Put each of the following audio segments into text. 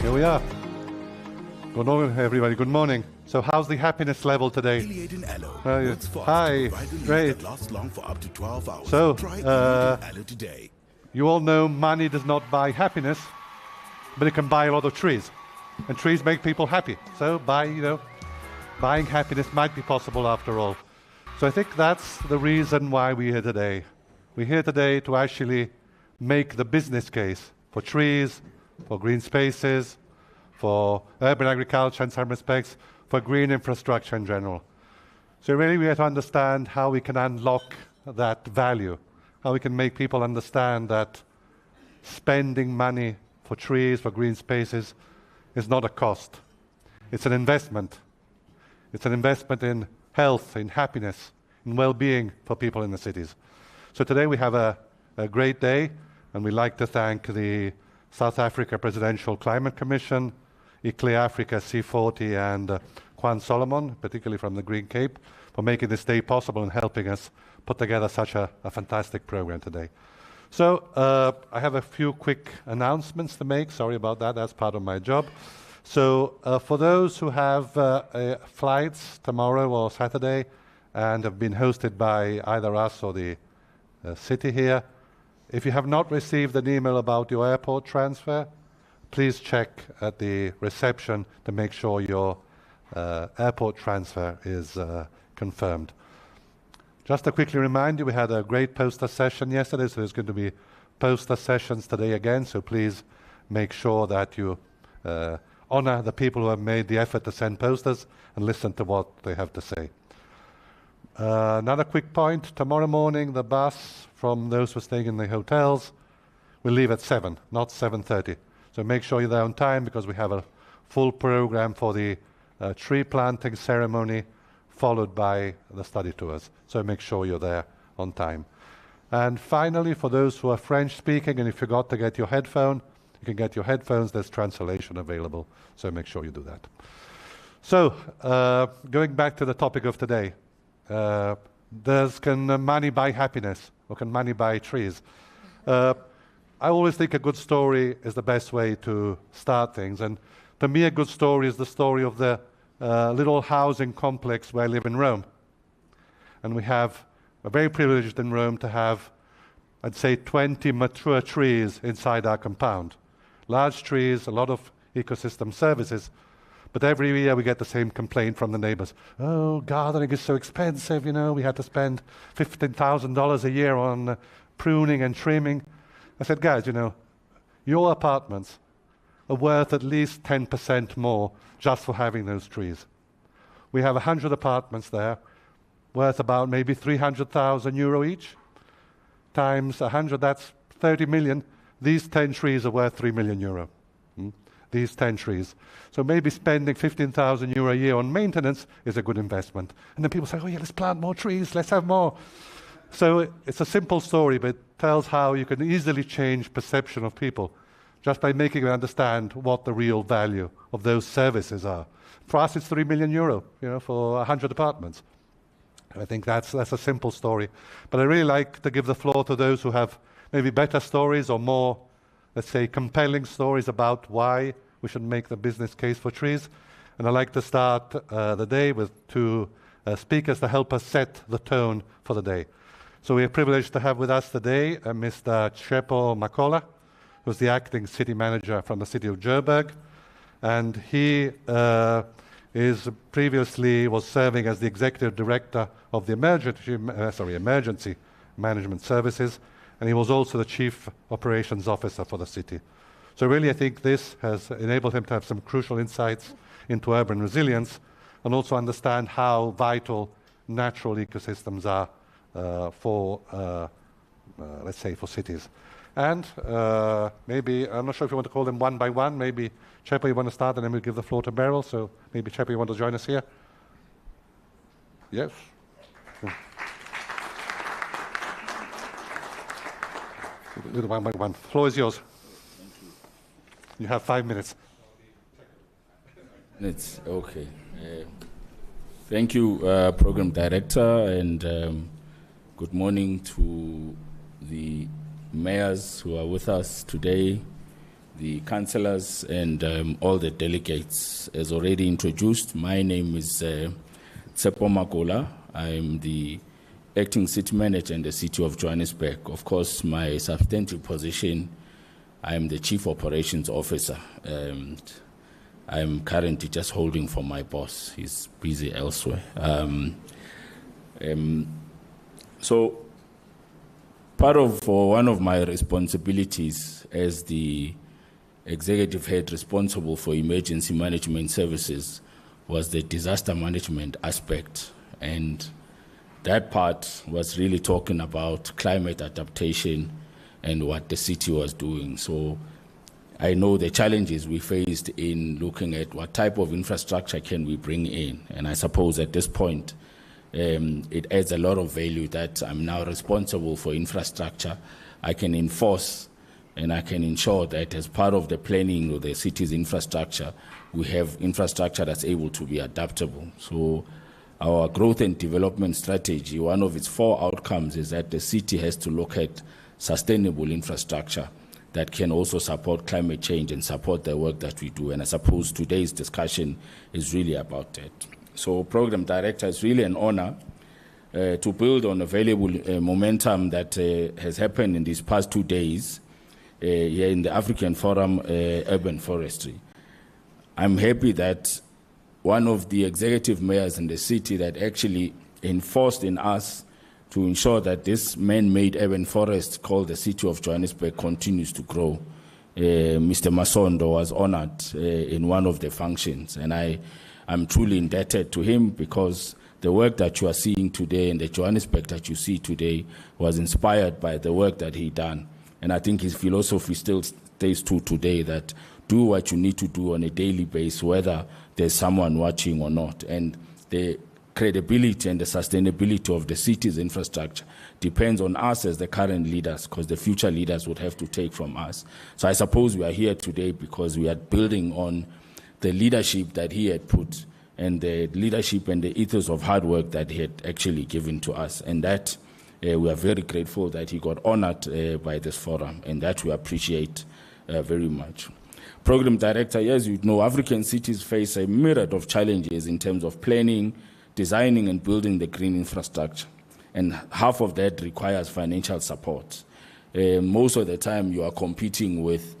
Here we are. Good morning, everybody. Good morning. So how's the happiness level today? Hi. Great. So, you all know money does not buy happiness, but it can buy a lot of trees. And trees make people happy. So buying happiness might be possible after all. So I think that's the reason why we're here today. We're here today to actually make the business case for trees, for green spaces, for urban agriculture in some respects, for green infrastructure in general. So really we have to understand how we can unlock that value, how we can make people understand that spending money for trees, for green spaces, is not a cost. It's an investment. It's an investment in health, in happiness, in well-being for people in the cities. So today we have a great day, and we'd like to thank the South Africa Presidential Climate Commission, ICLEI Africa C40 and Juan Solomon, particularly from the Green Cape, for making this day possible and helping us put together such a fantastic program today. So I have a few quick announcements to make. Sorry about that, that's part of my job. So for those who have flights tomorrow or Saturday and have been hosted by either us or the city here, if you have not received an email about your airport transfer, please check at the reception to make sure your airport transfer is confirmed. Just to quickly remind you, we had a great poster session yesterday, so there's going to be poster sessions today again, so please make sure that you honor the people who have made the effort to send posters and listen to what they have to say. Another quick point, tomorrow morning the bus from those who are staying in the hotels will leave at 7, not 7:30. So make sure you're there on time because we have a full program for the tree planting ceremony followed by the study tours. So make sure you're there on time. And finally, for those who are French speaking and you forgot to get your headphone, you can get your headphones, there's translation available. So make sure you do that. So going back to the topic of today, can money buy happiness or can money buy trees? I always think a good story is the best way to start things. And to me, a good story is the story of the little housing complex where I live in Rome. And we have a very privileged in Rome to have, I'd say, 20 mature trees inside our compound. Large trees, a lot of ecosystem services. But every year we get the same complaint from the neighbors. Oh, gardening is so expensive, we had to spend $15,000 a year on pruning and trimming. I said, guys, your apartments are worth at least 10% more just for having those trees. We have 100 apartments there, worth about maybe 300,000 euro each. Times 100, that's 30 million. These 10 trees are worth 3 million euro. These 10 trees. So maybe spending 15,000 euro a year on maintenance is a good investment. And then people say, oh yeah, let's plant more trees, let's have more. So it's a simple story, but it tells how you can easily change perception of people just by making them understand what the real value of those services are. For us, it's 3 million euro, for 100 apartments. I think that's a simple story. But I really like to give the floor to those who have maybe better stories or more, let's say, compelling stories about why we should make the business case for trees. And I'd like to start the day with two speakers to help us set the tone for the day. So we are privileged to have with us today Mr. Chepo Makola, who's the acting city manager from the city of Joburg. And he previously was serving as the executive director of the emergency management services, and he was also the chief operations officer for the city. So really I think this has enabled him to have some crucial insights into urban resilience and also understand how vital natural ecosystems are for cities. And maybe, I'm not sure if you want to call them one by one, maybe Chepo, you want to start and then we'll give the floor to Beryl. So maybe Chepo, you want to join us here? Yes. Do the one by one. Floor is yours. Thank you. You have 5 minutes. It's okay. Thank you, Program Director, and good morning to the mayors who are with us today, the councillors, and all the delegates. As already introduced, my name is Tsepo Makola. I'm the acting city manager in the city of Johannesburg. Of course, my substantive position, I'm the chief operations officer. I'm currently just holding for my boss. He's busy elsewhere. So part of one of my responsibilities as the executive head responsible for emergency management services was the disaster management aspect. And that part was really talking about climate adaptation and what the city was doing. So I know the challenges we faced in looking at what type of infrastructure can we bring in. And I suppose at this point, it adds a lot of value that I'm now responsible for infrastructure. I can enforce and I can ensure that as part of the planning of the city's infrastructure, we have infrastructure that's able to be adaptable. So our growth and development strategy, one of its 4 outcomes is that the city has to look at sustainable infrastructure that can also support climate change and support the work that we do. And I suppose today's discussion is really about that. So, Program Director, it's really an honor to build on a valuable momentum that has happened in these past 2 days here in the African Forum Urban Forestry. I'm happy that one of the executive mayors in the city that actually enforced in us to ensure that this man-made urban forest called the city of Johannesburg continues to grow. Mr. Masondo was honored in one of the functions, and I'm truly indebted to him because the work that you are seeing today and the Johannesburg that you see today was inspired by the work that he done. And I think his philosophy still stays true today, that do what you need to do on a daily basis, whether there's someone watching or not. And the credibility and the sustainability of the city's infrastructure depends on us as the current leaders, because the future leaders would have to take from us. So I suppose we are here today because we are building on the leadership that he had put and the leadership and the ethos of hard work that he had actually given to us. And that we are very grateful that he got honored by this forum, and that we appreciate very much. Program Director, as you know, African cities face a myriad of challenges in terms of planning, designing and building the green infrastructure. And half of that requires financial support. Most of the time you are competing with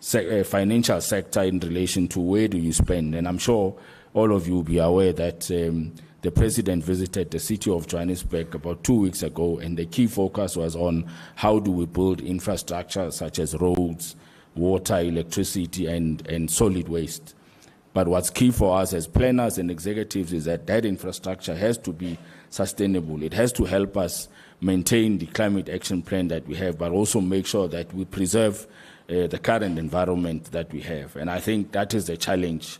financial sector in relation to where do you spend. And I'm sure all of you will be aware that the President visited the city of Johannesburg about 2 weeks ago, and the key focus was on how do we build infrastructure such as roads, water, electricity, and solid waste. But what's key for us as planners and executives is that that infrastructure has to be sustainable. It has to help us maintain the climate action plan that we have, but also make sure that we preserve the current environment that we have. And I think that is the challenge.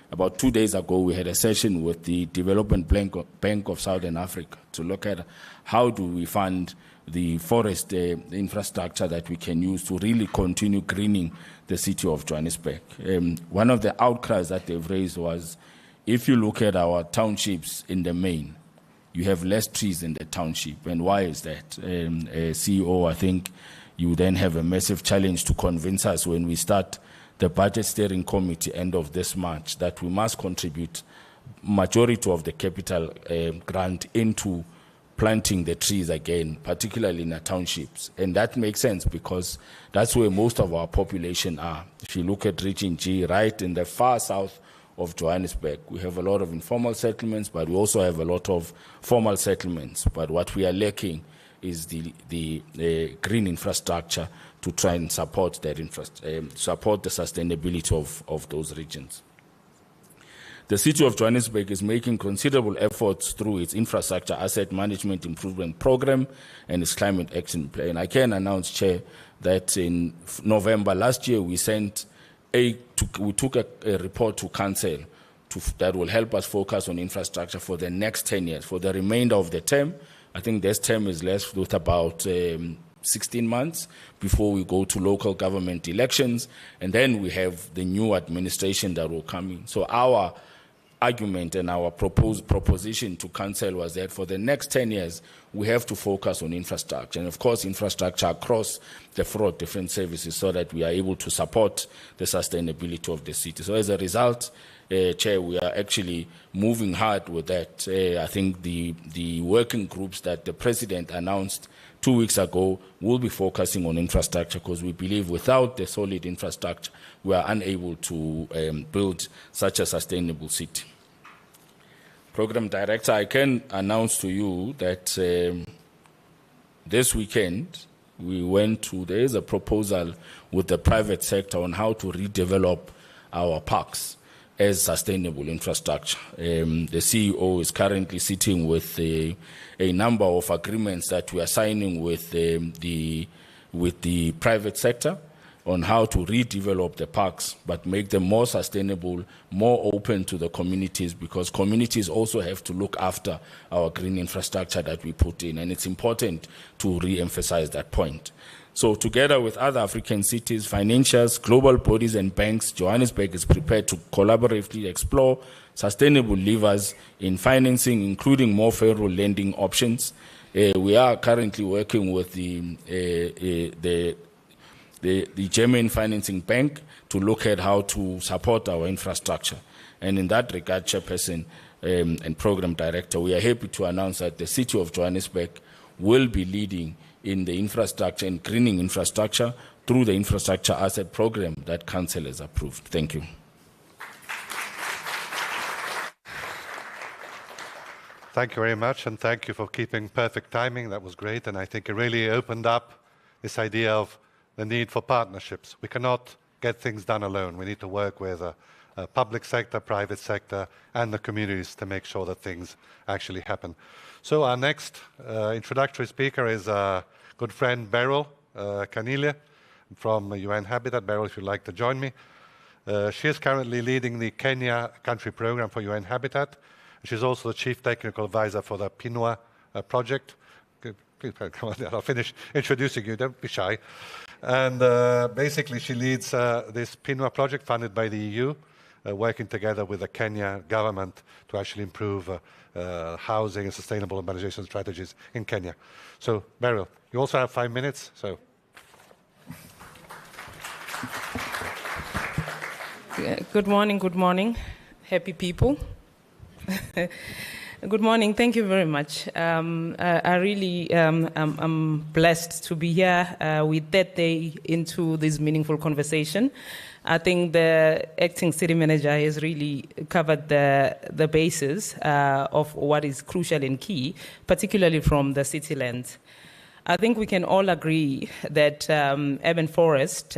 About 2 days ago, we had a session with the Development Bank of Southern Africa to look at how do we fund the forest infrastructure that we can use to really continue greening the city of Johannesburg. One of the outcries that they've raised was, if you look at our townships in the main, you have less trees in the township. And why is that? CEO, I think you then have a massive challenge to convince us when we start the budget steering committee end of this March that we must contribute majority of the capital grant into planting the trees again, particularly in the townships. And that makes sense because that's where most of our population are. If you look at Region G, right in the far south of Johannesburg, we have a lot of informal settlements, but we also have a lot of formal settlements. But what we are lacking is the green infrastructure to try and support that support the sustainability of those regions. The City of Johannesburg is making considerable efforts through its infrastructure asset management improvement program and its climate action plan. I can announce, Chair, that in November last year we took a report to Council that will help us focus on infrastructure for the next 10 years. For the remainder of the term, I think this term is left with about 16 months before we go to local government elections, and then we have the new administration that will come in. So our argument and our proposition to council was that for the next 10 years, we have to focus on infrastructure. And of course, infrastructure across the 4 different services so that we are able to support the sustainability of the city. So as a result, Chair, we are actually moving hard with that. I think the working groups that the President announced 2 weeks ago will be focusing on infrastructure because we believe without the solid infrastructure, we are unable to build such a sustainable city. Program Director, I can announce to you that this weekend there is a proposal with the private sector on how to redevelop our parks as sustainable infrastructure. The CEO is currently sitting with a number of agreements that we are signing with the private sector on how to redevelop the parks, but make them more sustainable, more open to the communities, because communities also have to look after our green infrastructure that we put in, and it's important to re-emphasize that point. So together with other African cities, financiers, global bodies and banks, Johannesburg is prepared to collaboratively explore sustainable levers in financing, including more federal lending options. We are currently working with the German Financing Bank to look at how to support our infrastructure. And in that regard, Chairperson and Program Director, we are happy to announce that the City of Johannesburg will be leading in the infrastructure and greening infrastructure through the Infrastructure Asset Program that Council has approved. Thank you. Thank you very much, and thank you for keeping perfect timing. That was great, and I think it really opened up this idea of the need for partnerships. We cannot get things done alone. We need to work with public sector, private sector, and the communities to make sure that things actually happen. So our next introductory speaker is good friend Beryl Kanile from UN Habitat. Beryl, if you'd like to join me. She is currently leading the Kenya country program for UN Habitat. She's also the chief technical advisor for the Pinwa project. Please, come on, I'll finish introducing you, don't be shy. And basically she leads this Pinwa project funded by the EU, working together with the Kenya government to actually improve housing and sustainable urbanization strategies in Kenya. So, Beryl, you also have 5 minutes, so. Good morning, happy people. Good morning, thank you very much. I really am blessed to be here with that day into this meaningful conversation. I think the acting city manager has really covered the basis of what is crucial and key, particularly from the city land. I think we can all agree that urban forest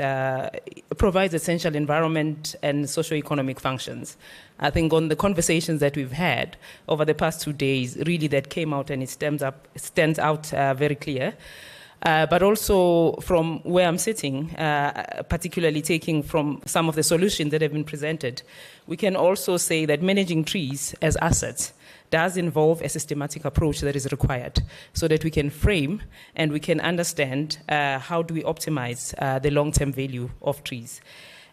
provides essential environment and socio-economic functions. I think on the conversations that we've had over the past 2 days, really that came out and it stands out very clear. But also from where I'm sitting, particularly taking from some of the solutions that have been presented, we can also say that managing trees as assets does involve a systematic approach that is required so that we can frame and we can understand how do we optimize the long-term value of trees.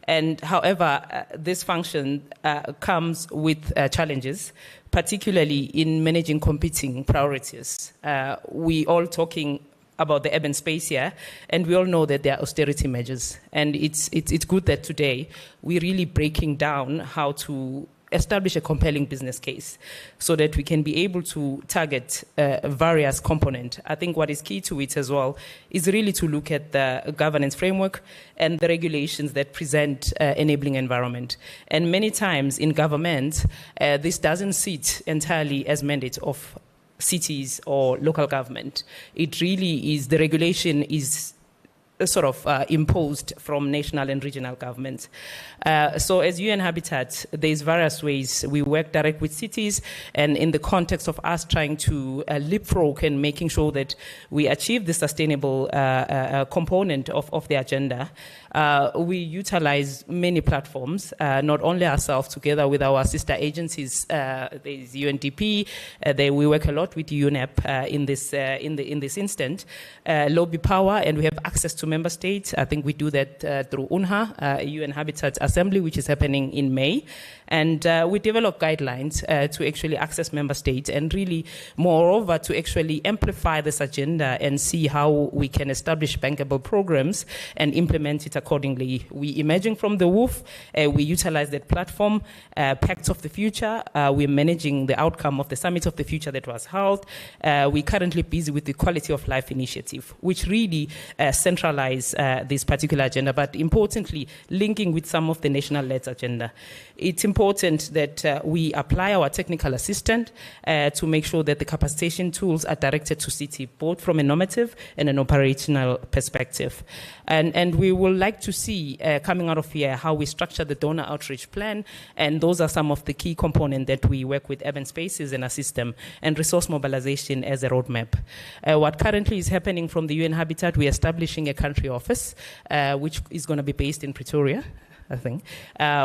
And however, this function comes with challenges, particularly in managing competing priorities. We all talking about the urban space here, and we all know that there are austerity measures. And it's good that today we're really breaking down how to establish a compelling business case so that we can be able to target various components. I think what is key to it as well is really to look at the governance framework and the regulations that present enabling environment. And many times in government, this doesn't sit entirely as mandate of cities or local government. It really is, the regulation is sort of imposed from national and regional governments. So as UN Habitat, there's various ways we work direct with cities, and in the context of us trying to leapfrog and making sure that we achieve the sustainable component of the agenda, we utilize many platforms, not only ourselves together with our sister agencies. There's UNDP, we work a lot with UNEP in this instant, lobby power, and we have access to member states. I think we do that through UNHA, UN Habitat Assembly, which is happening in May. And we develop guidelines to actually access member states and really, moreover, to actually amplify this agenda and see how we can establish bankable programs and implement it accordingly. We emerging from the WOOF, we utilize that platform, Pacts of the Future. We're managing the outcome of the Summit of the Future that was held. We're currently busy with the Quality of Life Initiative, which really centralize this particular agenda, but importantly, linking with some of the national-led agenda. It's important that we apply our technical assistant to make sure that the capacitation tools are directed to city, both from a normative and an operational perspective. And we would like to see, coming out of here, how we structure the donor outreach plan, and those are some of the key components that we work with urban spaces and assist them, and resource mobilization as a roadmap. What currently is happening from the UN Habitat, we're establishing a country office, which is going to be based in Pretoria, I think,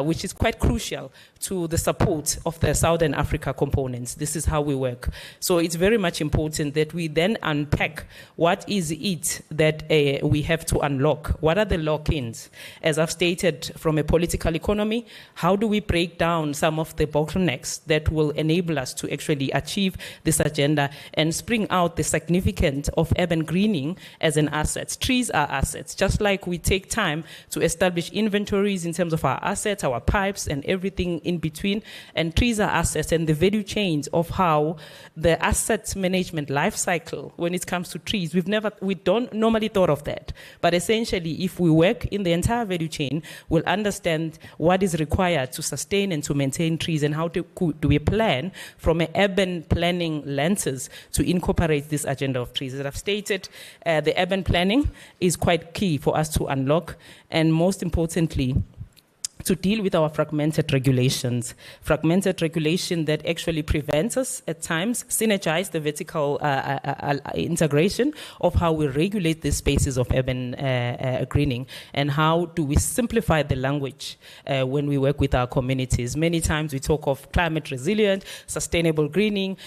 which is quite crucial to the support of the Southern Africa components. This is how we work. So it's very much important that we then unpack what is it that we have to unlock. What are the lock-ins? As I've stated, from a political economy, how do we break down some of the bottlenecks that will enable us to actually achieve this agenda and spring out the significance of urban greening as an asset? Trees are assets, just like we take time to establish inventories in terms of our assets, our pipes, and everything in between. And trees are assets, and the value chains of how the asset management life cycle, when it comes to trees, we don't normally thought of that. But essentially, if we work in the entire value chain, we'll understand what is required to sustain and to maintain trees, and how do we plan from an urban planning lenses to incorporate this agenda of trees. As I've stated, the urban planning is quite key for us to unlock, and most importantly, to deal with our fragmented regulations. Fragmented regulation that actually prevents us at times, synergize the vertical integration of how we regulate the spaces of urban greening, and how do we simplify the language when we work with our communities. Many times we talk of climate resilient, sustainable greening,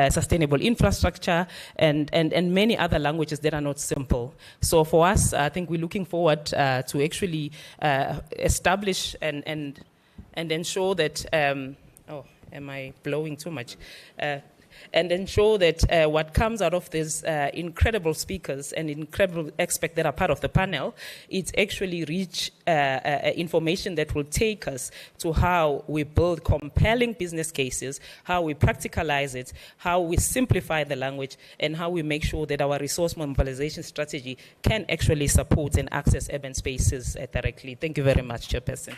sustainable infrastructure, and many other languages that are not simple. So for us, I think we're looking forward to actually establish and ensure that, oh, am I blowing too much? And ensure that what comes out of these incredible speakers and incredible experts that are part of the panel, it's actually rich information that will take us to how we build compelling business cases, how we practicalize it, how we simplify the language, and how we make sure that our resource mobilization strategy can actually support and access urban spaces directly. Thank you very much, Chairperson.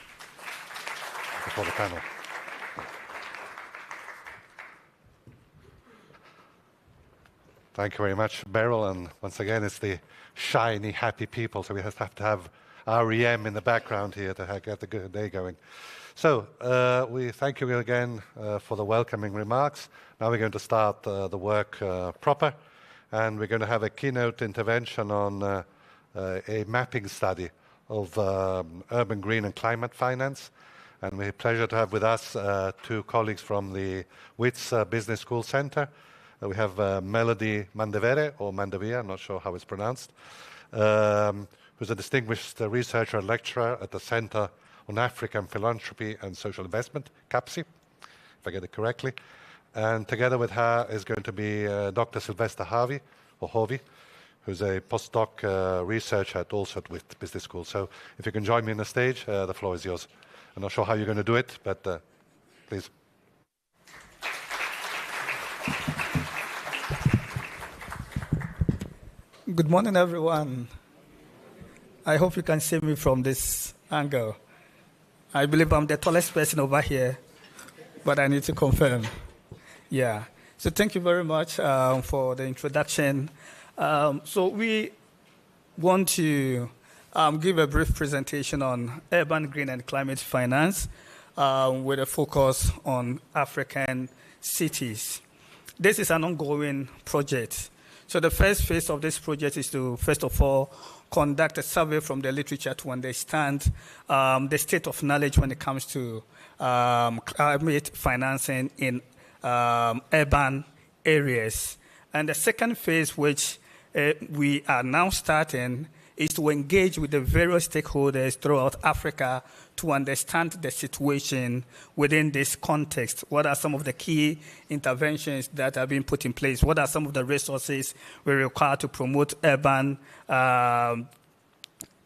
Before the panel. Thank you very much, Beryl. And once again, it's the shiny, happy people, so we have to have REM in the background here to get the good day going. So we thank you again for the welcoming remarks. Now we're going to start the work proper, and we're going to have a keynote intervention on a mapping study of urban green and climate finance. And we have pleasure to have with us two colleagues from the WITS Business School Center. We have Melody Mandavere, or Mandavia, I'm not sure how it's pronounced, who's a distinguished researcher and lecturer at the Center on African Philanthropy and Social Investment, CAPSI, if I get it correctly. And together with her is going to be Dr. Sylvester Harvey, or Hovey, who's a postdoc researcher also at WITS Business School. So if you can join me on the stage, the floor is yours. I'm not sure how you're going to do it, but please. Good morning, everyone. I hope you can see me from this angle. I believe I'm the tallest person over here, but I need to confirm. Yeah. So thank you very much for the introduction. So we want to give a brief presentation on urban green and climate finance with a focus on African cities. This is an ongoing project. So the first phase of this project is to, first of all, conduct a survey from the literature to understand the state of knowledge when it comes to climate financing in urban areas. And the second phase, which we are now starting, is to engage with the various stakeholders throughout Africa to understand the situation within this context. What are some of the key interventions that are being put in place? What are some of the resources we require to promote urban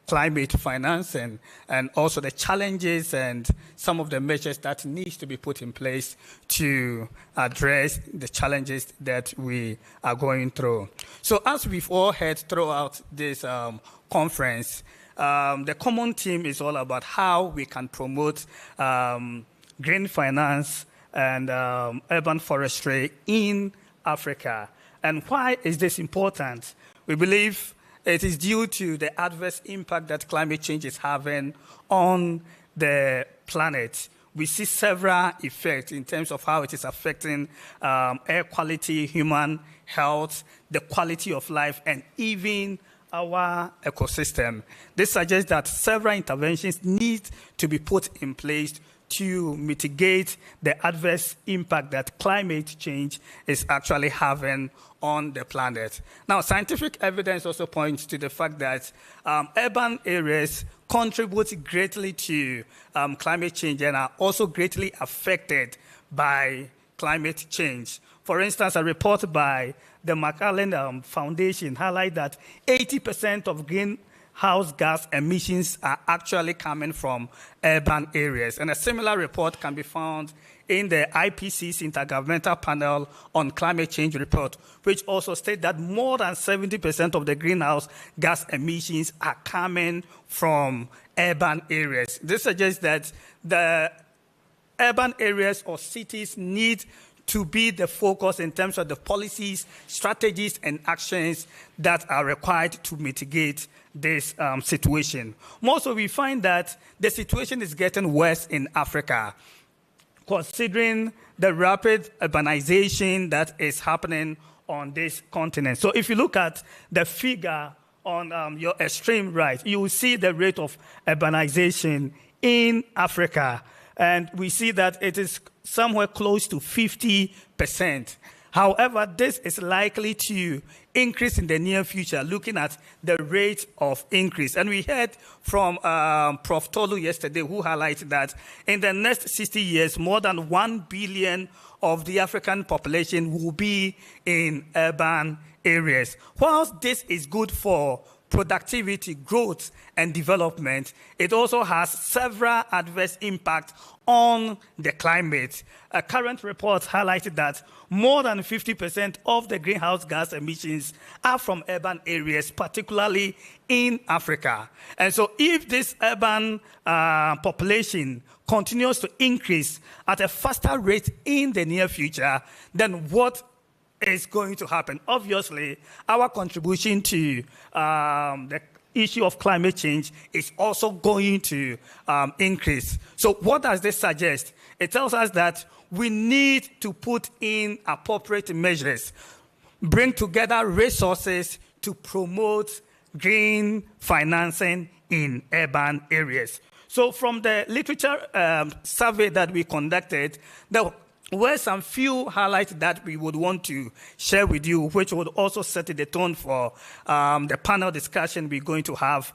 climate finance, and also the challenges and some of the measures that need to be put in place to address the challenges that we are going through. So as we've all heard throughout this conference, the common theme is all about how we can promote green finance and urban forestry in Africa. And why is this important? We believe it is due to the adverse impact that climate change is having on the planet. We see several effects in terms of how it is affecting air quality, human health, the quality of life, and even our ecosystem. This suggests that several interventions need to be put in place to mitigate the adverse impact that climate change is actually having on the planet. Now, scientific evidence also points to the fact that urban areas contribute greatly to climate change and are also greatly affected by climate change. For instance, a report by the Macallan Foundation highlights that 80% of greenhouse gas emissions are actually coming from urban areas. And a similar report can be found in the IPCC's Intergovernmental Panel on Climate Change report, which also states that more than 70% of the greenhouse gas emissions are coming from urban areas. This suggests that the urban areas or cities need to be the focus in terms of the policies, strategies, and actions that are required to mitigate this situation. More so, we find that the situation is getting worse in Africa, considering the rapid urbanization that is happening on this continent. So if you look at the figure on your extreme right, you will see the rate of urbanization in Africa. And we see that it is somewhere close to 50%. However, this is likely to increase in the near future, looking at the rate of increase. And we heard from Prof. Tolu yesterday, who highlighted that in the next 60 years, more than 1 billion of the African population will be in urban areas. Whilst this is good for productivity, growth, and development, it also has several adverse impacts on the climate. A current report highlighted that more than 50% of the greenhouse gas emissions are from urban areas, particularly in Africa. And so if this urban population continues to increase at a faster rate in the near future, then what is going to happen? Obviously, our contribution to the issue of climate change is also going to increase. So what does this suggest? It tells us that we need to put in appropriate measures, bring together resources to promote green financing in urban areas. So from the literature survey that we conducted, there were some few highlights that we would want to share with you, which would also set the tone for the panel discussion we're going to have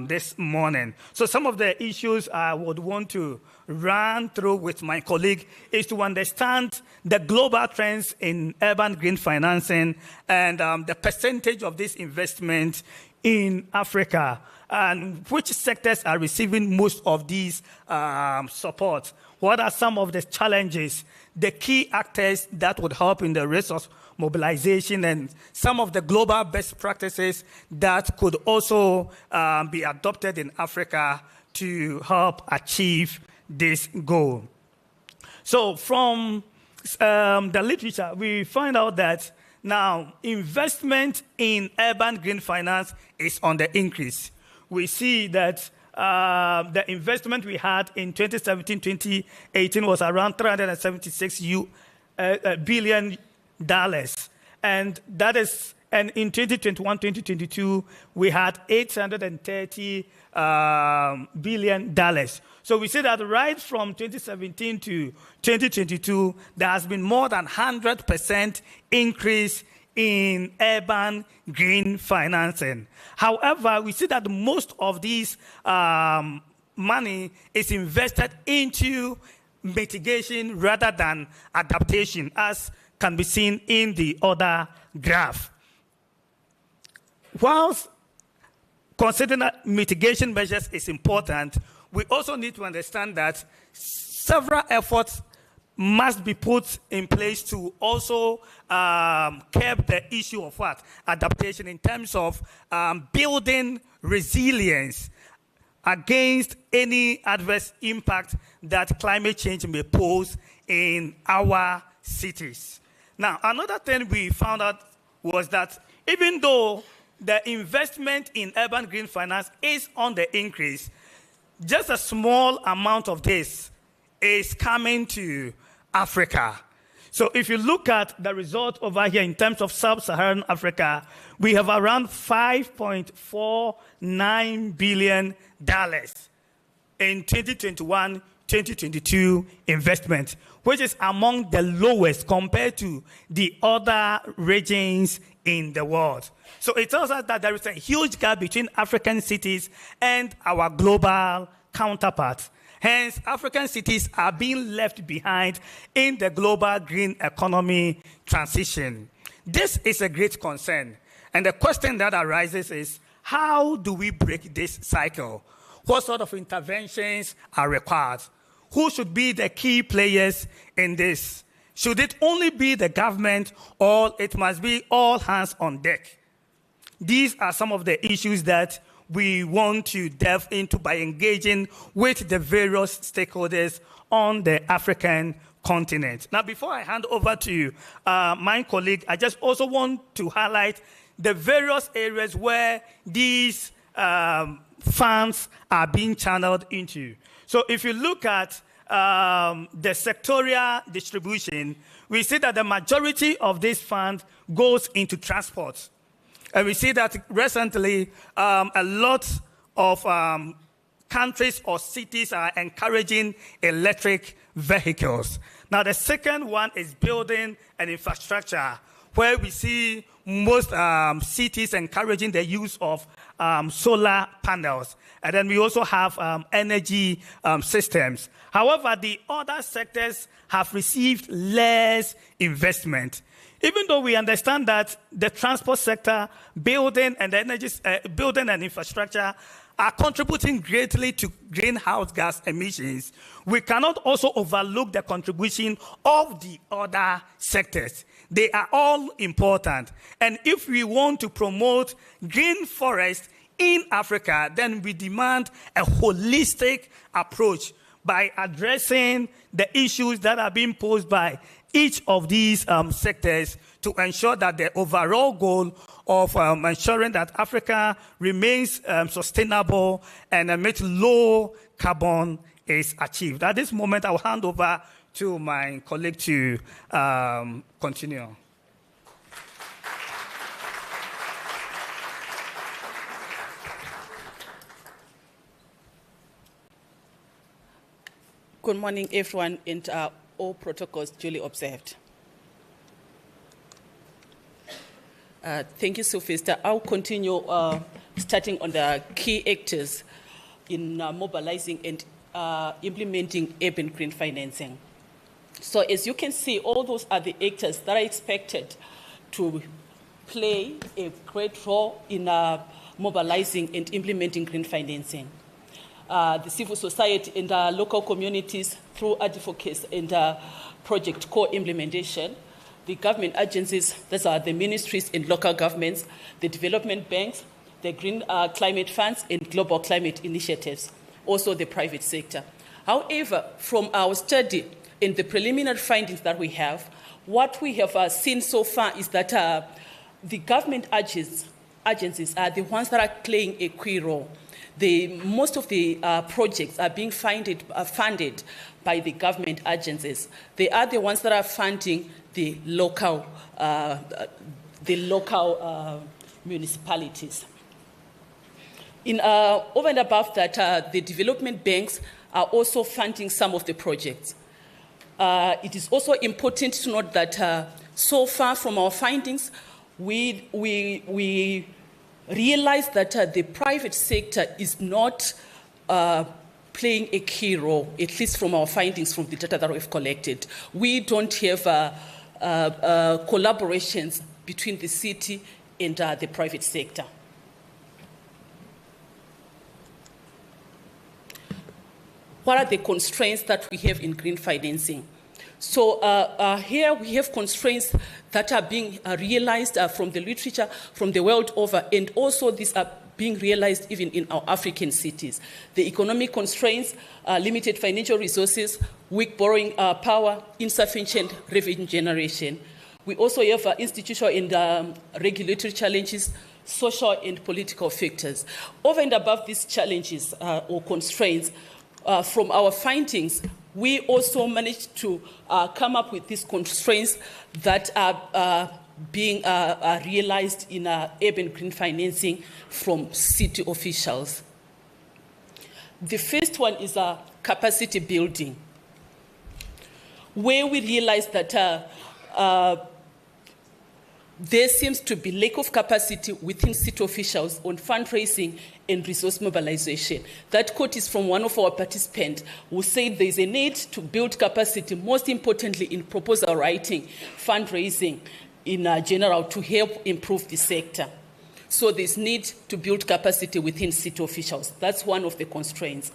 this morning. So some of the issues I would want to run through with my colleague is to understand the global trends in urban green financing and the percentage of this investment in Africa, and which sectors are receiving most of these support. What are some of the challenges, the key actors that would help in the resource mobilization, and some of the global best practices that could also be adopted in Africa to help achieve this goal? So from the literature, we find out that now investment in urban green finance is on the increase. We see that the investment we had in 2017-2018 was around $376 billion, and that is, and in 2021-2022 we had $830 billion. So we see that right from 2017 to 2022, there has been more than 100% increase in urban green financing. However, we see that most of these money is invested into mitigation rather than adaptation, as can be seen in the other graph. Whilst considering that mitigation measures is important, we also need to understand that several efforts must be put in place to also curb the issue of what? Adaptation, in terms of building resilience against any adverse impact that climate change may pose in our cities. Now, another thing we found out was that even though the investment in urban green finance is on the increase, just a small amount of this is coming to Africa. So if you look at the result over here in terms of sub-Saharan Africa, we have around $5.49 billion in 2021-2022 investment, which is among the lowest compared to the other regions in the world. So it tells us that there is a huge gap between African cities and our global counterparts. Hence, African cities are being left behind in the global green economy transition. This is a great concern. And the question that arises is, how do we break this cycle? What sort of interventions are required? Who should be the key players in this? Should it only be the government, or it must be all hands on deck? These are some of the issues that we want to delve into by engaging with the various stakeholders on the African continent. Now, before I hand over to my colleague, I just also want to highlight the various areas where these funds are being channeled into. So if you look at the sectorial distribution, we see that the majority of this fund goes into transport. And we see that recently a lot of countries or cities are encouraging electric vehicles. Now, the second one is building and infrastructure, where we see most cities encouraging the use of solar panels. And then we also have energy systems. However, the other sectors have received less investment. Even though we understand that the transport sector, building and infrastructure are contributing greatly to greenhouse gas emissions, we cannot also overlook the contribution of the other sectors. They are all important. And if we want to promote green forests in Africa, then we demand a holistic approach by addressing the issues that are being posed by each of these sectors to ensure that the overall goal of ensuring that Africa remains sustainable and emits low carbon is achieved. At this moment, I will hand over to my colleague to continue. Good morning, everyone, and all protocols duly observed. Thank you, Sophister. I'll continue starting on the key actors in mobilizing and implementing urban green financing. So as you can see, all those are the actors that are expected to play a great role in mobilizing and implementing green financing. The civil society and local communities through advocacy and project co-implementation, the government agencies, those are the ministries and local governments, the development banks, the green climate funds and global climate initiatives, also the private sector. However, from our study and the preliminary findings that we have, what we have seen so far is that the government agencies are the ones that are playing a key role. Most of the projects are being funded by the government agencies. They are the ones that are funding the local municipalities. Over and above that, the development banks are also funding some of the projects. It is also important to note that so far from our findings, we realized that the private sector is not playing a key role, at least from our findings from the data that we've collected. We don't have collaborations between the city and the private sector. What are the constraints that we have in green financing? So here we have constraints that are being realized from the literature from the world over, and also these are being realized even in our African cities. The economic constraints, limited financial resources, weak borrowing power, insufficient revenue generation. We also have institutional and regulatory challenges, social and political factors. Over and above these challenges or constraints, from our findings, we also managed to come up with these constraints that are being realized in urban green financing from city officials. The first one is capacity building, where we realized that there seems to be lack of capacity within city officials on fundraising and resource mobilization. That quote is from one of our participants who said there is a need to build capacity, most importantly in proposal writing, fundraising in general, to help improve the sector. So there's need to build capacity within city officials. That's one of the constraints.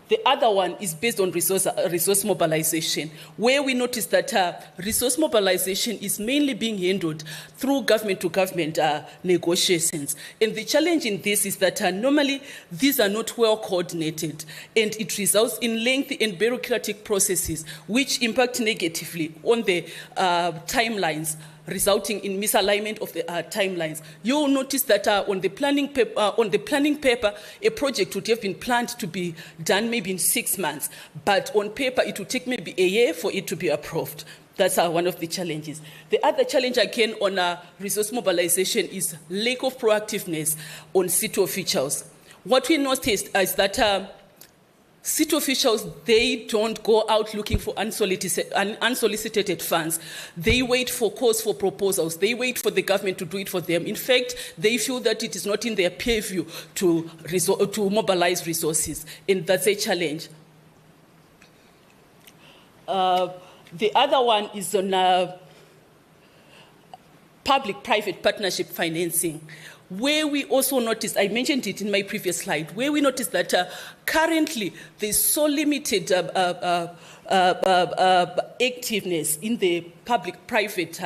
The other one is based on resource mobilization, where we notice that resource mobilization is mainly being handled through government-to-government negotiations. And the challenge in this is that normally these are not well coordinated, and it results in lengthy and bureaucratic processes which impact negatively on the timelines, resulting in misalignment of the timelines. You will notice that on the planning paper, a project would have been planned to be done maybe in 6 months, but on paper it would take maybe a year for it to be approved. That's one of the challenges. The other challenge again on resource mobilization is lack of proactiveness on city officials. What we noticed is that city officials, they don't go out looking for unsolicited funds. They wait for calls for proposals. They wait for the government to do it for them. In fact, they feel that it is not in their purview to mobilize resources, and that's a challenge. The other one is on public-private partnership financing, where we also noticed, I mentioned it in my previous slide, where we noticed that currently there's so limited activeness in the public-private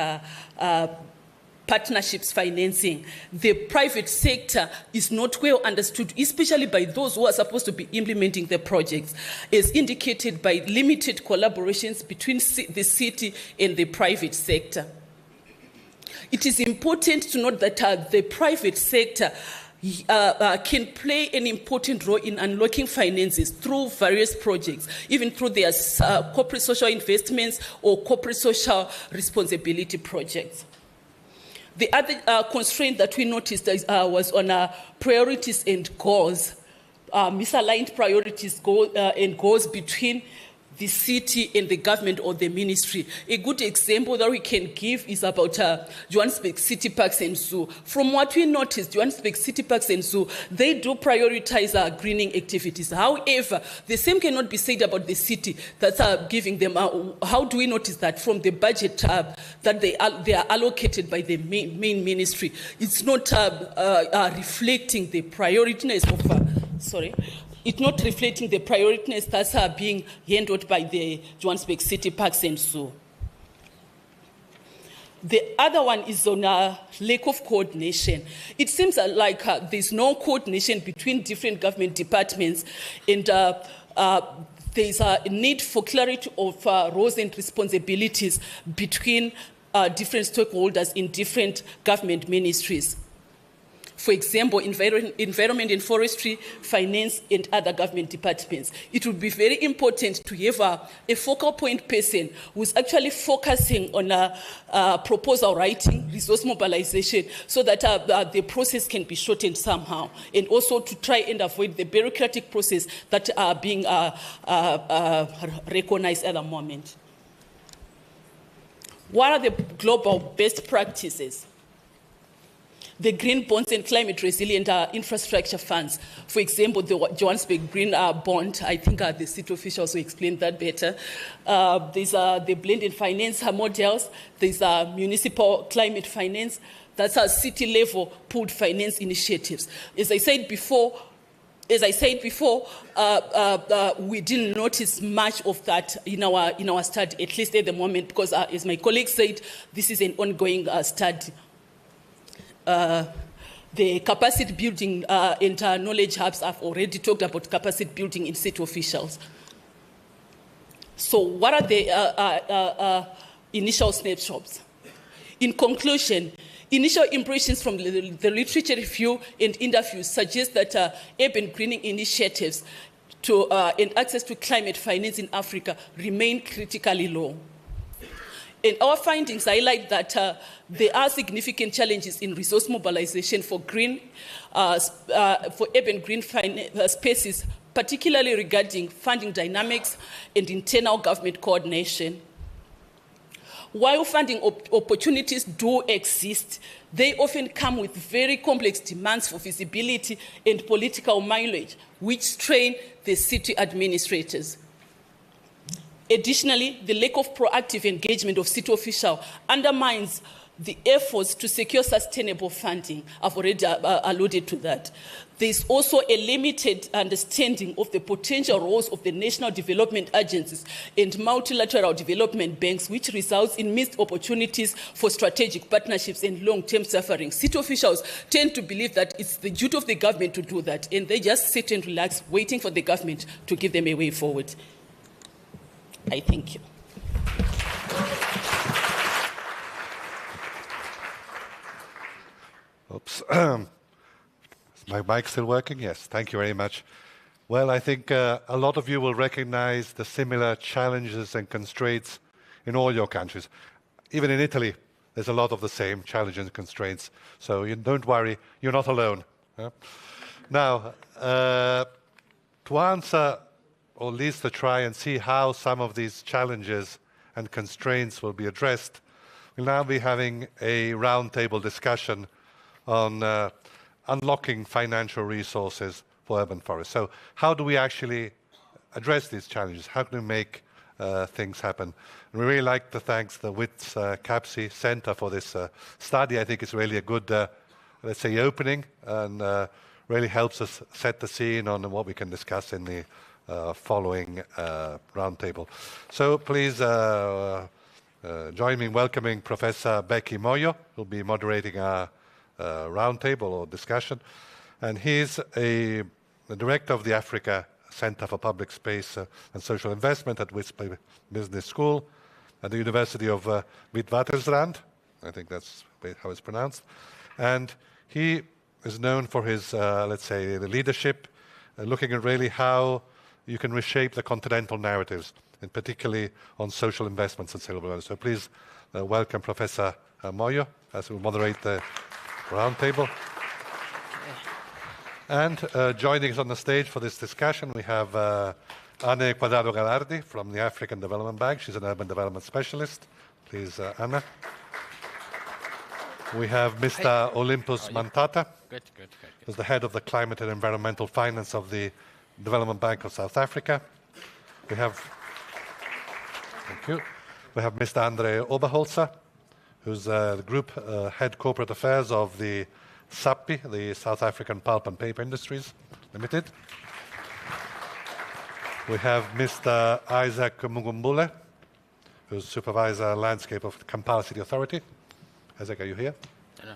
partnerships financing. The private sector is not well understood, especially by those who are supposed to be implementing the projects, as indicated by limited collaborations between the city and the private sector. It is important to note that the private sector can play an important role in unlocking finances through various projects, even through their corporate social investments or corporate social responsibility projects. The other constraint that we noticed was on priorities and goals, misaligned priorities and goals between the city and the government or the ministry. A good example that we can give is about Johannesburg City Parks and Zoo. From what we noticed, Johannesburg City Parks and Zoo, they do prioritize greening activities. However, the same cannot be said about the city that's giving them. How do we notice that? From the budget that they are allocated by the main ministry. It's not reflecting the priorityness of, it's not reflecting the priorities that are being handled by the Johannesburg City Parks and Zoo. The other one is on lack of coordination. It seems like there's no coordination between different government departments, and there's a need for clarity of roles and responsibilities between different stakeholders in different government ministries. For example, environment and forestry, finance, and other government departments. It would be very important to have a focal point person who's actually focusing on proposal writing, resource mobilization, so that the process can be shortened somehow, and also to try and avoid the bureaucratic process that are being recognized at the moment. What are the global best practices? the green bonds and climate resilient infrastructure funds. For example, the Johannesburg green bond, I think the city officials will explain that better. There's the blended finance models. There's municipal climate finance. That's our city level pooled finance initiatives. As I said before, we didn't notice much of that in our study, at least at the moment, because as my colleague said, this is an ongoing study. The capacity building and knowledge hubs, I've already talked about capacity building in city officials. So what are the initial snapshots? In conclusion, initial impressions from the literature review and interviews suggest that urban greening initiatives and access to climate finance in Africa remain critically low. And our findings highlight that there are significant challenges in resource mobilization for urban green spaces, particularly regarding funding dynamics and internal government coordination. While funding opportunities do exist, they often come with very complex demands for visibility and political mileage, which strain the city administrators. Additionally, the lack of proactive engagement of city officials undermines the efforts to secure sustainable funding. I've already alluded to that. There's also a limited understanding of the potential roles of the national development agencies and multilateral development banks, which results in missed opportunities for strategic partnerships and long-term suffering. City officials tend to believe that it's the duty of the government to do that, and they just sit and relax, waiting for the government to give them a way forward. I thank you. Oops. Is my mic still working? Yes, thank you very much. Well, I think a lot of you will recognize the similar challenges and constraints in all your countries. Even in Italy, there's a lot of the same challenges and constraints. So you don't worry, you're not alone. Yeah? Now, to answer, or at least to try and see how some of these challenges and constraints will be addressed, we'll now be having a roundtable discussion on unlocking financial resources for urban forests. So how do we actually address these challenges? How can we make things happen? And we really like to thank the WITS CAPSI Center for this study. I think it's really a good, let's say, opening, and really helps us set the scene on what we can discuss in the following roundtable. So please join me in welcoming Professor Becky Moyo, who'll be moderating our roundtable or discussion. And he's the director of the Africa Center for Public Space and Social Investment at WITS Business School at the University of Witwatersrand. I think that's how it's pronounced. And he is known for his, let's say, the leadership, looking at really how you can reshape the continental narratives, and particularly on social investments and silver bonus. So please welcome Professor Moyo as we moderate the roundtable. And joining us on the stage for this discussion, we have Anne Quadrado Galardi from the African Development Bank. She's an urban development specialist. Please, Anna. We have Mr. Olympus Mantata, who's the head of the Climate and Environmental Finance of the Development Bank of South Africa. We have, thank you. We have Mr. Andre Oberholzer, who's the Group Head Corporate Affairs of the SAPI, the South African Pulp and Paper Industries Limited. We have Mr. Isaac Mugumbule, who's Supervisor Landscape of Kampala City Authority. Isaac, are you here? No.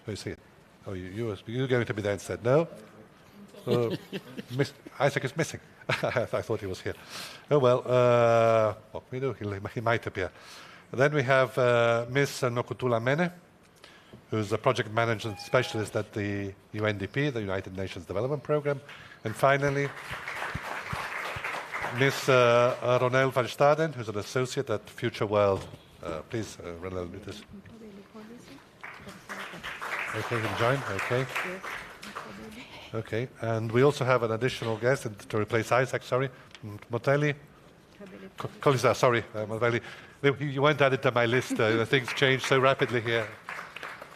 Oh, you see it. Oh, you're going to be there instead. No? Isaac is missing. I thought he was here. Oh, well, what we do, he might appear. Then we have Ms. Nokutula Mene, who's a project management specialist at the UNDP, the United Nations Development Programme. And finally, Ms. Ronelle van Staden, who's an associate at Future World. Please, Ronelle, do this. Okay, you can join. Okay. Okay, and we also have an additional guest to replace Isaac, sorry. Motelli. Colisa, sorry, Motelli. You weren't added to my list. Things change so rapidly here.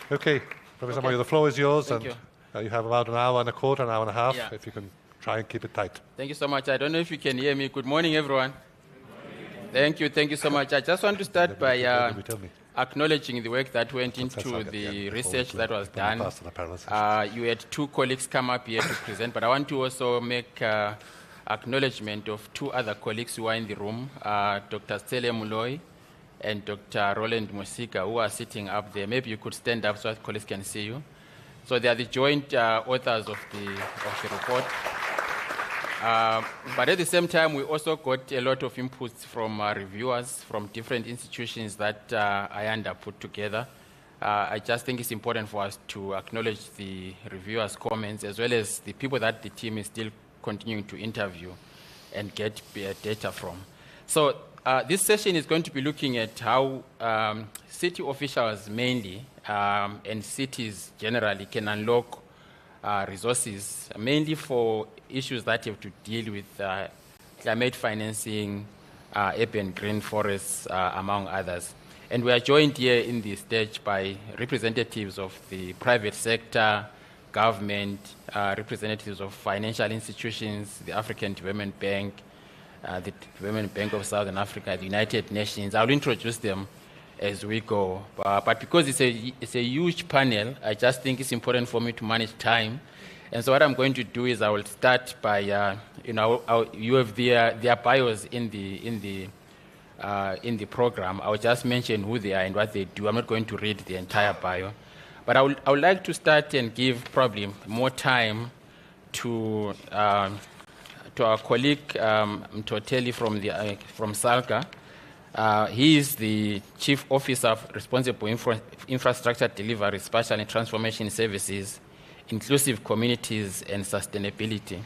Okay, Professor Okay. Moyo, the floor is yours, Thank and you. you have about an hour and a quarter, an hour and a half, Yeah. if you can try and keep it tight. Thank you so much. I don't know if you can hear me. Good morning, everyone. Thank you so much. I just want to start by Tell me. acknowledging the work that went into the research that was done. You had two colleagues come up here to present, but I want to also make acknowledgement of two other colleagues who are in the room, Dr. Stele Muloy and Dr. Roland Musika, who are sitting up there. Maybe you could stand up so that colleagues can see you. So they are the joint authors of the report. But at the same time, we also got a lot of inputs from reviewers from different institutions that IANDA put together. I just think it's important for us to acknowledge the reviewers' comments as well as the people that the team is still continuing to interview and get data from. So this session is going to be looking at how city officials mainly and cities generally can unlock resources, mainly for issues that have to deal with climate financing, urban green forests, among others. And we are joined here in the stage by representatives of the private sector, government, representatives of financial institutions, the African Development Bank, the Development Bank of Southern Africa, the United Nations. I'll introduce them as we go. But because it's a huge panel, I just think it's important for me to manage time. And so what I'm going to do is I will start by, you have their bios in the program. I will just mention who they are and what they do. I'm not going to read the entire bio. But I would like to start and give probably more time to our colleague Mtoteli from SALGA. He is the Chief Officer responsible for infrastructure delivery, spatial and transformation services, inclusive communities, and sustainability.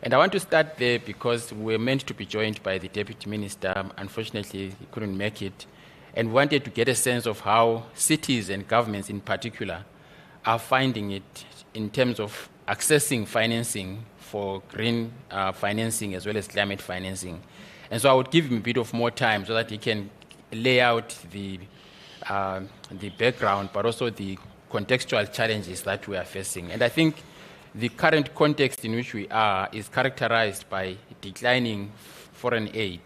And I want to start there because we're meant to be joined by the Deputy Minister. Unfortunately, he couldn't make it. And we wanted to get a sense of how cities and governments in particular are finding it in terms of accessing financing for green financing as well as climate financing. And so I would give him a bit of more time so that he can lay out the background, but also the contextual challenges that we are facing. And I think the current context in which we are is characterized by declining foreign aid.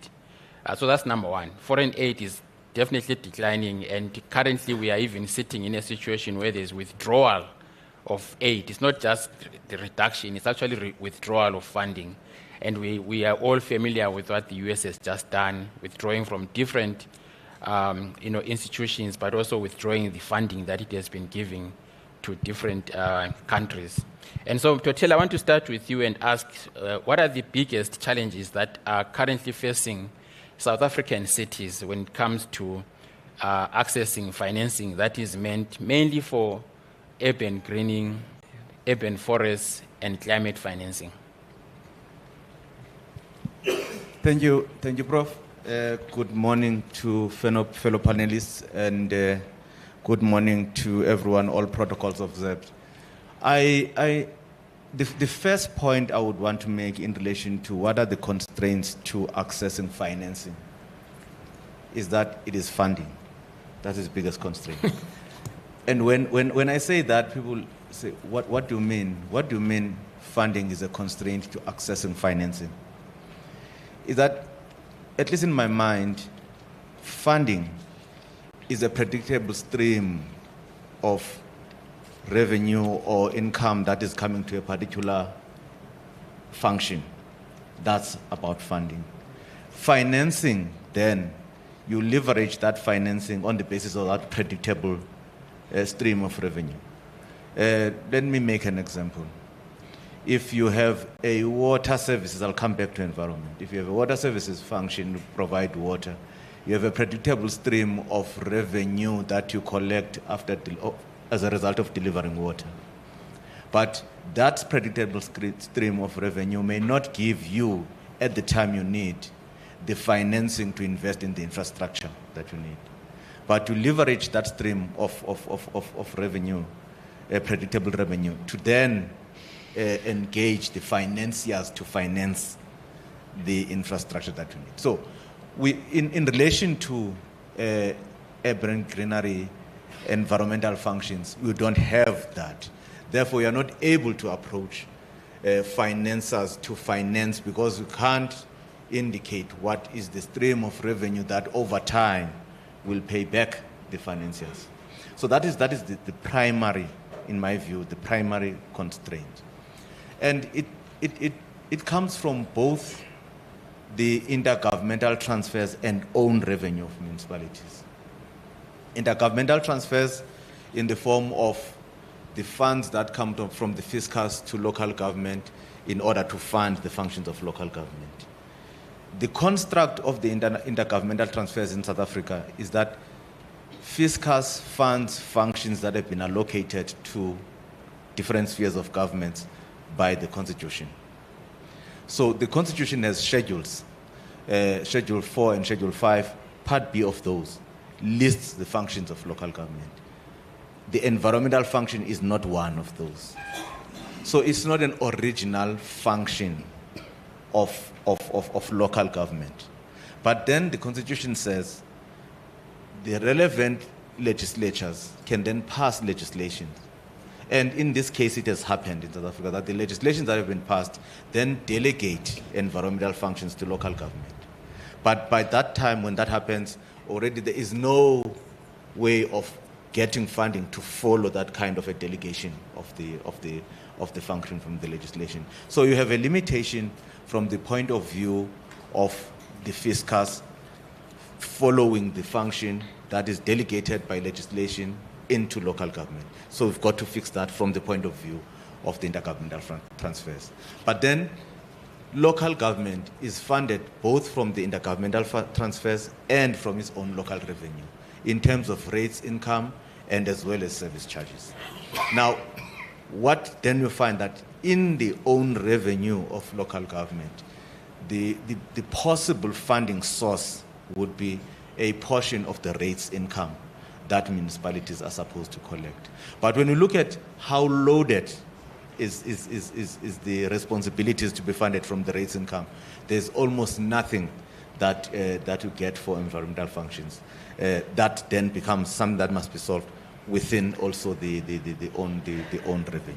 So that's number one. Foreign aid is definitely declining, and currently we are even sitting in a situation where there's withdrawal of aid. It's not just the reduction, it's actually withdrawal of funding. And we are all familiar with what the US has just done, withdrawing from different institutions, but also withdrawing the funding that it has been giving to different countries. And so, Totel, I want to start with you and ask, what are the biggest challenges that are currently facing South African cities when it comes to accessing financing that is meant mainly for urban greening, urban forests, and climate financing? Thank you, Prof. Good morning to fellow panelists, and good morning to everyone, all protocols observed. The first point I would want to make in relation to what are the constraints to accessing financing is that it is funding. That is the biggest constraint. And when I say that, people say, what do you mean? What do you mean funding is a constraint to accessing financing? Is that, at least in my mind, funding is a predictable stream of revenue or income that is coming to a particular function. That's about funding. Financing, then, you leverage that financing on the basis of that predictable stream of revenue. Let me make an example. If you have a water services, I'll come back to environment. If you have a water services function to provide water, you have a predictable stream of revenue that you collect as a result of delivering water. But that predictable stream of revenue may not give you, at the time you need, the financing to invest in the infrastructure that you need. But to leverage that stream of revenue, predictable revenue, to then engage the financiers to finance the infrastructure that we need. So in relation to urban greenery, environmental functions. We don't have that. Therefore, we are not able to approach financiers to finance because we can't indicate what is the stream of revenue that over time will pay back the financiers. So that is the primary, in my view, the primary constraint. And it comes from both the intergovernmental transfers and own revenue of municipalities. Intergovernmental transfers in the form of the funds that come from the fiscus to local government in order to fund the functions of local government. The construct of the intergovernmental transfers in South Africa is that fiscus funds functions that have been allocated to different spheres of government by the Constitution. So the Constitution has schedules, Schedule 4 and Schedule 5, Part B of those lists the functions of local government. The environmental function is not one of those. So it's not an original function of local government. But then the Constitution says the relevant legislatures can then pass legislation. And in this case, it has happened in South Africa that the legislations that have been passed then delegate environmental functions to local government. But by that time, when that happens, already there is no way of getting funding to follow that kind of a delegation of the function from the legislation. So you have a limitation from the point of view of the fiscus following the function that is delegated by legislation into local government. So we've got to fix that from the point of view of the intergovernmental transfers. But then local government is funded both from the intergovernmental transfers and from its own local revenue in terms of rates, income, and as well as service charges. Now, what then you find that in the own revenue of local government, the possible funding source would be a portion of the rates income that municipalities are supposed to collect. But when you look at how loaded is the responsibilities to be funded from the rates income, there's almost nothing that you get for environmental functions. That then becomes something that must be solved within also the own revenue.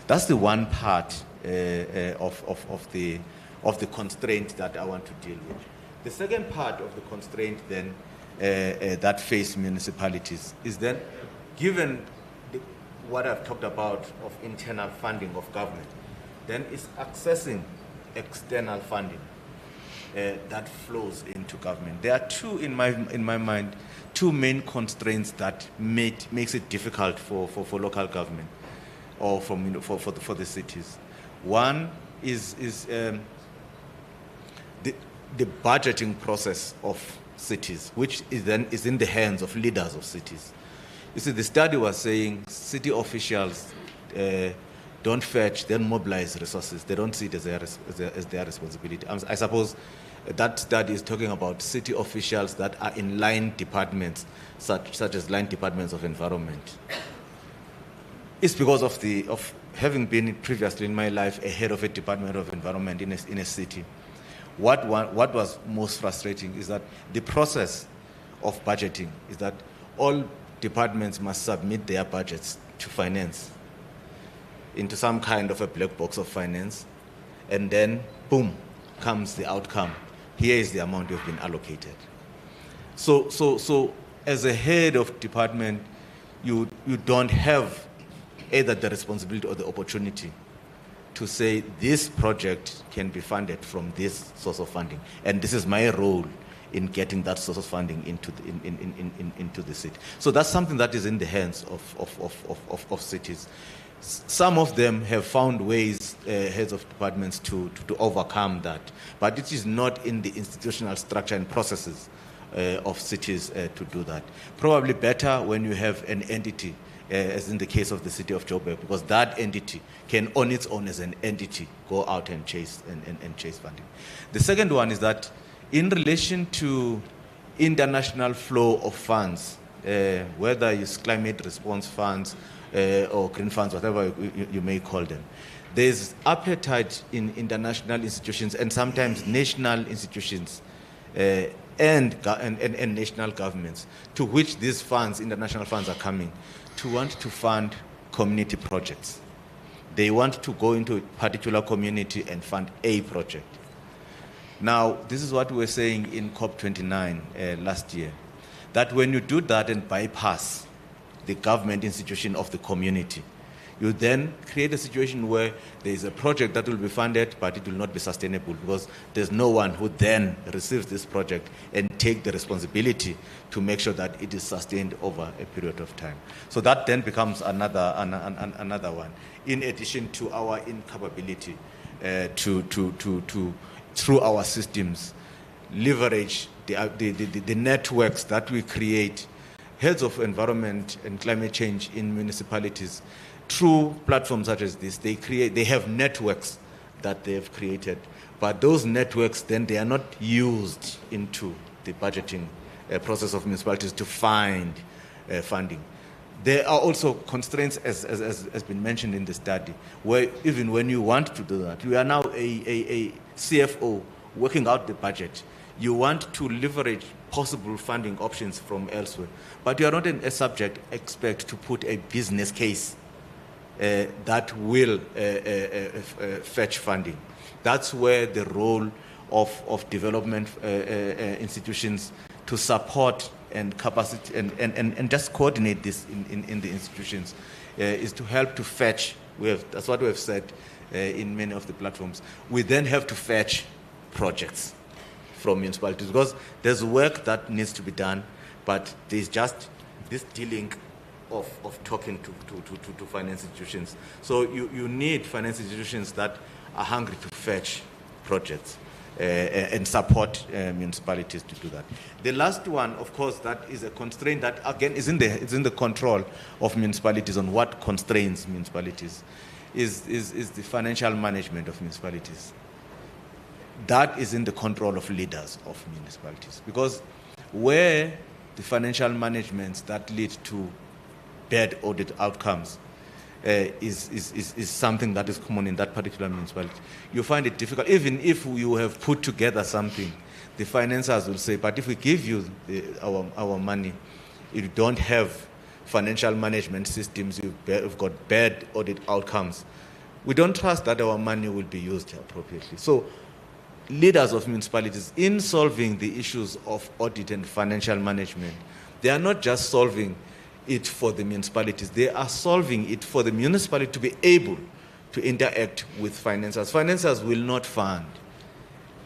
That's the one part of the constraint that I want to deal with. The second part of the constraint then that face municipalities is then, given what I've talked about of internal funding of government, then it's accessing external funding that flows into government. There are two, in my mind, two main constraints that makes it difficult for local government or for the cities. One is the budgeting process of cities, which is in the hands of leaders of cities. You see, the study was saying city officials don't fetch, they don't mobilize resources. They don't see it as their responsibility. I suppose that study is talking about city officials that are in line departments, such as line departments of environment. It's because of having been previously in my life a head of a department of environment in a city. What was most frustrating is that the process of budgeting is that all departments must submit their budgets to finance into some kind of a black box of finance, and then boom comes the outcome. Here is the amount you've been allocated. So as a head of department, you don't have either the responsibility or the opportunity to say this project can be funded from this source of funding, and this is my role in getting that source of funding into the city. So that's something that is in the hands of cities. Some of them have found ways, heads of departments, to overcome that, but it is not in the institutional structure and processes of cities to do that. Probably better when you have an entity, as in the case of the city of Joburg, because that entity can on its own as an entity go out and chase funding. The second one is that in relation to international flow of funds, whether it's climate response funds or green funds, whatever you may call them, there's appetite in international institutions and sometimes national institutions and national governments, to which these funds, international funds, are coming, to want to fund community projects. They want to go into a particular community and fund a project. Now, this is what we were saying in COP29 last year, that when you do that and bypass the government institution of the community, you then create a situation where there is a project that will be funded, but it will not be sustainable because there's no one who then receives this project and take the responsibility to make sure that it is sustained over a period of time. So that then becomes another one, in addition to our incapability to through our systems, leverage the networks that we create. Heads of environment and climate change in municipalities, through platforms such as this, they have networks that they have created, but those networks then they are not used into the budgeting process of municipalities to find funding. There are also constraints, as has been mentioned in the study, where even when you want to do that, you are now a CFO working out the budget. You want to leverage possible funding options from elsewhere, but you are not a subject expert to put a business case that will fetch funding. That's where the role of development institutions to support and capacity and just coordinate this in the institutions is to help to fetch. That's what we have said in many of the platforms. We then have to fetch projects from municipalities because there's work that needs to be done, but there's just this dealing of talking to finance institutions. So you need finance institutions that are hungry to fetch projects and support municipalities to do that. The last one, of course, that is a constraint that again is in the control of municipalities on what constrains municipalities is the financial management of municipalities. That is in the control of leaders of municipalities, because where the financial managements that lead to bad audit outcomes is something that is common in that particular municipality, you find it difficult. Even if you have put together something, the financiers will say, but if we give you our money, if you don't have financial management systems, you've got bad audit outcomes, we don't trust that our money will be used appropriately. So leaders of municipalities, in solving the issues of audit and financial management, they are not just solving it for the municipalities, they are solving it for the municipality to be able to interact with financiers. Financiers will not fund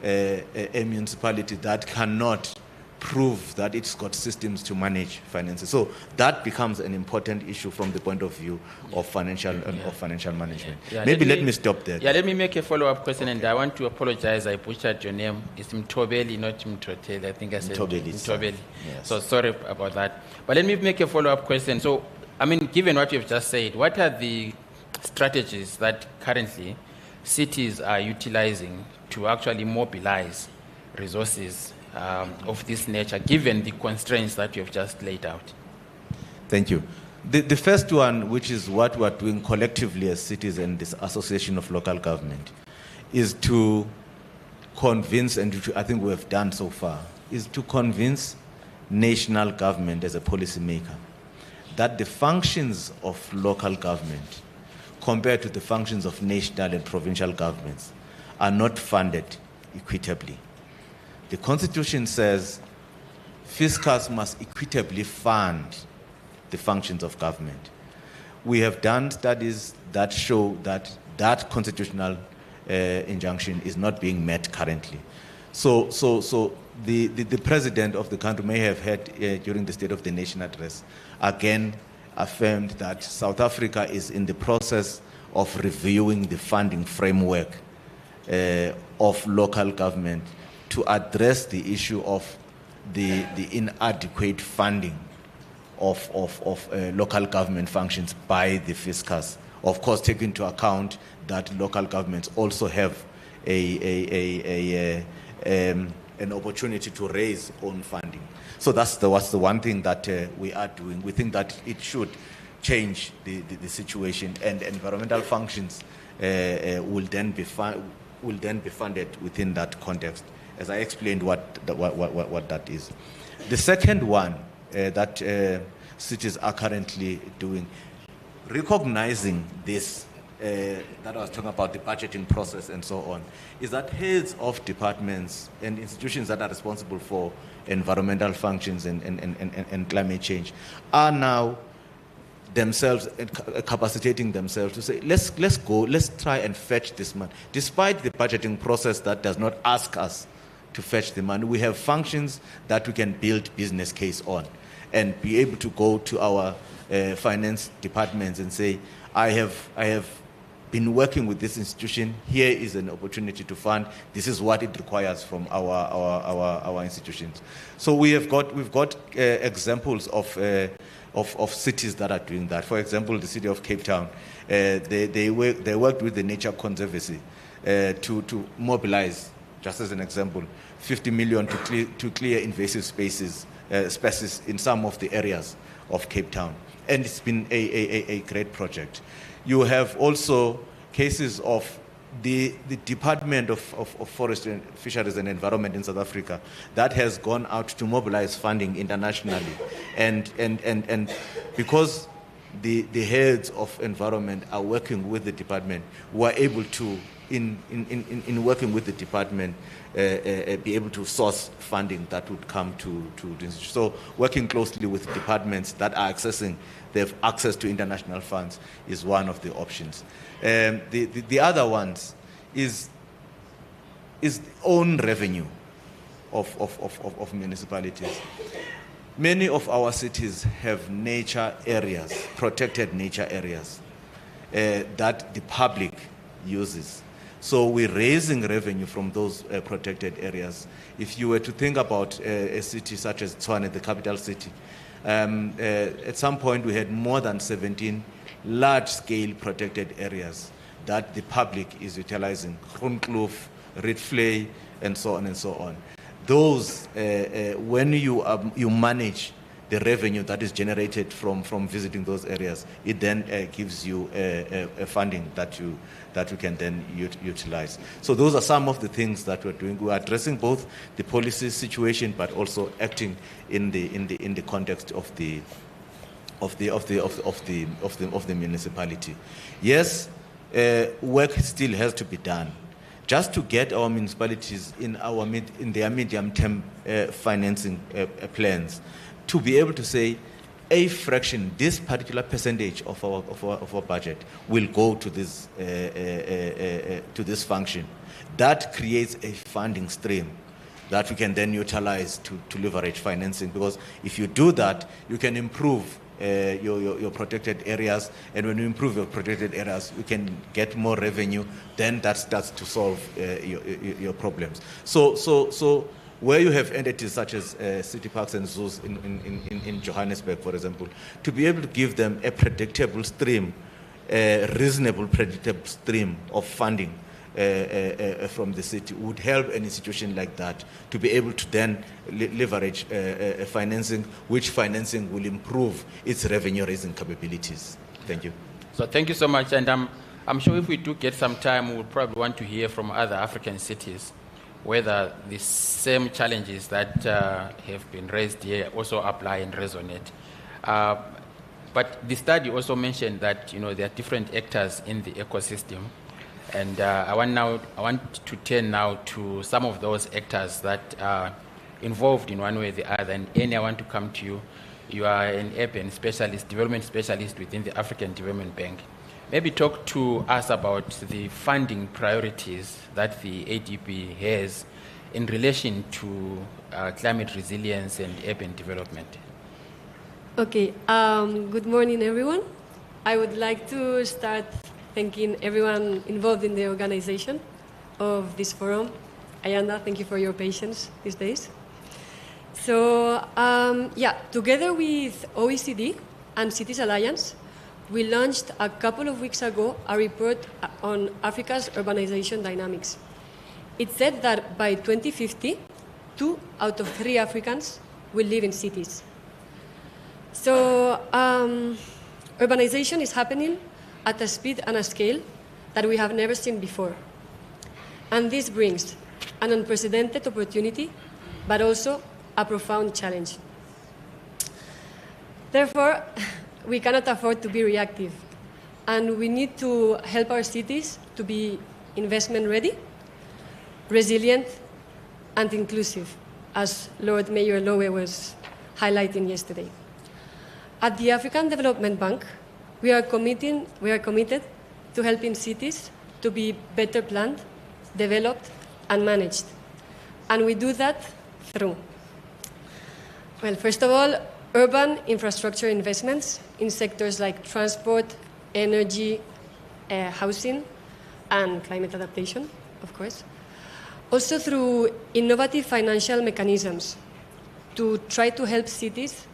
a municipality that cannot prove that it's got systems to manage finances. So that becomes an important issue from the point of view of financial management. Maybe let me stop there. Yeah, let me make a follow-up question, and I want to apologize. I butchered your name. It's Mtobeli, not Mtoteli. I think I said Mtobeli. Yes. So sorry about that. But let me make a follow-up question. So, I mean, given what you've just said, what are the strategies that currently cities are utilizing to actually mobilize resources of this nature, given the constraints that you have just laid out? Thank you. The first one, which is what we're doing collectively as cities and this Association of Local Government, is to convince, and which I think we have done so far, is to convince national government as a policymaker that the functions of local government compared to the functions of national and provincial governments are not funded equitably. The Constitution says fiscals must equitably fund the functions of government. We have done studies that show that that constitutional injunction is not being met currently. So the president of the country may have had during the State of the Nation address again affirmed that South Africa is in the process of reviewing the funding framework of local government to address the issue of the inadequate funding of local government functions by the fiscus. Of course, take into account that local governments also have an opportunity to raise own funding. So that's the one thing that we are doing. We think that it should change the situation, and environmental functions will then be funded within that context, as I explained what that is. The second one that cities are currently doing, recognizing this, that I was talking about, the budgeting process and so on, is that heads of departments and institutions that are responsible for environmental functions and climate change are now themselves capacitating themselves to say, let's go, let's try and fetch this money. Despite the budgeting process that does not ask us to fetch the money, we have functions that we can build business case on and be able to go to our finance departments and say, I have been working with this institution. Here is an opportunity to fund. This is what it requires from our institutions. So we've got examples of cities that are doing that. For example, the city of Cape Town, they worked with the Nature Conservancy to mobilize, just as an example, 50 million to clear invasive species in some of the areas of Cape Town. And it's been a great project. You have also cases of the Department of Forestry, Fisheries and Environment in South Africa that has gone out to mobilize funding internationally. And because the heads of environment are working with the department, we are able to, in working with the department, be able to source funding that would come to the institution. So working closely with departments that are they have access to international funds is one of the options. The other ones is own revenue of municipalities. Many of our cities have nature areas, protected nature areas, that the public uses. So we're raising revenue from those protected areas. If you were to think about a city such as Tshwane, the capital city, at some point we had more than 17 large-scale protected areas that the public is utilizing, Groenkloof, Rietvlei, and so on and so on. Those, when you manage the revenue that is generated from visiting those areas, it then gives you a funding that you can then utilize. So those are some of the things that we're doing. We're addressing both the policy situation, but also acting in the context of the municipality. Yes, work still has to be done, just to get our municipalities in their medium-term financing plans, to be able to say a fraction, this particular percentage of our budget will go to this function. That creates a funding stream that we can then utilize to leverage financing. Because if you do that, you can improve your protected areas, and when you improve your protected areas, you can get more revenue. Then that starts to solve your problems. So where you have entities such as city parks and zoos in Johannesburg, for example, to be able to give them a predictable stream, a reasonable predictable stream of funding from the city would help an institution like that to be able to then leverage financing, which financing will improve its revenue-raising capabilities. Thank you. So thank you so much. And I'm sure if we do get some time, we'll probably want to hear from other African cities whether the same challenges that have been raised here also apply and resonate. But the study also mentioned that there are different actors in the ecosystem, and I want to turn now to some of those actors that are involved in one way or the other. And Annie, I want to come to you. You are an urban specialist, development specialist within the African Development Bank. Maybe talk to us about the funding priorities that the ADB has in relation to climate resilience and urban development. Okay, good morning, everyone. I would like to start thanking everyone involved in the organization of this forum. Ayanda, thank you for your patience these days. So, together with OECD and Cities Alliance, we launched a couple of weeks ago a report on Africa's urbanization dynamics. It said that by 2050, 2 out of 3 Africans will live in cities. So urbanization is happening at a speed and a scale that we have never seen before. And this brings an unprecedented opportunity, but also a profound challenge. Therefore, we cannot afford to be reactive, and we need to help our cities to be investment ready, resilient, and inclusive, as Lord Mayor Lowe was highlighting yesterday. At the African Development Bank, we are committed to helping cities to be better planned, developed, and managed. And we do that through, well, first of all, urban infrastructure investments in sectors like transport, energy, housing, and climate adaptation, of course. Also through innovative financial mechanisms to try to help cities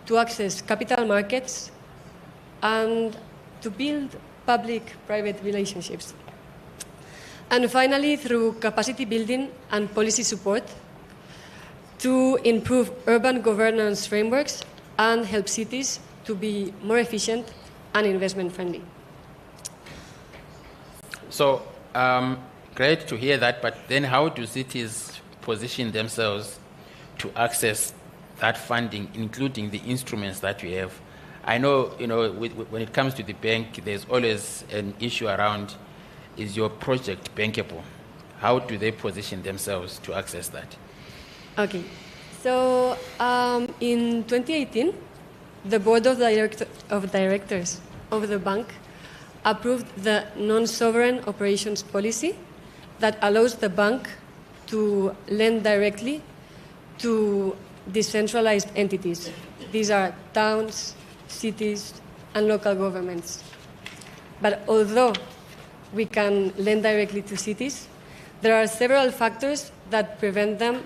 to access capital markets and to build public-private relationships. And finally, through capacity building and policy support to improve urban governance frameworks and help cities to be more efficient and investment-friendly. So, great to hear that, but then how do cities position themselves to access that funding, including the instruments that we have? I know, when it comes to the bank, there's always an issue around, is your project bankable? How do they position themselves to access that? Okay, so in 2018, the board of directors of the bank approved the non-sovereign operations policy that allows the bank to lend directly to decentralized entities. These are towns, cities, and local governments. But although we can lend directly to cities, there are several factors that prevent them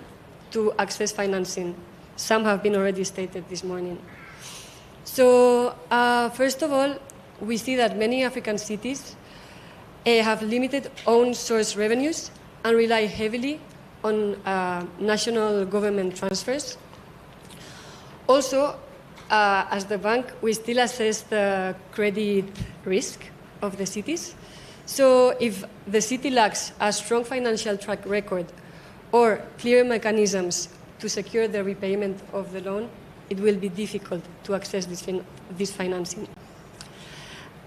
to access financing. Some have been already stated this morning. So first of all, we see that many African cities have limited own source revenues and rely heavily on national government transfers. Also, as the bank, we still assess the credit risk of the cities. So if the city lacks a strong financial track record or clear mechanisms to secure the repayment of the loan, it will be difficult to access this financing.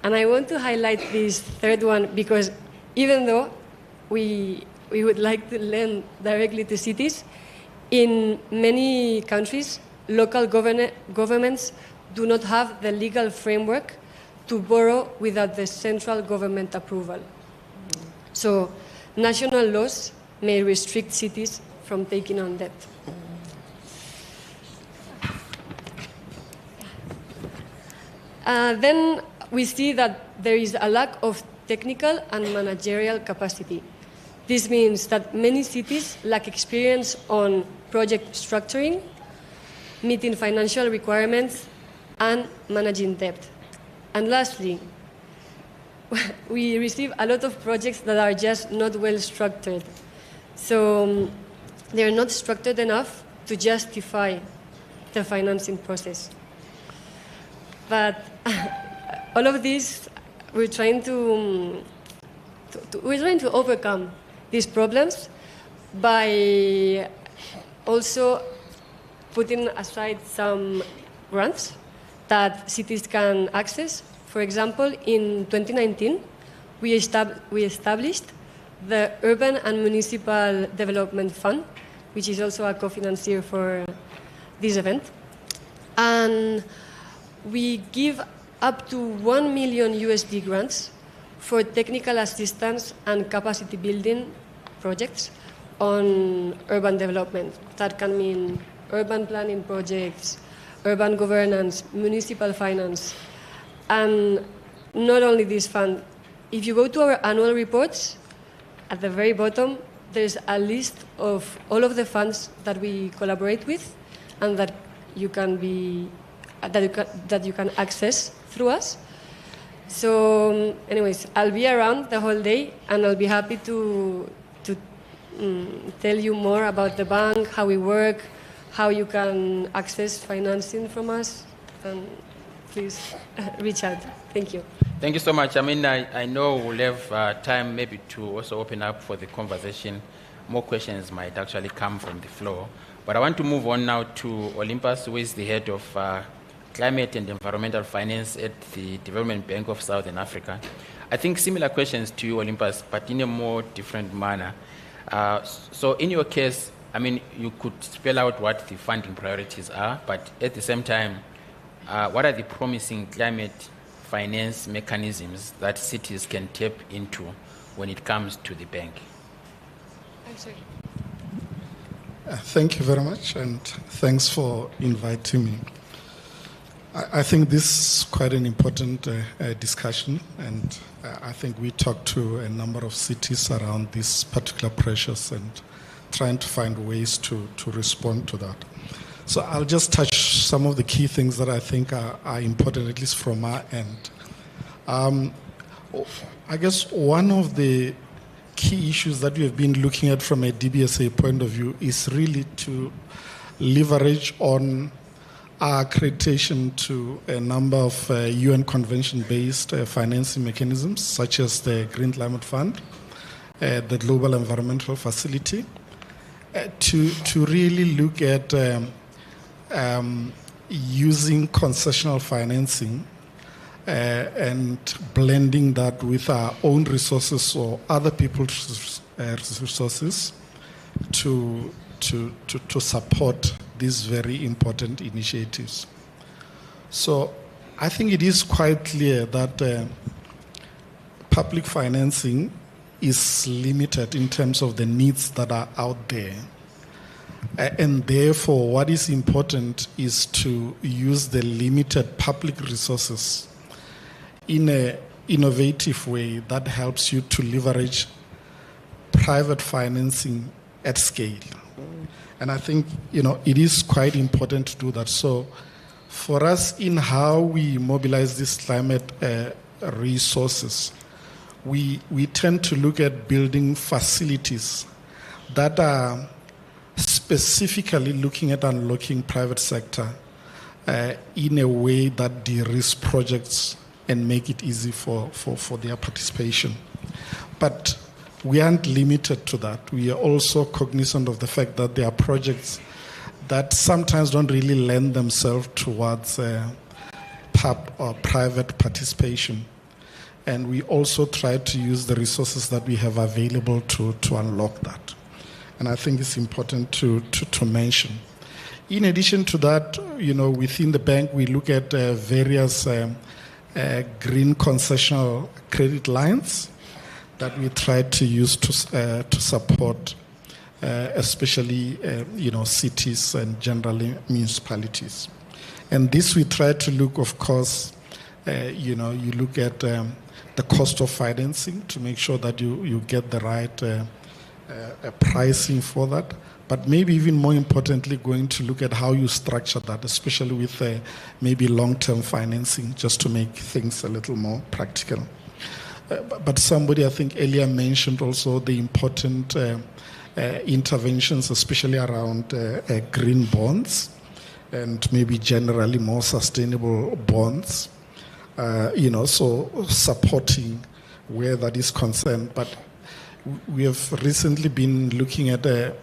And I want to highlight this third one because even though we would like to lend directly to cities, in many countries, local governments do not have the legal framework to borrow without the central government approval. So national laws may restrict cities from taking on debt. Then we see that there is a lack of technical and managerial capacity. This means that many cities lack experience on project structuring, meeting financial requirements, and managing debt. And lastly, we receive a lot of projects that are just not well structured. So they're not structured enough to justify the financing process. But all of this, we're trying to overcome these problems by also putting aside some grants that cities can access. For example, in 2019, we established the Urban and Municipal Development Fund, which is also a co-financier for this event. And we give up to $1 million USD grants for technical assistance and capacity building projects on urban development. That can mean urban planning projects, urban governance, municipal finance. And not only this fund, if you go to our annual reports, at the very bottom, there's a list of all of the funds that we collaborate with and that you can access through us. So anyways, I'll be around the whole day and I'll be happy to tell you more about the bank, how we work, how you can access financing from us. And please reach out. Thank you. Thank you so much. I mean, I know we'll have time maybe to also open up for the conversation more questions might actually come from the floor. But I want to move on now to Olympus, who is the head of Climate and Environmental Finance at the Development Bank of Southern Africa. I think similar questions to you, Olympus, but in a more different manner. So in your case, I mean, you could spell out what the funding priorities are, but at the same time, what are the promising climate finance mechanisms that cities can tap into when it comes to the bank? I'm sorry. Thank you very much, and thanks for inviting me. I think this is quite an important discussion, and I think we talked to a number of cities around these particular pressures and trying to find ways to respond to that. So I'll just touch some of the key things that I think are important, at least from our end. I guess one of the key issues that we have been looking at from a DBSA point of view is really to leverage on our accreditation to a number of UN convention-based financing mechanisms, such as the Green Climate Fund, the Global Environmental Facility, to really look at using concessional financing and blending that with our own resources or other people's resources to support these very important initiatives. So I think it is quite clear that public financing is limited in terms of the needs that are out there. And therefore, what is important is to use the limited public resources in an innovative way that helps you to leverage private financing at scale. And I think, it is quite important to do that. So for us, in how we mobilize these climate resources, we tend to look at building facilities that are specifically looking at unlocking private sector in a way that de-risk projects and make it easy for their participation. But we aren't limited to that. We are also cognizant of the fact that there are projects that sometimes don't really lend themselves towards private participation. And we also try to use the resources that we have available to unlock that. And I think it's important to mention. In addition to that, within the bank, we look at various green concessional credit lines that we try to use to support, especially cities and generally municipalities. And this we try to look, of course, you look at the cost of financing to make sure that you get the right pricing for that. But maybe even more importantly, going to look at how you structure that, especially with maybe long-term financing, just to make things a little more practical. But somebody, I think, earlier mentioned also the important interventions, especially around green bonds and maybe generally more sustainable bonds, so supporting where that is concerned. But we have recently been looking at a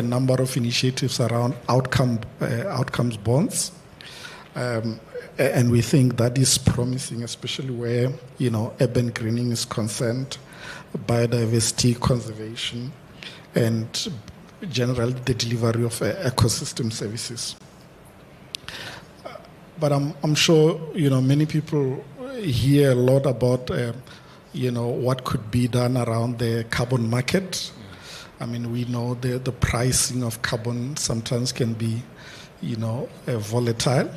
number of initiatives around outcomes bonds, and we think that is promising, especially where urban greening is concerned, biodiversity conservation, and generally the delivery of ecosystem services. But I'm sure many people hear a lot about what could be done around the carbon market. I mean, we know the pricing of carbon sometimes can be, volatile.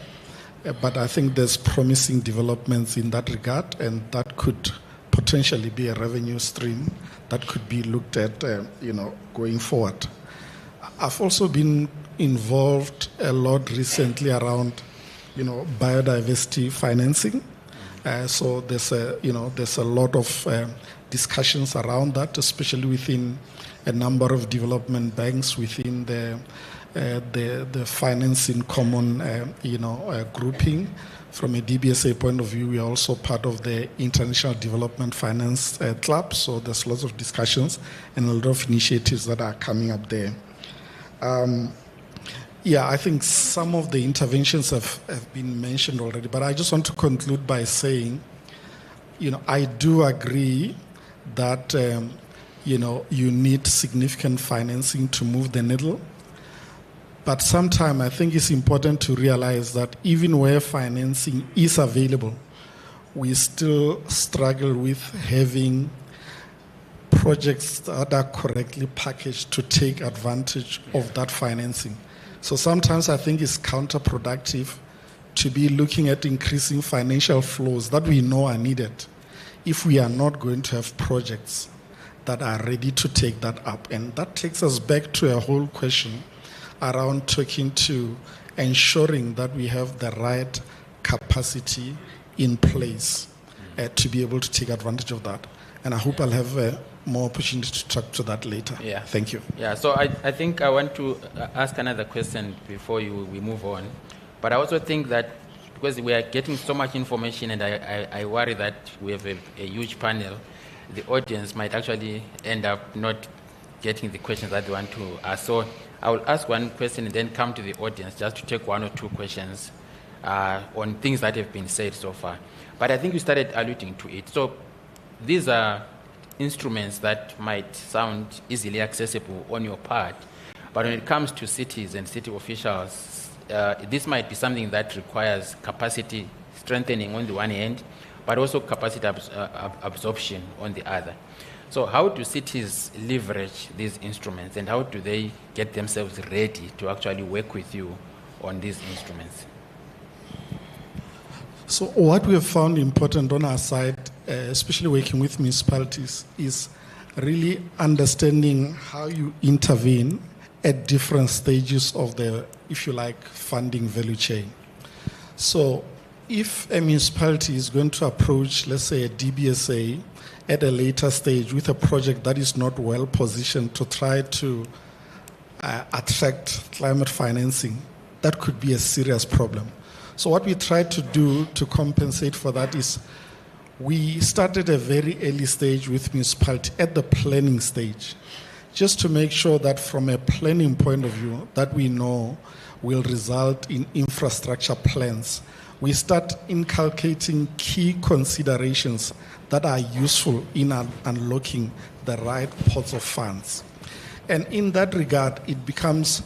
But I think there's promising developments in that regard, and that could potentially be a revenue stream that could be looked at, going forward. I've also been involved a lot recently around, biodiversity financing. So there's a lot of discussions around that, especially within a number of development banks within the finance in common, grouping, from a DBSA point of view, we are also part of the International Development Finance Club, so there's lots of discussions and a lot of initiatives that are coming up there. Yeah, I think some of the interventions have been mentioned already, but I just want to conclude by saying, I do agree that, you need significant financing to move the needle. But sometimes I think it's important to realize that even where financing is available, we still struggle with having projects that are correctly packaged to take advantage of that financing. So sometimes I think it's counterproductive to be looking at increasing financial flows that we know are needed if we are not going to have projects that are ready to take that up. And that takes us back to a whole question around talking to ensuring that we have the right capacity in place to be able to take advantage of that. And I hope I'll have more opportunity to talk to that later. Yeah. Thank you. Yeah, so I think I want to ask another question before we move on. But I also think that because we are getting so much information, and I worry that we have a huge panel, the audience might actually end up not getting the questions that they want to ask. So I will ask one question and then come to the audience just to take one or two questions on things that have been said so far. But I think you started alluding to it. So these are instruments that might sound easily accessible on your part, but when it comes to cities and city officials, this might be something that requires capacity strengthening on the one hand, but also capacity absorption on the other. So how do cities leverage these instruments, and how do they get themselves ready to actually work with you on these instruments? So what we have found important on our side, especially working with municipalities, is really understanding how you intervene at different stages of the, if you like, funding value chain. So if a municipality is going to approach, let's say, a DBSA at a later stage with a project that is not well positioned to try to attract climate financing, that could be a serious problem. So what we try to do to compensate for that is we started a very early stage with municipality at the planning stage, just to make sure that from a planning point of view that we know will result in infrastructure plans. We start inculcating key considerations that are useful in unlocking the right pots of funds. And in that regard, it becomes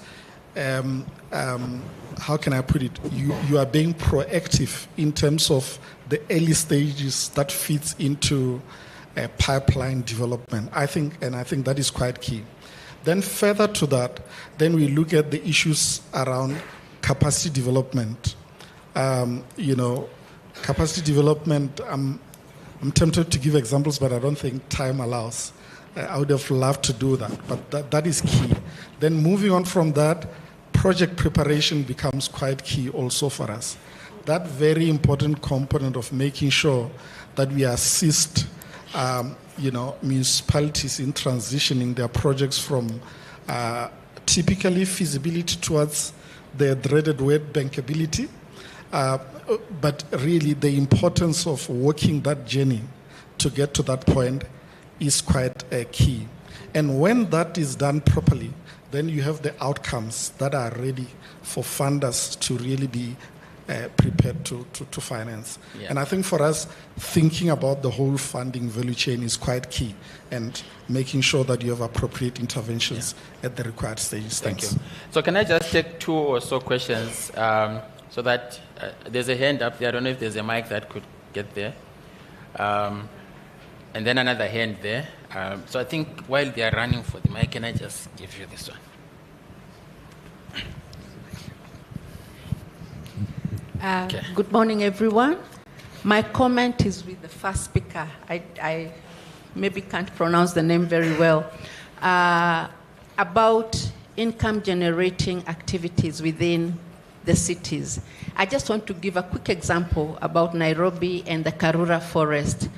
how can I put it? You are being proactive in terms of the early stages that fits into a pipeline development. I think that is quite key. Then further to that, then we look at the issues around capacity development. Capacity development, I'm tempted to give examples, but I don't think time allows. I would have loved to do that, but that is key. Then moving on from that, project preparation becomes quite key also for us. That very important component of making sure that we assist municipalities in transitioning their projects from typically feasibility towards the dreaded word bankability, but really the importance of walking that journey to get to that point is quite key. And when that is done properly, then you have the outcomes that are ready for funders to really be prepared to finance. Yeah. And I think for us, thinking about the whole funding value chain is quite key, and making sure that you have appropriate interventions at the required stages. Thank you. So can I just take two or so questions so that there's a hand up there. I don't know if there's a mic that could get there. And then another hand there. So I think while they are running for the mic, can I just give you this one? Okay. Good morning, everyone. My comment is with the first speaker. I maybe can't pronounce the name very well. About income-generating activities within the cities. I just want to give a quick example about Nairobi and the Karura Forest.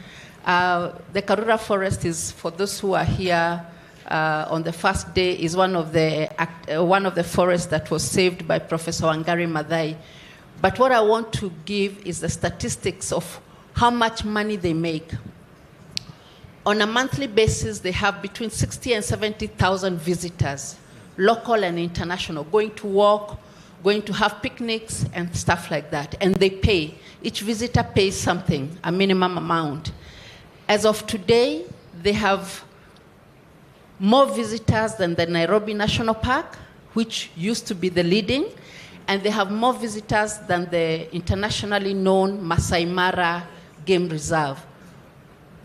The Karura Forest is, for those who are here on the first day, is one of the forests that was saved by Professor Wangari Maathai But what I want to give is the statistics of how much money they make. On a monthly basis, they have between 60 and 70,000 visitors, local and international, going to walk, going to have picnics and stuff like that. And they pay. Each visitor pays something, a minimum amount. As of today, they have more visitors than the Nairobi National Park, which used to be the leading, and they have more visitors than the internationally known Masai Mara Game Reserve.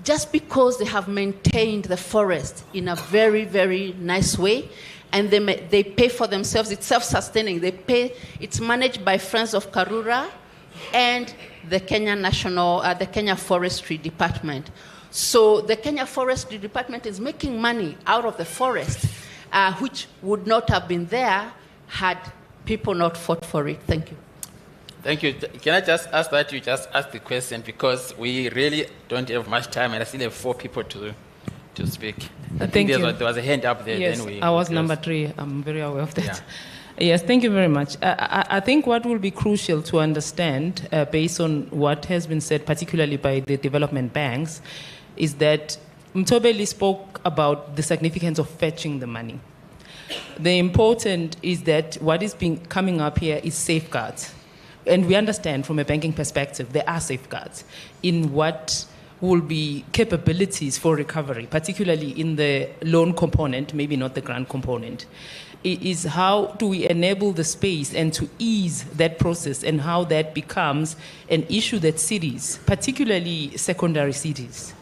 Just because they have maintained the forest in a very, very nice way, and they pay for themselves. It's self-sustaining. It's managed by Friends of Karura and the Kenya Forestry Department. So the Kenya Forestry Department is making money out of the forest, which would not have been there had people not fought for it. Thank you. Thank you. Can I just ask that you just ask the question, because we really don't have much time and I still have 4 people to speak. Thank you. There was a hand up there. Yes, then I was number 3. I'm very aware of that. Yeah. Yes, thank you very much. I think what will be crucial to understand, based on what has been said, particularly by the development banks, is that Mtobeli spoke about the significance of fetching the money. The important is that what is coming up here is safeguards. And we understand from a banking perspective, there are safeguards in what will be capabilities for recovery, particularly in the loan component, maybe not the grant component. It is how do we enable the space and to ease that process, and how that becomes an issue that cities, particularly secondary cities,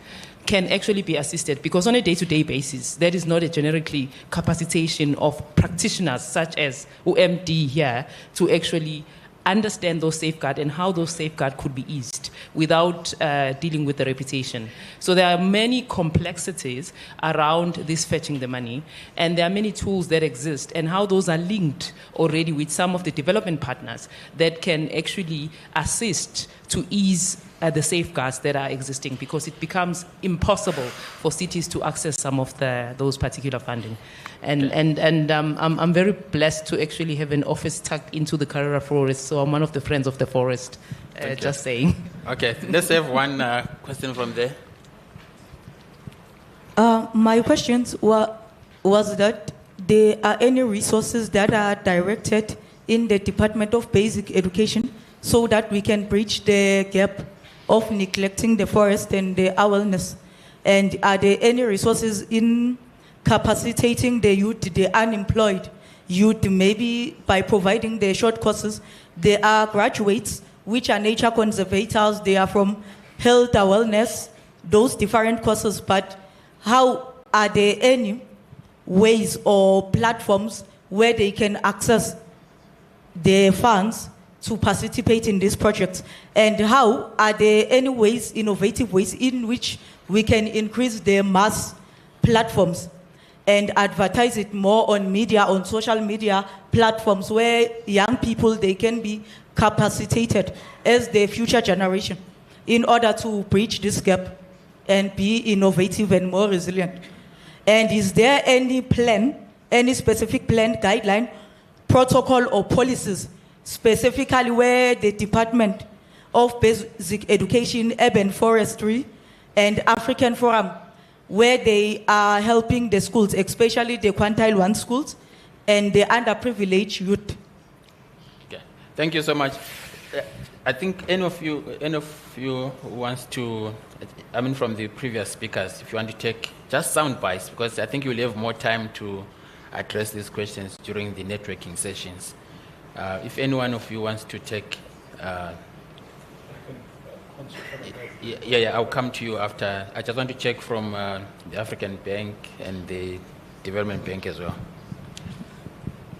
can actually be assisted, because on a day-to-day basis, there is not a generically capacitation of practitioners such as UMD here to actually understand those safeguards and how those safeguards could be eased without dealing with the reputation. So there are many complexities around this fetching the money, and there are many tools that exist, and how those are linked already with some of the development partners that can actually assist to ease the safeguards that are existing, because it becomes impossible for cities to access some of those particular funding. And I'm very blessed to actually have an office tucked into the Karura Forest, so I'm one of the friends of the forest, just saying. Okay, let's have one question from there. My questions was that there are any resources that are directed in the Department of Basic Education so that we can bridge the gap of neglecting the forest and the awareness? And are there any resources in capacitating the youth, the unemployed youth, maybe by providing the short courses? There are graduates which are nature conservators, they are from health or wellness, those different courses, but how are there any ways or platforms where they can access the funds to participate in these projects? And how are there any ways, innovative ways, in which we can increase the mass platforms and advertise it more on media, on social media platforms, where young people, they can be capacitated as the future generation in order to bridge this gap and be innovative and more resilient? And is there any plan, any specific plan, guideline, protocol or policies specifically where the Department of Basic Education, Urban Forestry, and African Forum, where they are helping the schools, especially the quintile 1 schools and the underprivileged youth? Okay, thank you so much. I think any of you who wants to, I mean, from the previous speakers, if you want to take just sound bites, because I think you'll have more time to address these questions during the networking sessions. If any one of you wants to take, I'll come to you after. I just want to check from the African Bank and the Development Bank as well.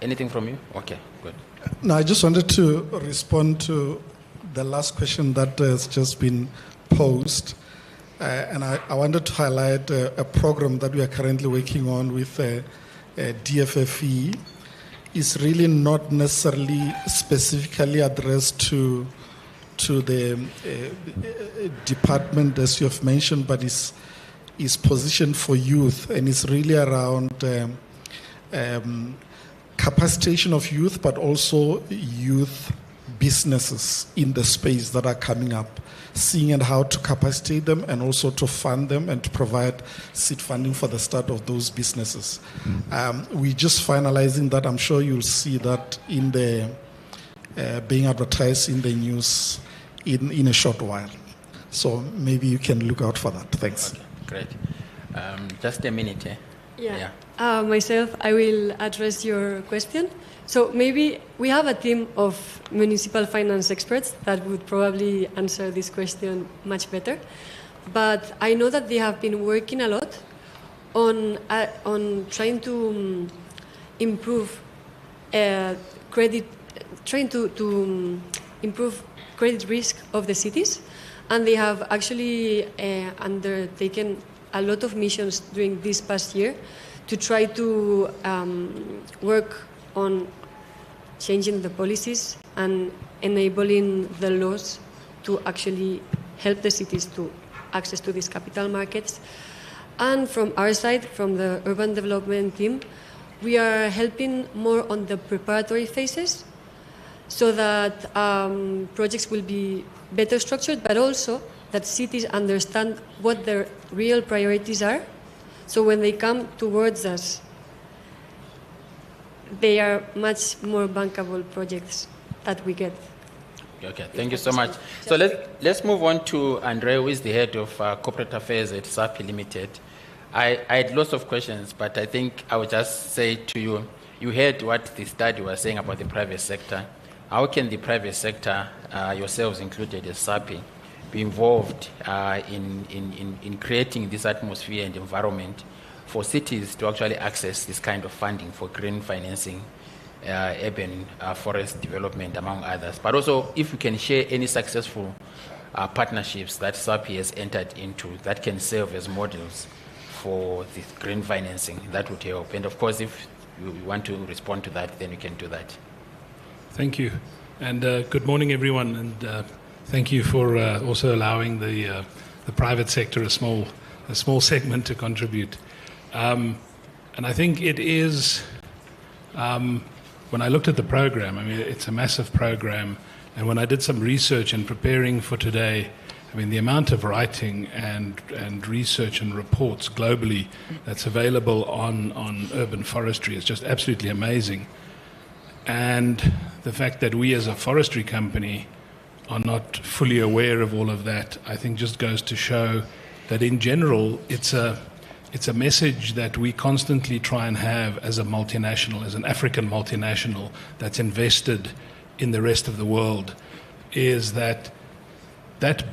Anything from you? Okay, good. No, I just wanted to respond to the last question that has just been posed. And I wanted to highlight a program that we are currently working on with DFFE. Is really not necessarily specifically addressed to the department, as you have mentioned, but is positioned for youth, and is really around capacitation of youth, but also youth businesses in the space that are coming up, seeing and how to capacitate them and also to fund them and to provide seed funding for the start of those businesses. We're just finalizing that. I'm sure you'll see that in the being advertised in the news in a short while. So maybe you can look out for that. Thanks. Okay, great. Just a minute. Yeah. Myself, I will address your question. So maybe we have a team of municipal finance experts that would probably answer this question much better. But I know that they have been working a lot on trying to improve credit, trying to improve credit risk of the cities, and they have actually undertaken a lot of missions during this past year to try to work on changing the policies and enabling the laws to actually help the cities to access to these capital markets. And from our side, from the urban development team, we are helping more on the preparatory phases so that projects will be better structured, but also that cities understand what their real priorities are. So when they come towards us, they are much more bankable projects that we get. Okay, thank you so much. So let's move on to Andre, who is the head of corporate affairs at SAPI Limited. I had lots of questions, but I think I would just say to you, you heard what the study was saying about the private sector. How can the private sector, yourselves included as SAPI, be involved in creating this atmosphere and environment for cities to actually access this kind of funding for green financing, urban forest development, among others? But also, if you can share any successful partnerships that SAPI has entered into that can serve as models for this green financing, that would help. And of course, if you want to respond to that, then you can do that. Thank you. And good morning, everyone. And thank you for also allowing the private sector a small segment to contribute. And I think it is, when I looked at the program, I mean, it's a massive program. And when I did some research in preparing for today, I mean, the amount of writing and research and reports globally that's available on urban forestry is just absolutely amazing. And the fact that we as a forestry company are not fully aware of all of that, I think just goes to show that in general, it's a message that we constantly try and have as a multinational, as an African multinational that's invested in the rest of the world, is that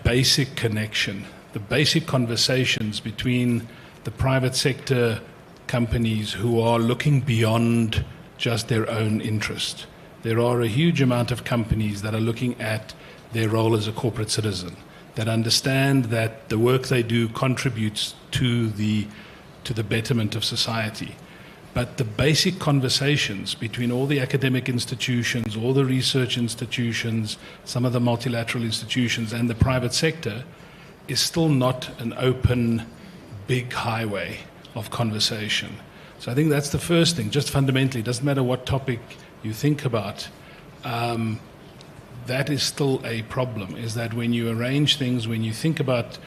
basic connection, the basic conversations between the private sector companies who are looking beyond just their own interest. There are a huge amount of companies that are looking at their role as a corporate citizen, that understand that the work they do contributes to the betterment of society. But the basic conversations between all the academic institutions, all the research institutions, some of the multilateral institutions, and the private sector is still not an open, big highway of conversation. So I think that's the first thing, just fundamentally. It doesn't matter what topic you think about. That is still a problem, is that when you arrange things, when you think about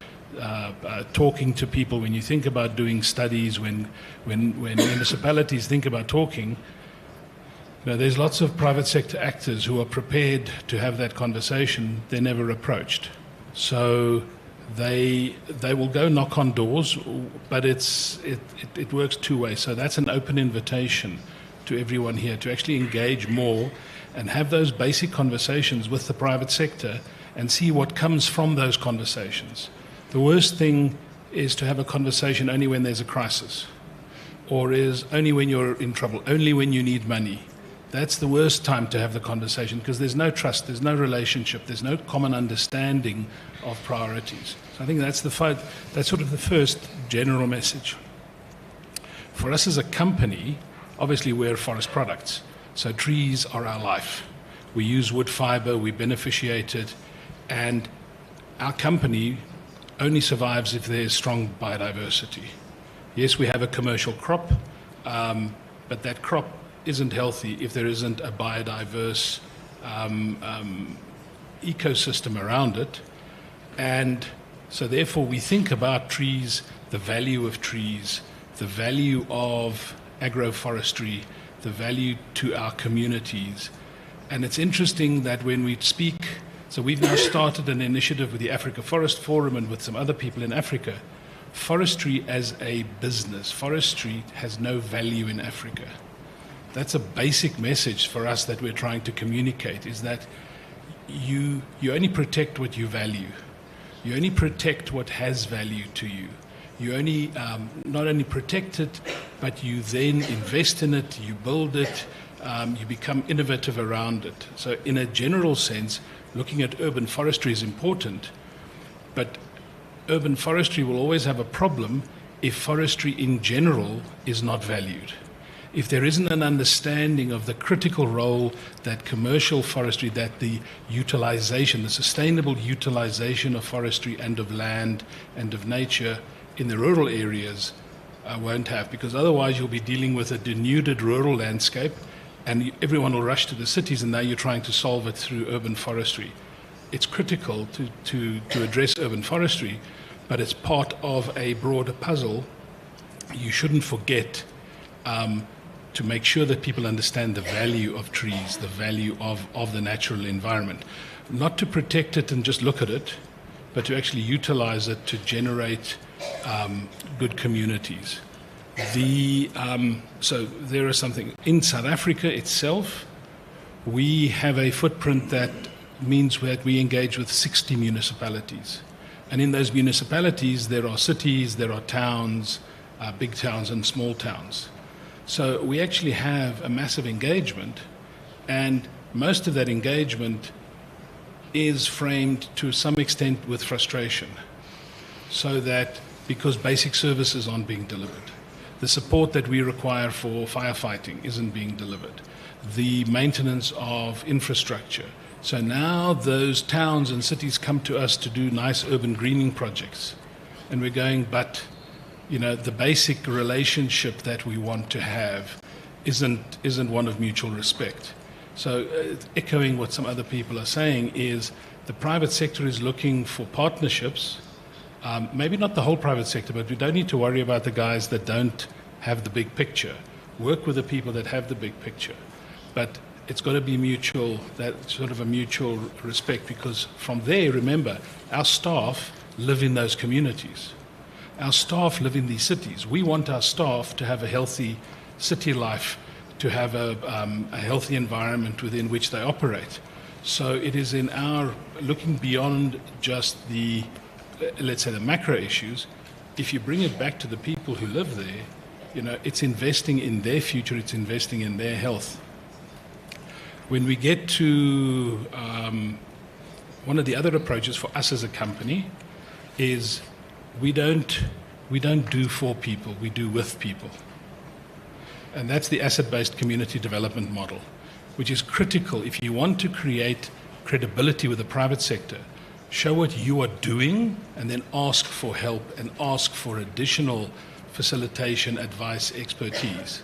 talking to people, when you think about doing studies, when municipalities think about talking, there's lots of private sector actors who are prepared to have that conversation. They're never approached. So they will go knock on doors, but it works two ways. So that's an open invitation to everyone here to actually engage more and have those basic conversations with the private sector and see what comes from those conversations. The worst thing is to have a conversation only when there's a crisis, or is only when you're in trouble, only when you need money. That's the worst time to have the conversation, because there's no trust, there's no relationship, there's no common understanding of priorities. So I think that's sort of the first general message. For us as a company, obviously we're forest products, so trees are our life. We use wood fiber, we beneficiate it, and our company only survives if there's strong biodiversity. Yes, we have a commercial crop, but that crop isn't healthy if there isn't a biodiverse ecosystem around it. And so therefore we think about trees, the value of trees, the value of agroforestry, the value to our communities. And it's interesting that when we speak, so we've now started an initiative with the Africa Forest Forum and with some other people in Africa. Forestry as a business, forestry has no value in Africa. That's a basic message for us that we're trying to communicate, is that you only protect what you value. You only protect what has value to you. You only not only protect it, but you then invest in it, you build it, you become innovative around it. So in a general sense, looking at urban forestry is important, but urban forestry will always have a problem if forestry in general is not valued. If there isn't an understanding of the critical role that commercial forestry, that the utilization, the sustainable utilization of forestry and of land and of nature in the rural areas won't have, because otherwise you'll be dealing with a denuded rural landscape and everyone will rush to the cities, and now you're trying to solve it through urban forestry. It's critical to address urban forestry, but it's part of a broader puzzle. You shouldn't forget to make sure that people understand the value of trees, the value of the natural environment. Not to protect it and just look at it, but to actually utilize it to generate good communities. So there is something. In South Africa itself, we have a footprint that means that we engage with 60 municipalities. And in those municipalities, there are cities, there are towns, big towns and small towns. So we actually have a massive engagement, and most of that engagement is framed to some extent with frustration. So that because basic services aren't being delivered, the support that we require for firefighting isn't being delivered, the maintenance of infrastructure. So now those towns and cities come to us to do nice urban greening projects. And we're going, but the basic relationship that we want to have isn't one of mutual respect. So echoing what some other people are saying is the private sector is looking for partnerships. Maybe not the whole private sector, but we don't need to worry about the guys that don't have the big picture. Work with the people that have the big picture. But it's got to be mutual, that sort of a mutual respect, because from there, remember, our staff live in those communities. Our staff live in these cities. We want our staff to have a healthy city life, to have a healthy environment within which they operate. So it is in our looking beyond just the, let's say, the macro issues. If you bring it back to the people who live there, it's investing in their future, it's investing in their health. When we get to one of the other approaches for us as a company is we don't do for people, we do with people. And that's the asset-based community development model, which is critical if you want to create credibility with the private sector. Show what you are doing and then ask for help and ask for additional facilitation, advice, expertise.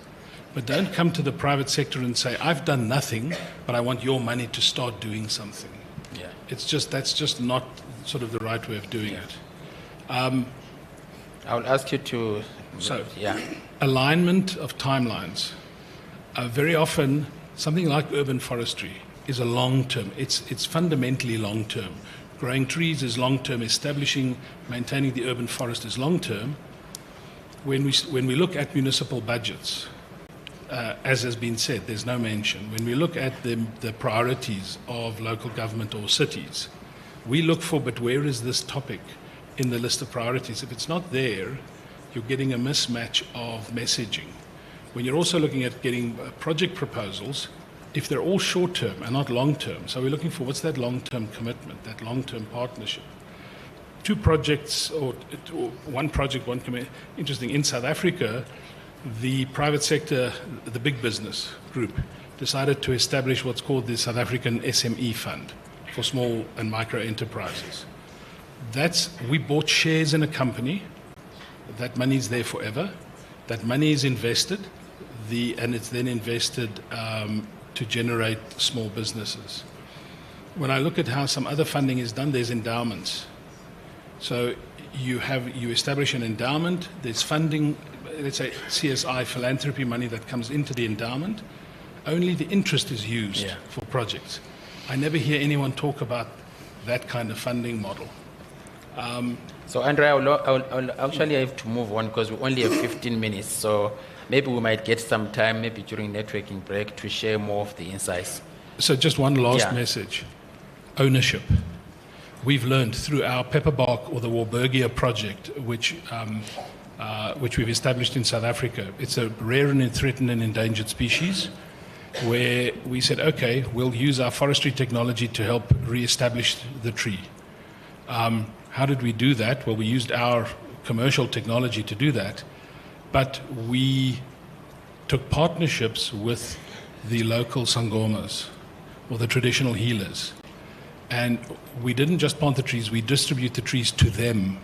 But don't come to the private sector and say, I've done nothing, but I want your money to start doing something. Yeah. That's just not sort of the right way of doing it. I will ask you to... Alignment of timelines. Very often, something like urban forestry is a long-term. It's fundamentally long-term. Growing trees is long-term. Establishing, maintaining the urban forest is long-term. When we look at municipal budgets, as has been said, there's no mention. When we look at the priorities of local government or cities, we look for, but where is this topic in the list of priorities? If it's not there, you're getting a mismatch of messaging. When you're also looking at getting project proposals, if they're all short-term and not long-term, so we're looking for what's that long-term commitment, that long-term partnership. Two projects, or one project, one commitment. Interesting, in South Africa, the private sector, the big business group, decided to establish what's called the South African SME Fund for small and micro enterprises. We bought shares in a company. That money is there forever. That money is invested, and it's then invested to generate small businesses. When I look at how some other funding is done, there's endowments. So you establish an endowment, there's funding, let's say CSI philanthropy money that comes into the endowment. Only the interest is used for projects. I never hear anyone talk about that kind of funding model. So, Andrea, I'll actually have to move on because we only have 15 minutes. So maybe we might get some time, maybe during networking break, to share more of the insights. So just one last message. Ownership. We've learned through our pepperbark or the Warburgia project, which we've established in South Africa. It's a rare and threatened and endangered species, where we said, okay, we'll use our forestry technology to help re-establish the tree. How did we do that? Well, we used our commercial technology to do that, but we took partnerships with the local sangomas, or the traditional healers. And we didn't just plant the trees, we distribute the trees to them,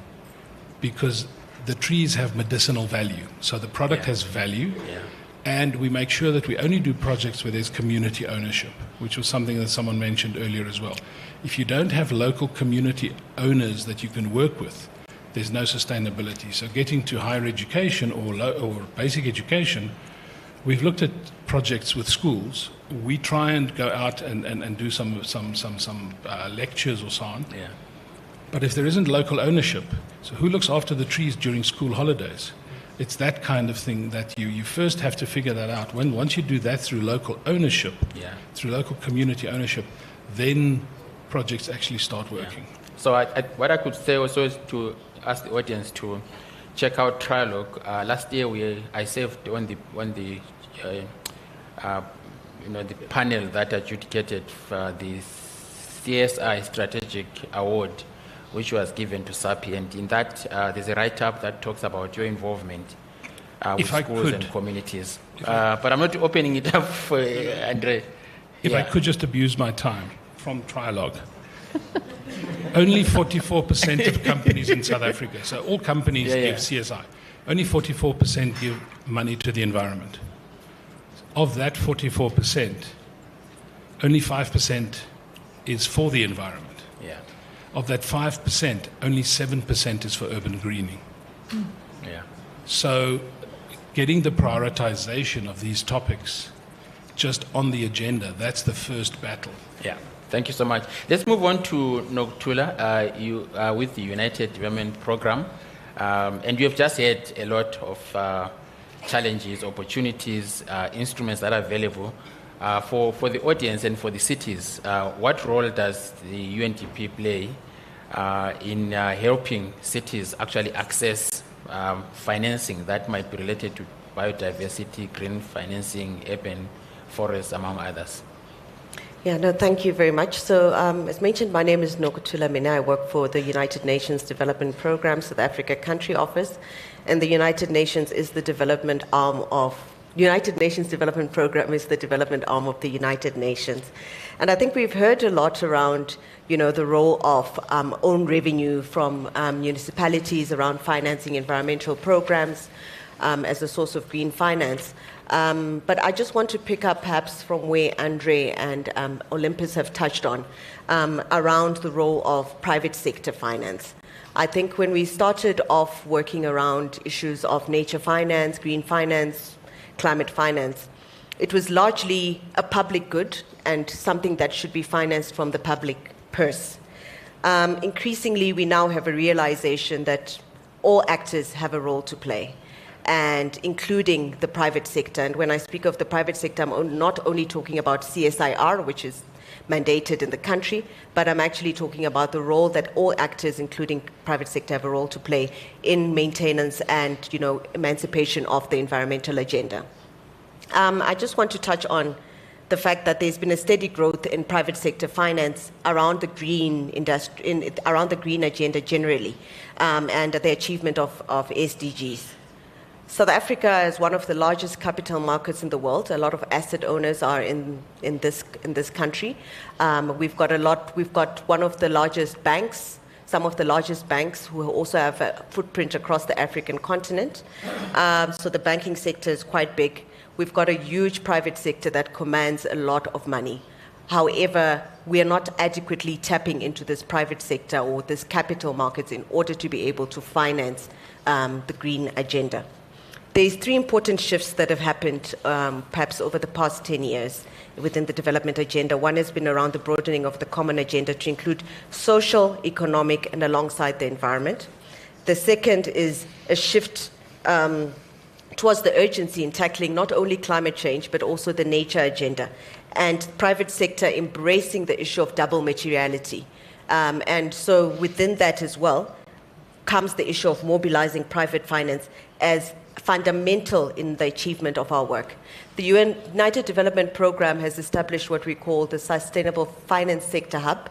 because the trees have medicinal value. So the product has value. And we make sure that we only do projects where there's community ownership, which was something that someone mentioned earlier as well. If you don't have local community owners that you can work with, there's no sustainability. So getting to higher education or basic education, we've looked at projects with schools. We try and go out and do some lectures or so on. But if there isn't local ownership, so who looks after the trees during school holidays? It's that kind of thing that you first have to figure that out. Once you do that through local ownership, through local community ownership, then projects actually start working. So what I could say also is to ask the audience to check out Trialogue. Last year I served on the panel that adjudicated for the CSI Strategic Award, which was given to SAPI, and in that there's a write-up that talks about your involvement with schools and communities. But I'm not opening it up for Andre. If I could just abuse my time from Trialogue. Only 44% of companies in South Africa, so all companies give CSI, only 44% give money to the environment. Of that 44%, only 5% is for the environment. Of that 5%, only 7% is for urban greening. So getting the prioritization of these topics just on the agenda, that's the first battle. Thank you so much. Let's move on to Nokuthula. You are with the United Development Program, and you have just had a lot of challenges, opportunities, instruments that are available. For the audience and for the cities, what role does the UNDP play in helping cities actually access financing that might be related to biodiversity, green financing, urban forests, among others? Thank you very much. So, as mentioned, my name is Nokuthula Mina. I work for the United Nations Development Program, South Africa Country Office, and the United Nations is the development arm of United Nations Development Program is the development arm of the United Nations. And I think we've heard a lot around, the role of own revenue from municipalities around financing environmental programs as a source of green finance. But I just want to pick up perhaps from where Andre and Olympus have touched on around the role of private sector finance. I think when we started off working around issues of nature finance, green finance, climate finance, it was largely a public good and something that should be financed from the public purse. Increasingly, we now have a realization that all actors have a role to play, and including the private sector. And when I speak of the private sector, I'm not only talking about CSIR, which is mandated in the country, but I'm actually talking about the role that all actors, including private sector, have a role to play in maintenance and, emancipation of the environmental agenda. I just want to touch on the fact that there's been a steady growth in private sector finance around the green industry, around the green agenda generally, and the achievement of SDGs. South Africa is one of the largest capital markets in the world. A lot of asset owners are in this country. We've got one of the largest banks, some of the largest banks who also have a footprint across the African continent. So the banking sector is quite big. we've got a huge private sector that commands a lot of money. However, we are not adequately tapping into this private sector or this capital markets in order to be able to finance the green agenda. There's 3 important shifts that have happened perhaps over the past 10 years within the development agenda. One has been around the broadening of the common agenda to include social, economic, and alongside the environment. The second is a shift towards the urgency in tackling not only climate change, but also the nature agenda, and private sector embracing the issue of double materiality. And so within that as well comes the issue of mobilizing private finance as fundamental in the achievement of our work. The UN United Development Programme has established what we call the Sustainable Finance Sector Hub,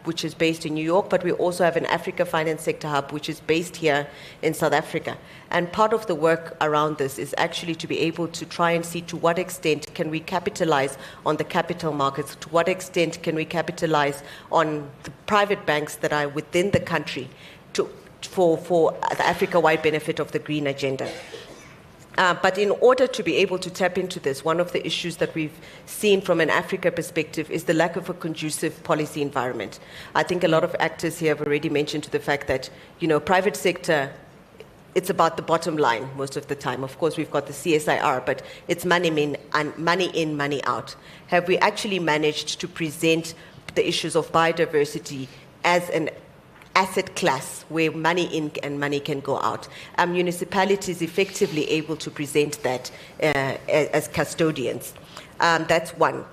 which is based in New York, but we also have an Africa Finance Sector Hub, which is based here in South Africa. And part of the work around this is actually to be able to try and see to what extent can we capitalize on the capital markets, to what extent can we capitalize on the private banks that are within the country for the Africa-wide benefit of the green agenda. But in order to be able to tap into this, one of the issues that we've seen from an Africa perspective is the lack of a conducive policy environment. I think a lot of actors here have already mentioned to the fact that, private sector, it's about the bottom line most of the time. Of course, we've got the CSIR, but it's money in, money out. Have we actually managed to present the issues of biodiversity as an asset class where money in and money can go out? Municipalities effectively able to present that as custodians. That's one.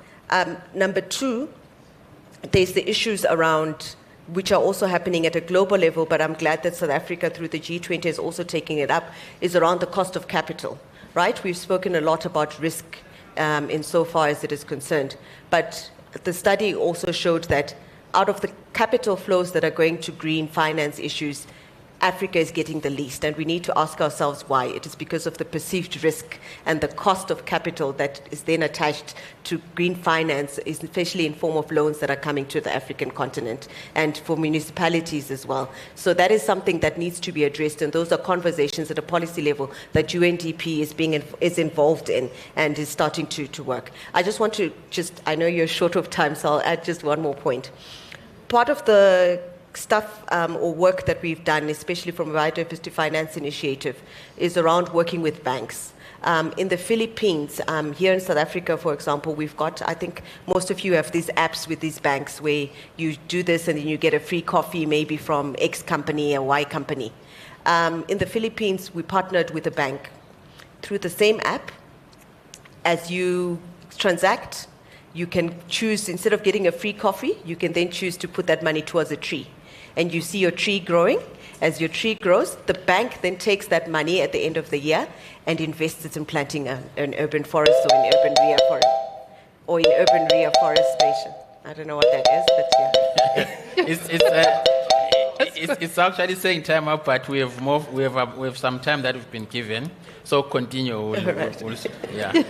Number 2, there's the issues around which are also happening at a global level, but I'm glad that South Africa through the G20 is also taking it up, is around the cost of capital, right? We've spoken a lot about risk insofar as it is concerned, but the study also showed that out of the capital flows that are going to green finance issues, Africa is getting the least, and we need to ask ourselves why. It is because of the perceived risk and the cost of capital that is then attached to green finance, especially in form of loans that are coming to the African continent and for municipalities as well. So that is something that needs to be addressed, and those are conversations at a policy level that UNDP is involved in and is starting to work. I just want to I know you're short of time, so I'll add just one more point. Part of the stuff or work that we've done, especially from a Biodiversity Finance Initiative, is around working with banks. In the Philippines, here in South Africa, for example, we've got, I think most of you have these apps with these banks where you do this and then you get a free coffee maybe from X company or Y company. In the Philippines, we partnered with a bank. Through the same app, as you transact, you can choose, instead of getting a free coffee, you can then choose to put that money towards a tree. And you see your tree growing. As your tree grows, the bank then takes that money at the end of the year and invests it in planting an urban forest or an urban reforestation. I don't know what that is, but yeah. It's actually saying time up, but we have some time that we've been given. So continue. Yeah.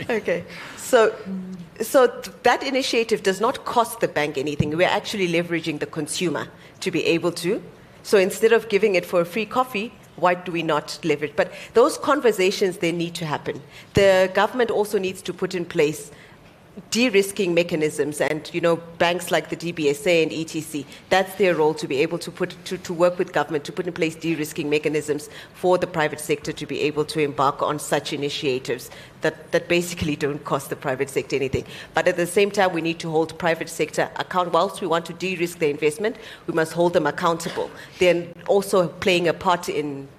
Okay, so that initiative does not cost the bank anything. We're actually leveraging the consumer to be able to. So instead of giving it for a free coffee, why do we not leverage? But those conversations, they need to happen. The government also needs to put in place de-risking mechanisms, and banks like the DBSA and ETC, that's their role, to be able to work with government to put in place de-risking mechanisms for the private sector to be able to embark on such initiatives that basically don't cost the private sector anything. But at the same time, we need to hold private sector account. Whilst we want to de-risk the investment, we must hold them accountable. They're also playing a part in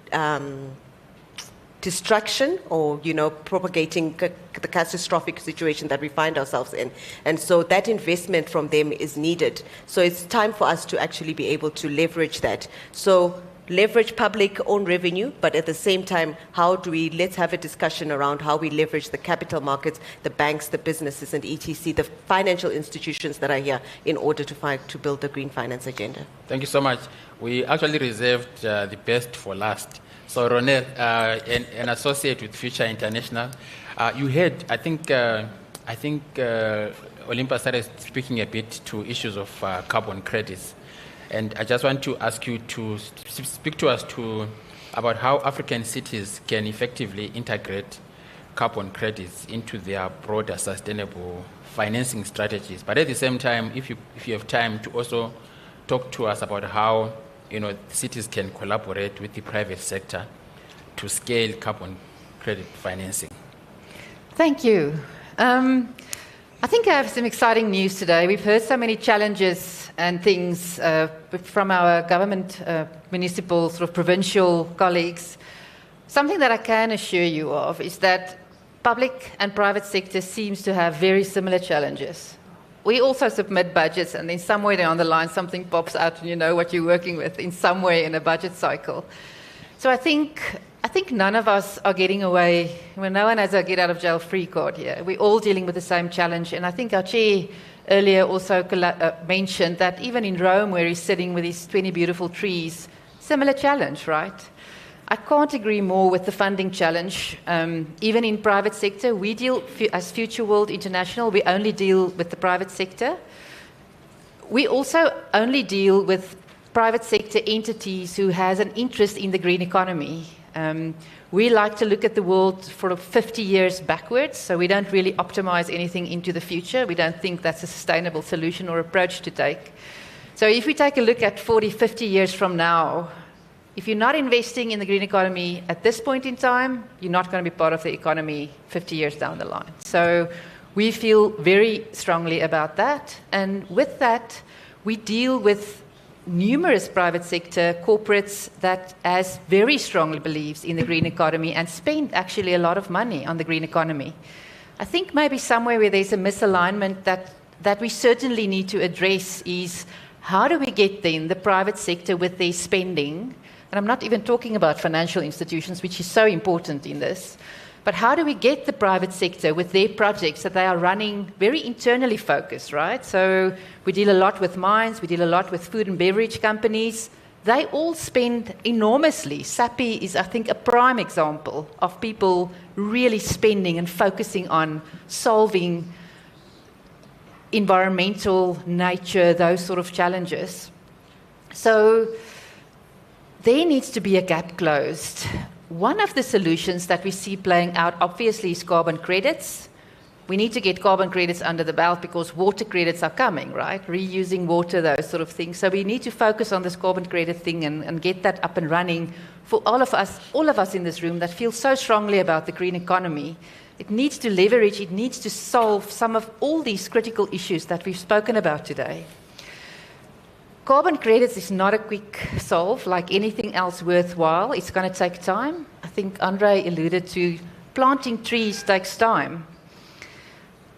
destruction or propagating the catastrophic situation that we find ourselves in, and so that investment from them is needed. So it's time for us to actually be able to leverage that. So leverage public own revenue, but at the same time, let's have a discussion around how we leverage the capital markets, the banks, the businesses, and ETC, the financial institutions that are here, in order to build the green finance agenda. Thank you so much. We actually reserved the best for last. So Ronel, an associate with Future International, you heard, I think Olympus started speaking a bit to issues of carbon credits. And I just want to ask you to speak to us to about how African cities can effectively integrate carbon credits into their broader sustainable financing strategies. But at the same time, if you have time to also talk to us about how cities can collaborate with the private sector to scale carbon credit financing. Thank you. I think I have some exciting news today. We've heard so many challenges and things from our government, municipal, sort of provincial colleagues. Something that I can assure you of is that public and private sector seems to have very similar challenges. We also submit budgets, and then somewhere down the line something pops out and you know what you're working with in some way in a budget cycle. So I think none of us are getting away, no one has a get out of jail free card here. We're all dealing with the same challenge, and I think our chair earlier also mentioned that even in Rome, where he's sitting with his 20 beautiful trees, similar challenge, right? I can't agree more with the funding challenge. Even in private sector, we deal, as Future World International, we only deal with the private sector. We also only deal with private sector entities who has an interest in the green economy. We like to look at the world for 50 years backwards, so we don't really optimize anything into the future. We don't think that's a sustainable solution or approach to take. So if we take a look at 40, 50 years from now, if you're not investing in the green economy at this point in time, you're not going to be part of the economy 50 years down the line. So we feel very strongly about that. And with that, we deal with numerous private sector corporates that as very strongly believes in the green economy and spend actually a lot of money on the green economy. I think maybe somewhere where there's a misalignment that we certainly need to address is how do we get then the private sector with their spending, and I'm not even talking about financial institutions, which is so important in this, but how do we get the private sector with their projects that they are running very internally focused, right? So we deal a lot with mines, we deal a lot with food and beverage companies. They all spend enormously. SAPI is, I think, a prime example of people really spending and focusing on solving environmental, nature, those sort of challenges. So there needs to be a gap closed. One of the solutions that we see playing out, obviously, is carbon credits. We need to get carbon credits under the belt because water credits are coming, right? Reusing water, those sort of things. So we need to focus on this carbon credit thing and get that up and running for all of us in this room that feel so strongly about the green economy. It needs to leverage, it needs to solve some of all these critical issues that we've spoken about today. Carbon credits is not a quick solve like anything else worthwhile. It's going to take time. I think Andre alluded to planting trees takes time.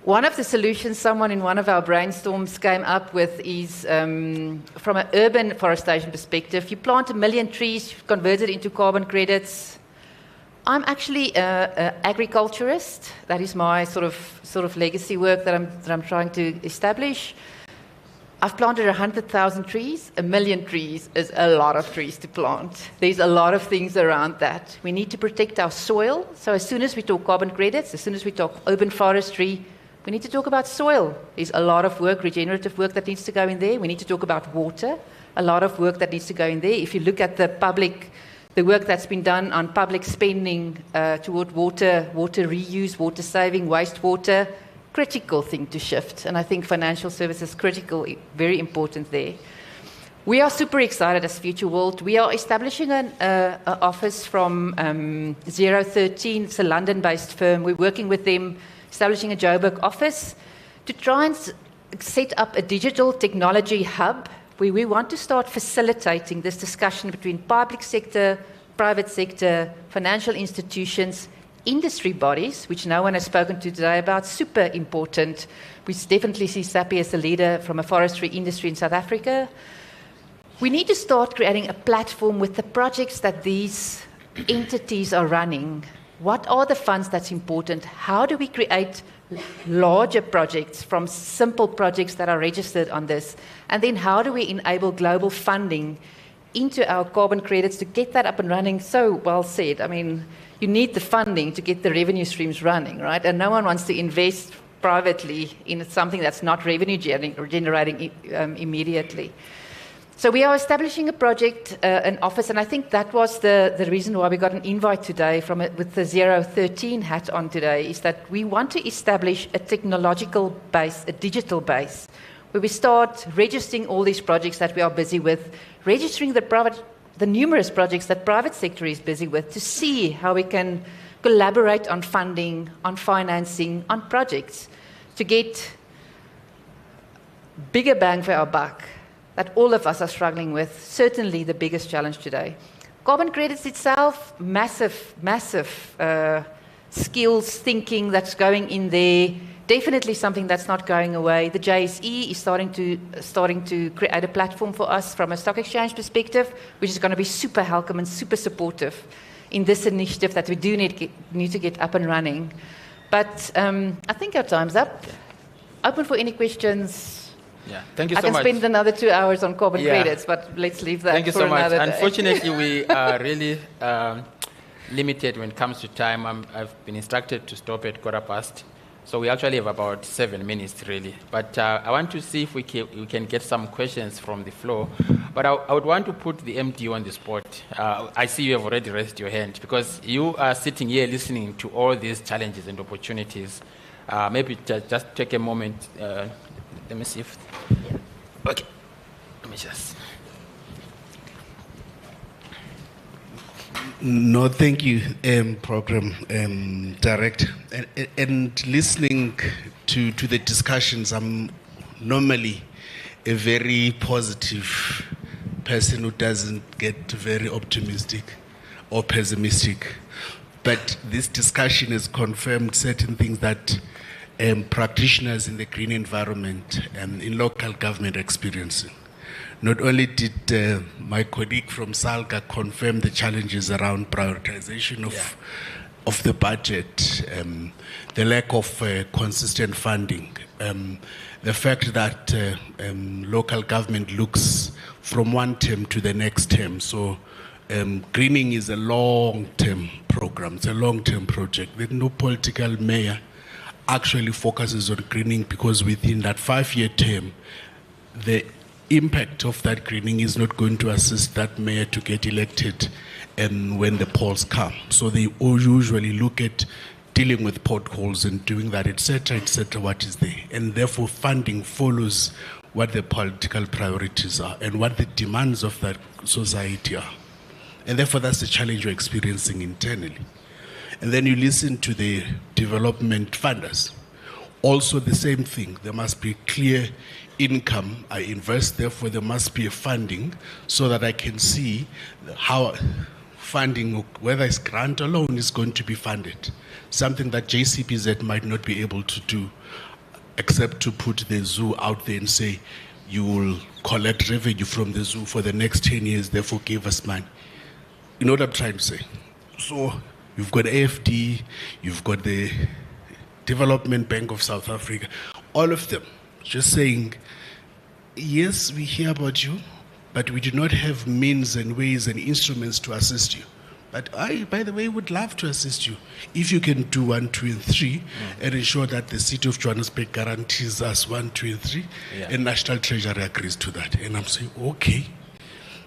One of the solutions someone in one of our brainstorms came up with is from an urban forestation perspective, you plant 1 million trees, convert it into carbon credits. I'm actually an agriculturist. That is my sort of legacy work that I'm trying to establish. I've planted 100,000 trees. 1 million trees is a lot of trees to plant. There's a lot of things around that. We need to protect our soil. So as soon as we talk carbon credits, as soon as we talk urban forestry, we need to talk about soil. There's a lot of work, regenerative work that needs to go in there. We need to talk about water, a lot of work that needs to go in there. If you look at the work that's been done on public spending toward water reuse, water saving, wastewater, critical thing to shift. And I think financial services critical, very important there. We are super excited as Future World. We are establishing an office from 013. It's a London-based firm. We're working with them, establishing a Joburg office to try and set up a digital technology hub where we want to start facilitating this discussion between public sector, private sector, financial institutions, industry bodies, which no one has spoken to today about, super important. We definitely see SAPI as a leader from a forestry industry in South Africa. We need to start creating a platform with the projects that these entities are running. What are the funds that's important? How do we create larger projects from simple projects that are registered on this? And then how do we enable global funding into our carbon credits to get that up and running? So well said. I mean, you need the funding to get the revenue streams running, right? And no one wants to invest privately in something that's not revenue generating immediately. So we are establishing a project, an office, and I think that was the reason why we got an invite today with the 013 hat on today, is that we want to establish a technological base, a digital base, where we start registering all these projects that we are busy with, registering the numerous projects that private sector is busy with, to see how we can collaborate on funding, on financing, on projects, to get bigger bang for our buck that all of us are struggling with, certainly the biggest challenge today. Carbon credits itself, massive skills thinking that's going in there, definitely something that's not going away. The JSE is starting to create a platform for us from a stock exchange perspective, which is going to be super welcome and super supportive in this initiative that we do need to get up and running. But I think our time's up. Open for any questions. Yeah, thank you so much. I can spend another 2 hours on carbon credits, but let's leave that for another day. Thank you so much. Unfortunately, we are really limited when it comes to time. I've been instructed to stop at 1:15. So we actually have about 7 minutes, really. But I want to see if we can get some questions from the floor. But I would want to put the MD on the spot. I see you have already raised your hand, because you are sitting here listening to all these challenges and opportunities. Maybe just take a moment. Let me see if... Yeah. Okay. Let me just... No, thank you, Program Director. And listening to the discussions, I'm normally a very positive person who doesn't get very optimistic or pessimistic. But this discussion has confirmed certain things that practitioners in the green environment and in local government are experiencing. Not only did my colleague from SALGA confirm the challenges around prioritization of the budget, the lack of consistent funding, the fact that local government looks from one term to the next term. So greening is a long-term program. It's a long-term project. There's no political mayor actually focuses on greening, because within that 5-year term, the impact of that greening is not going to assist that mayor to get elected when the polls come. So they all usually look at dealing with potholes and doing that, etc., what is there. And therefore funding follows what the political priorities are and what the demands of that society are. And therefore that's the challenge we're experiencing internally. And then you listen to the development funders. Also the same thing. There must be clear income. I invest, therefore there must be a funding so that I can see how funding, whether it's grant or loan, is going to be funded. Something that JCPZ might not be able to do, except to put the zoo out there and say, you will collect revenue from the zoo for the next 10 years, therefore give us money. You know what I'm trying to say? So you've got AFD, you've got the Development Bank of South Africa, all of them just saying, yes, we hear about you, but we do not have means and ways and instruments to assist you. But I, by the way, would love to assist you if you can do 1, 2, and 3 and ensure that the city of Johannesburg guarantees us 1, 2, and 3, and National Treasury agrees to that. And I'm saying, okay.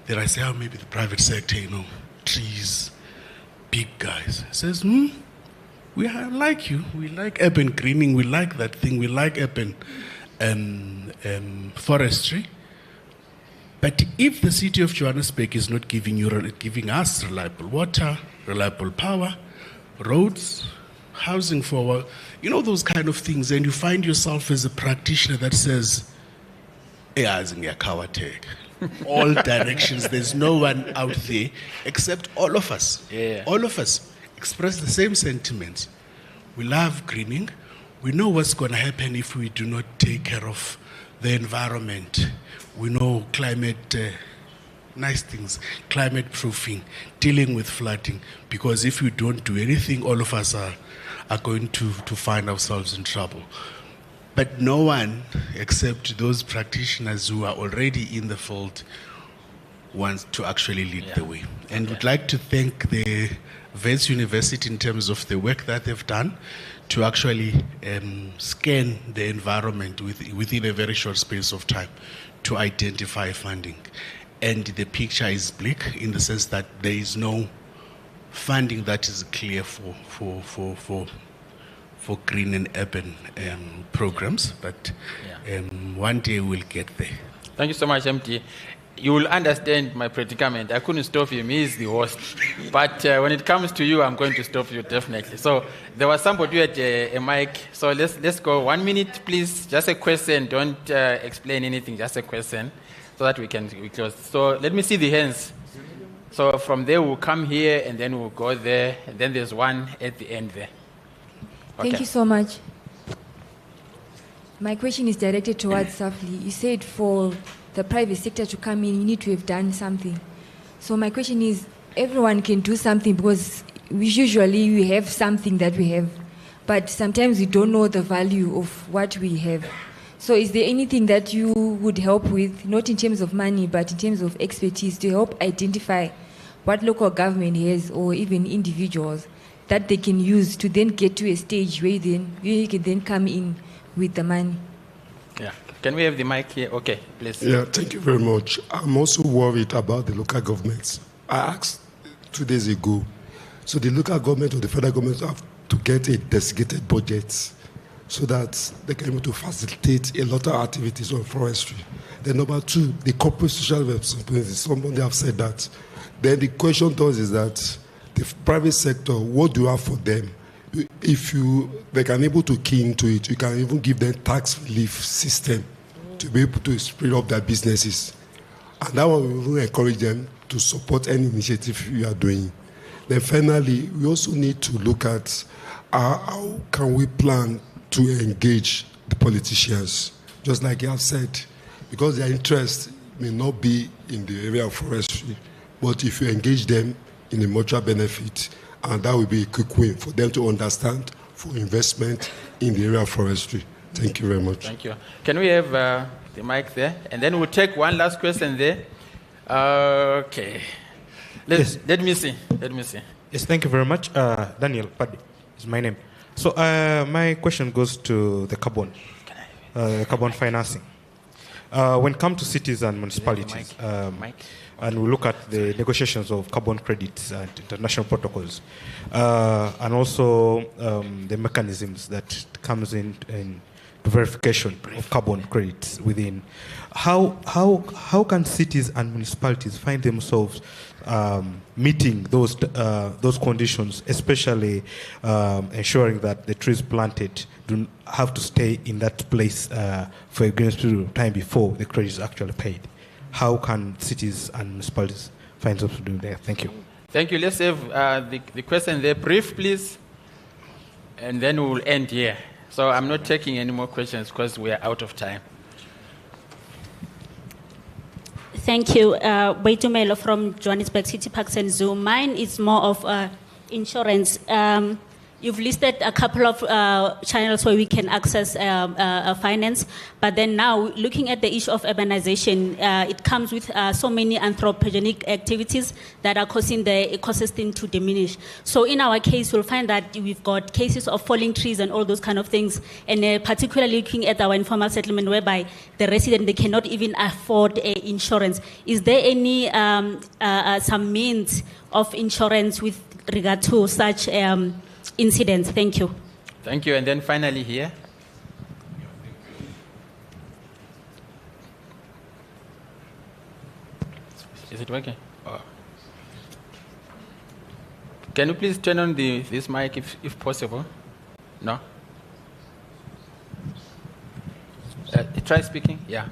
Then I say, oh, maybe the private sector, trees, big guys. Says, we like you. We like urban greening. We like that thing. We like urban forestry. But if the city of Johannesburg is not giving us reliable water, reliable power, roads, housing for, those kind of things, and you find yourself as a practitioner that says, all directions, there's no one out there except all of us. Yeah. All of us express the same sentiments. We love greening. We know what's going to happen if we do not take care of the environment. We know climate, nice things, climate proofing, dealing with flooding, because if we don't do anything, all of us are going to find ourselves in trouble. But no one, except those practitioners who are already in the field, wants to actually lead the way. And we'd like to thank the Wits University in terms of the work that they've done to actually scan the environment within a very short space of time to identify funding. and the picture is bleak in the sense that there is no funding that is clear for green and urban programs, but one day we'll get there. Thank you so much, MD. You will understand my predicament. I couldn't stop him. He is the host. But when it comes to you, I'm going to stop you, definitely. So there was somebody who had a mic. So let's go. 1 minute, please. Just a question. Don't explain anything. Just a question so that we close. So let me see the hands. So from there, we'll come here, and then we'll go there. And then there's one at the end there. Okay. Thank you so much. My question is directed towards Safli. You said for the private sector to come in, you need to have done something. So my question is, everyone can do something because we have something that we have, but sometimes we don't know the value of what we have. So is there anything that you would help with, not in terms of money, but in terms of expertise, to help identify what local government has, or even individuals, that they can use to then get to a stage where you can then come in with the money? Yeah. Can we have the mic here? Okay, please. Yeah, thank you very much. I'm also worried about the local governments. I asked 2 days ago, so the local government or the federal government have to get a designated budget so that they can be able to facilitate a lot of activities on forestry. Then number 2, the corporate social responsibility. Somebody have said that. Then the question to us is that the private sector, what do you have for them? If they can able to key into it, you can even give them tax relief system to be able to speed up their businesses. And that one will encourage them to support any initiative you are doing. Then finally, we also need to look at how can we plan to engage the politicians, just like you have said, because their interest may not be in the area of forestry, but if you engage them in a mutual benefit, and that will be a quick win for them to understand for investment in the area of forestry. Thank you very much. Thank you. Can we have the mic there? And then we'll take one last question there. Okay. Let me see. Yes, thank you very much. Daniel Paddy is my name. So my question goes to the carbon financing. When it comes to cities and municipalities, and we look at the negotiations of carbon credits and international protocols, and also the mechanisms that comes in verification of carbon credits within. How can cities and municipalities find themselves meeting those conditions, especially ensuring that the trees planted do have to stay in that place for a given period of time before the credit is actually paid? How can cities and municipalities find themselves doing that? Thank you. Thank you. Let's have the question there brief, please, and then we will end here. So I'm not taking any more questions because we are out of time. Thank you. Waitumelo from Johannesburg City Parks and Zoo. Mine is more of insurance. You've listed a couple of channels where we can access finance, but then now looking at the issue of urbanization, it comes with so many anthropogenic activities that are causing the ecosystem to diminish. So in our case, we'll find that we've got cases of falling trees and all those kind of things, and particularly looking at our informal settlement whereby the resident, they cannot even afford insurance. Is there any some means of insurance with regard to such incidents? Thank you. Thank you. And then finally here. Is it working? Oh. Can you please turn on this mic if possible? No? Try speaking. Yeah.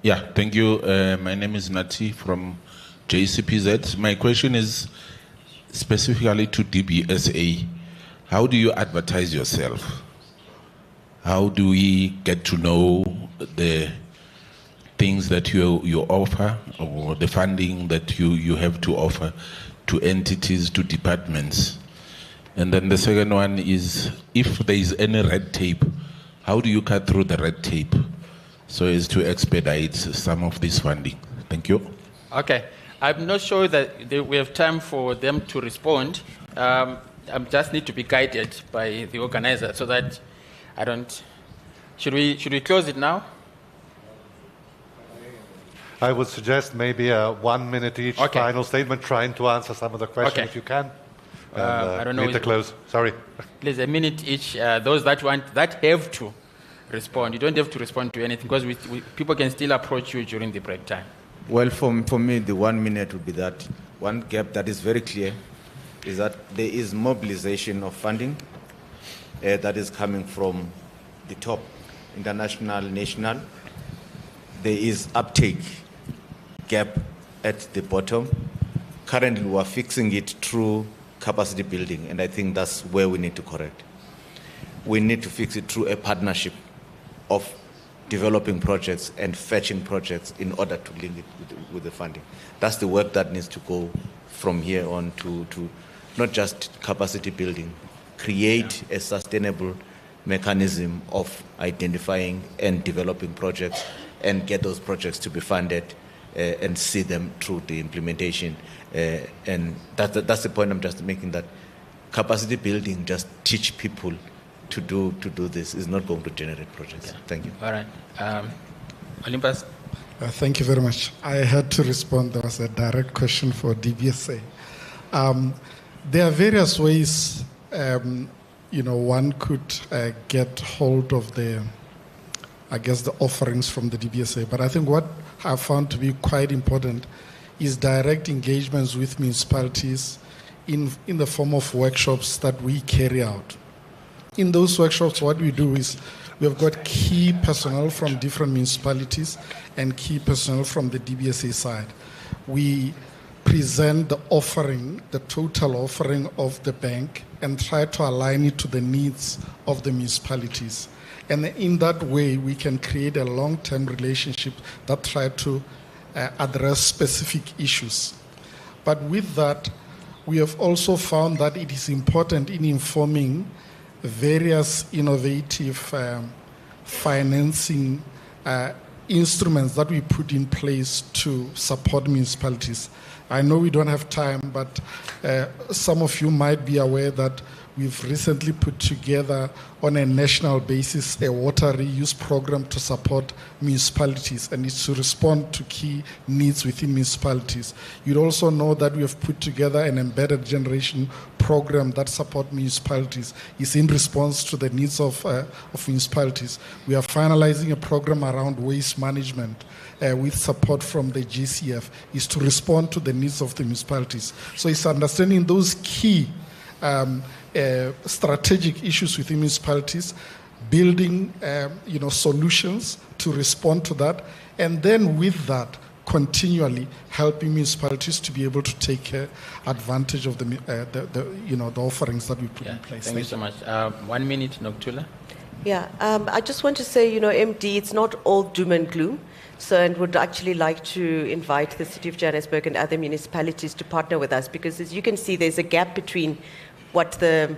Yeah, thank you. My name is Nati from JCPZ. My question is specifically to DBSA. How do you advertise yourself? How do we get to know the things that you offer, or the funding that you have to offer to entities, to departments? And then the second one is, if there is any red tape, how do you cut through the red tape so as to expedite some of this funding? Thank you. Okay. I'm not sure that we have time for them to respond. I just need to be guided by the organizer so that I don't... Should we close it now? I would suggest maybe a 1 minute each final statement, trying to answer some of the questions if you can. I don't know. Need to close. Sorry. Please, a minute each. Those that have to respond. You don't have to respond to anything because people can still approach you during the break time. Well, for me, the 1 minute would be that one gap that is very clear is that there is mobilization of funding that is coming from the top, international, national. There is uptake gap at the bottom. Currently, we are fixing it through capacity building, and I think that's where we need to correct. We need to fix it through a partnership of developing projects and fetching projects in order to link it with the funding. That's the work that needs to go from here on to not just capacity building, create a sustainable mechanism of identifying and developing projects and get those projects to be funded and see them through the implementation. And that's the point I'm just making, that capacity building, just teach people to do this, is not going to generate projects. Yeah. Thank you. All right. Olympus? Thank you very much. I had to respond. There was a direct question for DBSA. There are various ways, one could get hold of the offerings from the DBSA. But I think what I found to be quite important is direct engagements with municipalities in the form of workshops that we carry out. In those workshops, what we do is we have got key personnel from different municipalities and key personnel from the DBSA side. We present the offering, the total offering of the bank, and try to align it to the needs of the municipalities. And in that way, we can create a long-term relationship that try to address specific issues. But with that, we have also found that it is important in informing various innovative financing instruments that we put in place to support municipalities. I know we don't have time, but some of you might be aware that we've recently put together on a national basis a water reuse program to support municipalities, and it's to respond to key needs within municipalities. You'd also know that we have put together an embedded generation program that supports municipalities. It's in response to the needs of municipalities. We are finalizing a program around waste management with support from the GCF, is to respond to the needs of the municipalities. So it's understanding those key strategic issues within municipalities, building solutions to respond to that, and then with that, continually helping municipalities to be able to take advantage of the offerings that we put in place. Thank you so much. 1 minute, Nokuthula. Yeah, I just want to say, MD, it's not all doom and gloom. So, and would actually like to invite the City of Johannesburg and other municipalities to partner with us, because as you can see, there's a gap between what the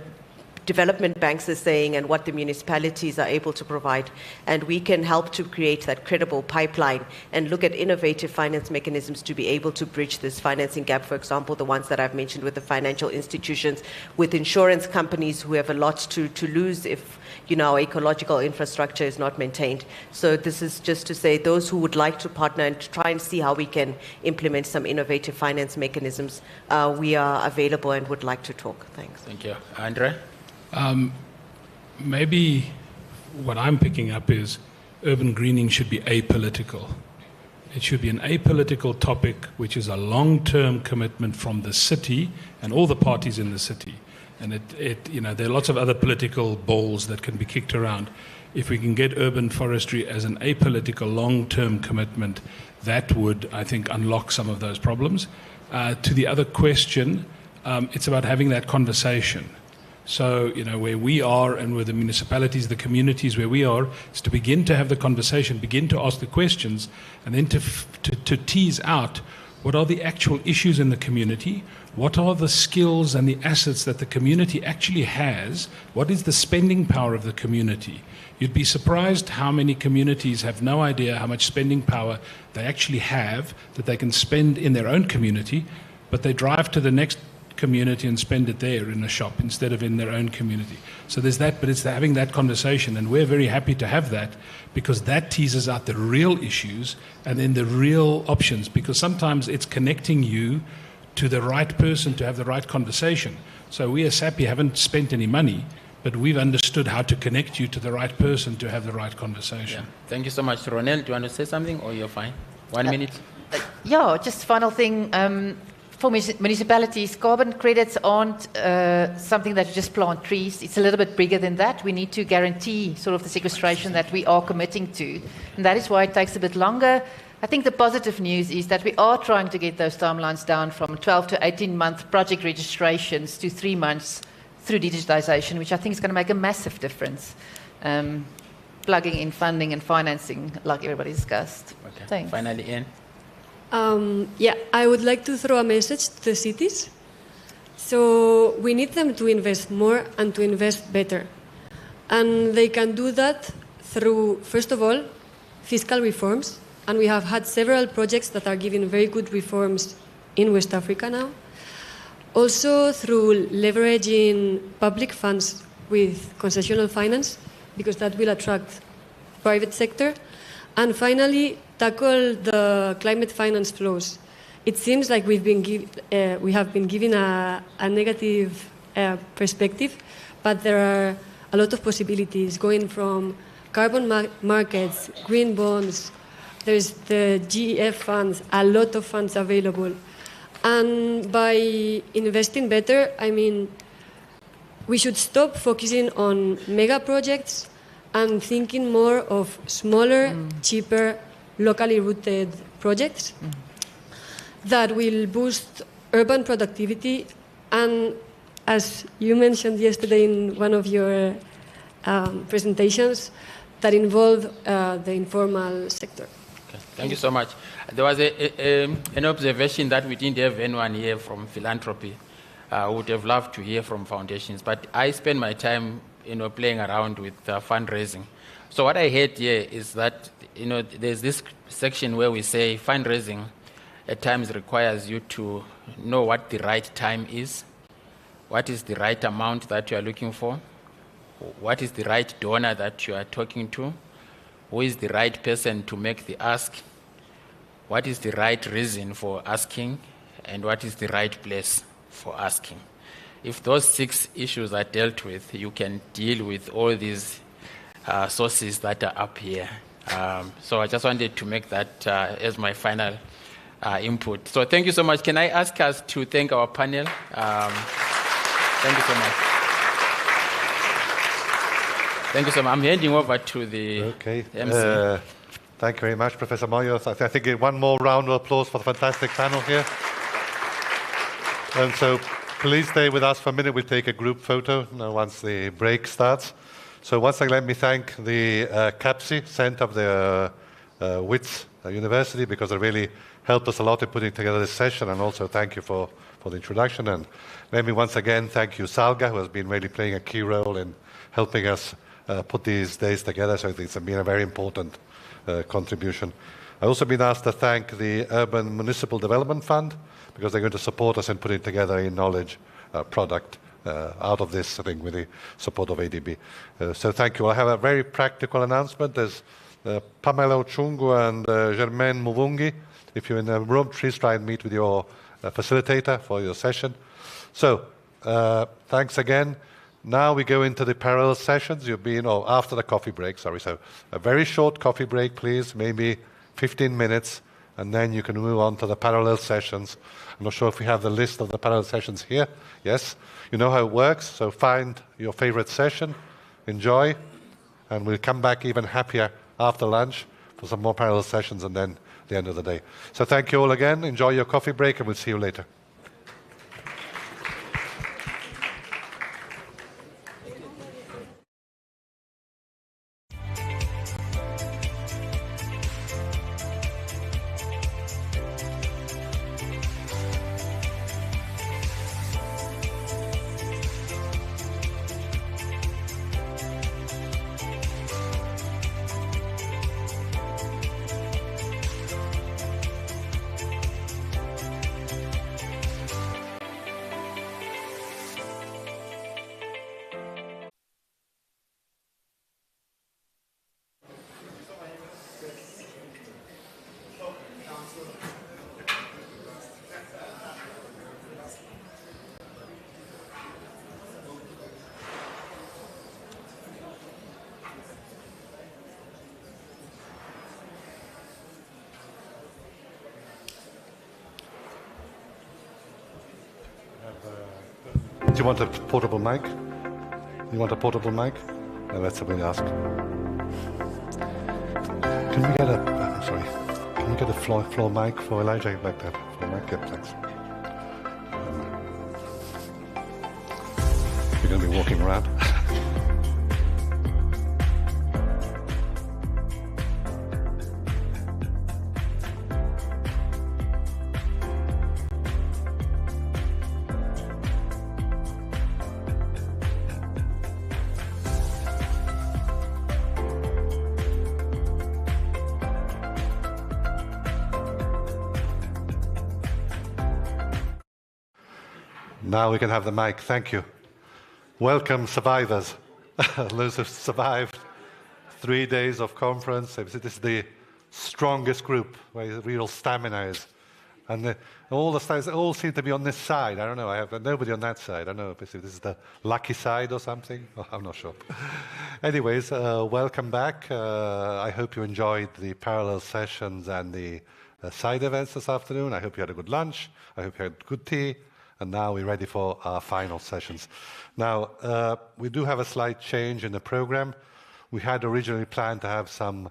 development banks are saying and what the municipalities are able to provide. And we can help to create that credible pipeline and look at innovative finance mechanisms to be able to bridge this financing gap. For example, the ones that I've mentioned with the financial institutions, with insurance companies who have a lot to lose if our ecological infrastructure is not maintained. So this is just to say, those who would like to partner and to try and see how we can implement some innovative finance mechanisms, we are available and would like to talk. Thanks. Thank you. Andre? Maybe what I'm picking up is urban greening should be apolitical. It should be an apolitical topic, which is a long-term commitment from the city and all the parties in the city. And there are lots of other political balls that can be kicked around. If we can get urban forestry as an apolitical long-term commitment, that would, I think, unlock some of those problems. To the other question, it's about having that conversation. So, where we are and where the municipalities, the communities where we are, is to begin to have the conversation, begin to ask the questions, and then to tease out what are the actual issues in the community, what are the skills and the assets that the community actually has, what is the spending power of the community. You'd be surprised how many communities have no idea how much spending power they actually have that they can spend in their own community, but they drive to the next community and spend it there in a shop instead of in their own community. So there's that, but it's having that conversation, and we're very happy to have that because that teases out the real issues and then the real options, because sometimes it's connecting you to the right person to have the right conversation. So we as SAPI haven't spent any money, but we've understood how to connect you to the right person to have the right conversation. Yeah. Thank you so much. Ronel, do you want to say something or you're fine? 1 minute? Yeah, just final thing. For municipalities, carbon credits aren't something that you just plant trees. It's a little bit bigger than that. We need to guarantee sort of the sequestration that we are committing to. And that is why it takes a bit longer. I think the positive news is that we are trying to get those timelines down from 12 to 18-month project registrations to 3 months through digitization, which I think is going to make a massive difference. Plugging in funding and financing, like everybody discussed. Okay. Thanks. Finally, Ian. Yeah, I would like to throw a message to the cities. So we need them to invest more and to invest better. And they can do that through, first of all, fiscal reforms. And we have had several projects that are giving very good reforms in West Africa now. Also through leveraging public funds with concessional finance, because that will attract private sector. And finally, tackle the climate finance flows. It seems like we have been given a negative perspective, but there are a lot of possibilities going from carbon markets, green bonds, there's the GEF funds, a lot of funds available. And by investing better, I mean, we should stop focusing on mega projects and thinking more of smaller, cheaper, locally rooted projects that will boost urban productivity. And as you mentioned yesterday in one of your presentations, that involve the informal sector. Okay. Thank you so much. There was an observation that we didn't have anyone here from philanthropy. Would have loved to hear from foundations, but I spend my time, playing around with fundraising. So what I heard here is that, there's this section where we say fundraising at times requires you to know what the right time is, what is the right amount that you are looking for, what is the right donor that you are talking to, who is the right person to make the ask, what is the right reason for asking, and what is the right place for asking. If those 6 issues are dealt with, you can deal with all these sources that are up here. So I just wanted to make that as my final input. So thank you so much. Can I ask us to thank our panel? Thank you so much. Thank you so much. I'm handing over to the MC. Thank you very much, Professor Moyos. I think one more round of applause for the fantastic panel here. And so please stay with us for a minute. We'll take a group photo once the break starts. So once again, let me thank the CAPSI Center of the WITS University, because they really helped us a lot in putting together this session, and also thank you for the introduction. And let me once again thank you, Salga, who has been really playing a key role in helping us put these days together. So I think it's been a very important contribution. I've also been asked to thank the Urban Municipal Development Fund, because they're going to support us in putting together a knowledge product out of this, I think, with the support of ADB. So thank you. I have a very practical announcement. There's Pamela Ochungu and Germaine Muvungi. If you're in the room, please try and meet with your facilitator for your session. So thanks again. Now we go into the parallel sessions. After the coffee break, sorry. So a very short coffee break, please, maybe 15 minutes, and then you can move on to the parallel sessions. I'm not sure if we have the list of the parallel sessions here. Yes, you know how it works. So find your favorite session, enjoy, and we'll come back even happier after lunch for some more parallel sessions, and then the end of the day. So thank you all again. Enjoy your coffee break, and we'll see you later. Do you want a portable mic? You want a portable mic? No, that's something to ask. Can we get a... sorry. Can you get a floor mic for Elijah like that? Floor mic? Yeah, thanks. You're going to be walking around. Now we can have the mic. Thank you. Welcome, survivors. Those who survived 3 days of conference. This is the strongest group where real stamina is. And all the styles all seem to be on this side. I don't know. I have nobody on that side. I don't know if this is the lucky side or something. Oh, I'm not sure. Anyways, welcome back. I hope you enjoyed the parallel sessions and the side events this afternoon. I hope you had a good lunch. I hope you had good tea. And now we're ready for our final sessions. Now, we do have a slight change in the program. We had originally planned to have some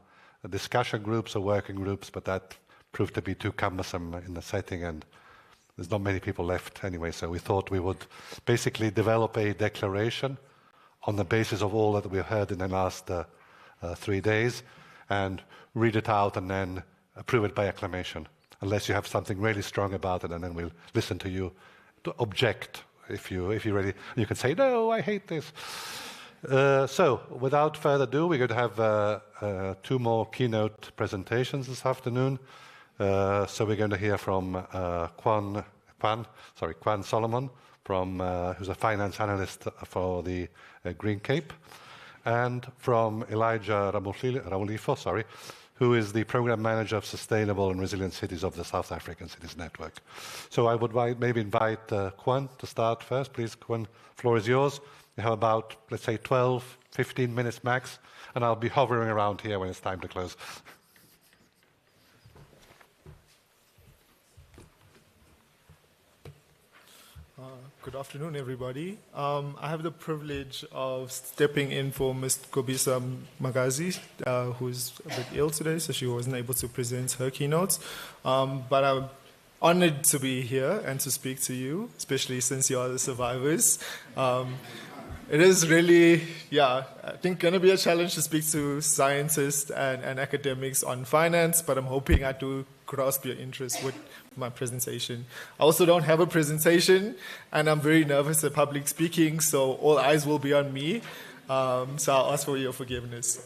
discussion groups or working groups, but that proved to be too cumbersome in the setting, and there's not many people left anyway, so we thought we would basically develop a declaration on the basis of all that we heard in the last 3 days, and read it out and then approve it by acclamation, unless you have something really strong about it, and then we'll listen to you to object if you really. You can say, no, I hate this. So, without further ado, we're going to have 2 more keynote presentations this afternoon. So we're going to hear from Kwan Solomon, who's a finance analyst for the Green Cape, and from Elijah Ramulifo, who is the program manager of Sustainable and Resilient Cities of the South African Cities Network. So I would maybe invite Kwan to start first. Please, Kwan, floor is yours. You have about, let's say, 12, 15 minutes max, and I'll be hovering around here when it's time to close. Good afternoon, everybody. I have the privilege of stepping in for Ms. Kobisa Magazi, who's a bit ill today, so she wasn't able to present her keynotes. But I'm honored to be here and to speak to you, especially since you are the survivors. It is really, I think going to be a challenge to speak to scientists and academics on finance, but I'm hoping I do grasp your interest with my presentation. I also don't have a presentation, and I'm very nervous at public speaking, so all eyes will be on me. So I'll ask for your forgiveness.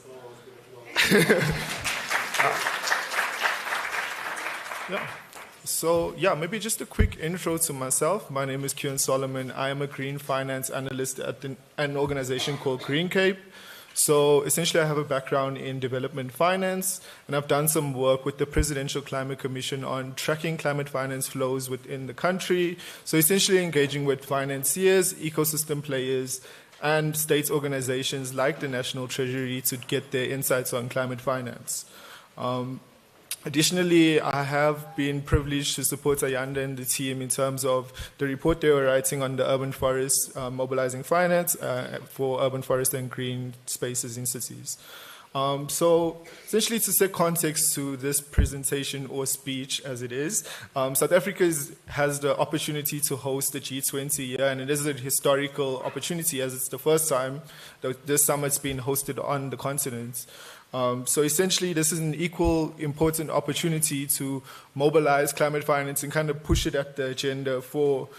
So, maybe just a quick intro to myself. My name is Kwan Solomon. I am a green finance analyst at an organization called Green Cape. So, essentially, I have a background in development finance, and I've done some work with the Presidential Climate Commission on tracking climate finance flows within the country. So, essentially, engaging with financiers, ecosystem players, and state organizations like the National Treasury to get their insights on climate finance. Additionally, I have been privileged to support Ayanda and the team in terms of the report they were writing on the urban forest, mobilizing finance for urban forest and green spaces in cities. So essentially to set context to this presentation or speech as it is, South Africa has the opportunity to host the G20 year, and it is a historical opportunity as it's the first time that this summit's been hosted on the continent. So essentially, this is an equal important opportunity to mobilize climate finance and kind of push it at the agenda for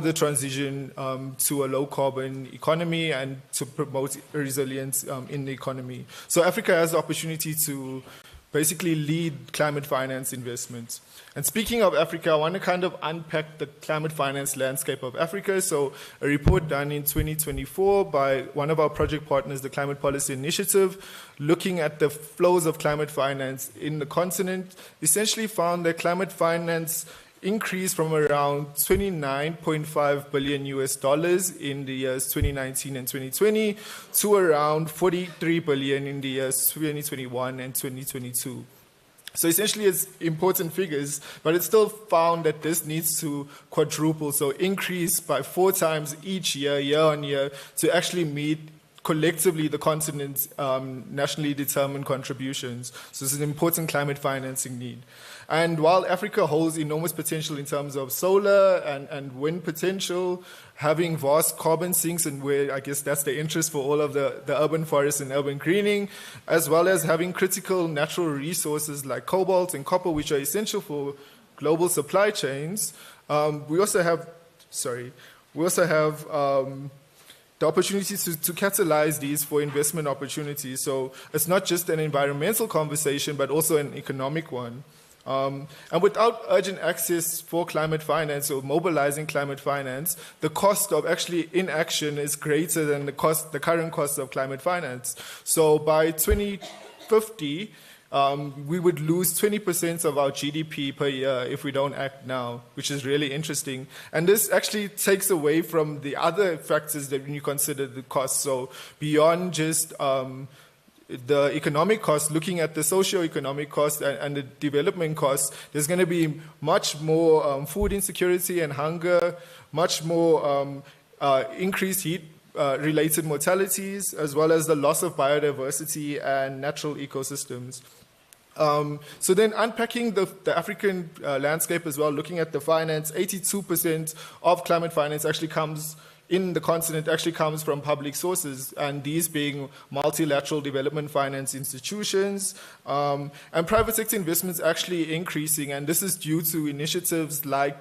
the transition to a low-carbon economy and to promote resilience in the economy. So Africa has the opportunity to basically lead climate finance investments. And speaking of Africa, I want to kind of unpack the climate finance landscape of Africa. So a report done in 2024 by one of our project partners, the Climate Policy Initiative, looking at the flows of climate finance in the continent, essentially found that climate finance increased from around $29.5 billion in the years 2019 and 2020 to around $43 billion in the years 2021 and 2022. So essentially it's important figures, but it's still found that this needs to quadruple, so increase by 4 times each year, year on year, to actually meet collectively the continent's nationally determined contributions. So it's an important climate financing need. And while Africa holds enormous potential in terms of solar and wind potential, having vast carbon sinks, and where I guess that's the interest for all of the urban forests and urban greening, as well as having critical natural resources like cobalt and copper, which are essential for global supply chains, we also have the opportunity to catalyze these for investment opportunities. So it's not just an environmental conversation, but also an economic one. And without urgent access for climate finance or mobilizing climate finance, the cost of actually inaction is greater than the current cost of climate finance. So by 2050, we would lose 20% of our GDP per year if we don't act now, which is really interesting. And this actually takes away from the other factors that when you consider the cost. So beyond just the economic cost, looking at the socio-economic cost and the development costs, there's going to be much more food insecurity and hunger, much more increased heat-related mortalities, as well as the loss of biodiversity and natural ecosystems. So then unpacking the African landscape as well, looking at the finance, 82% of climate finance actually comes in the continent actually comes from public sources, and these being multilateral development finance institutions, and private sector investments actually increasing, and this is due to initiatives like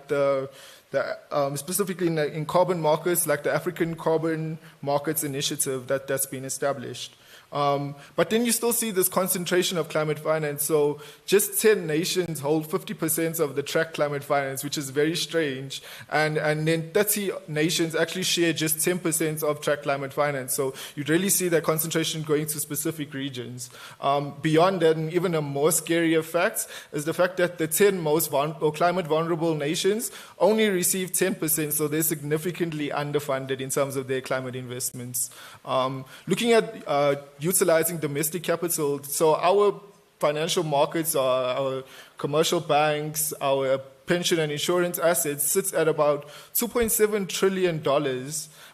specifically in carbon markets, like the African Carbon Markets Initiative that's been established. But then you still see this concentration of climate finance. So just 10 nations hold 50% of the track climate finance, which is very strange. And then 30 nations actually share just 10% of track climate finance. So you really see that concentration going to specific regions. Beyond that, and even a more scarier fact, is the fact that the 10 most climate vulnerable nations only receive 10%, so they're significantly underfunded in terms of their climate investments. Looking at utilizing domestic capital, so our financial markets, our commercial banks, our pension and insurance assets sits at about $2.7 trillion,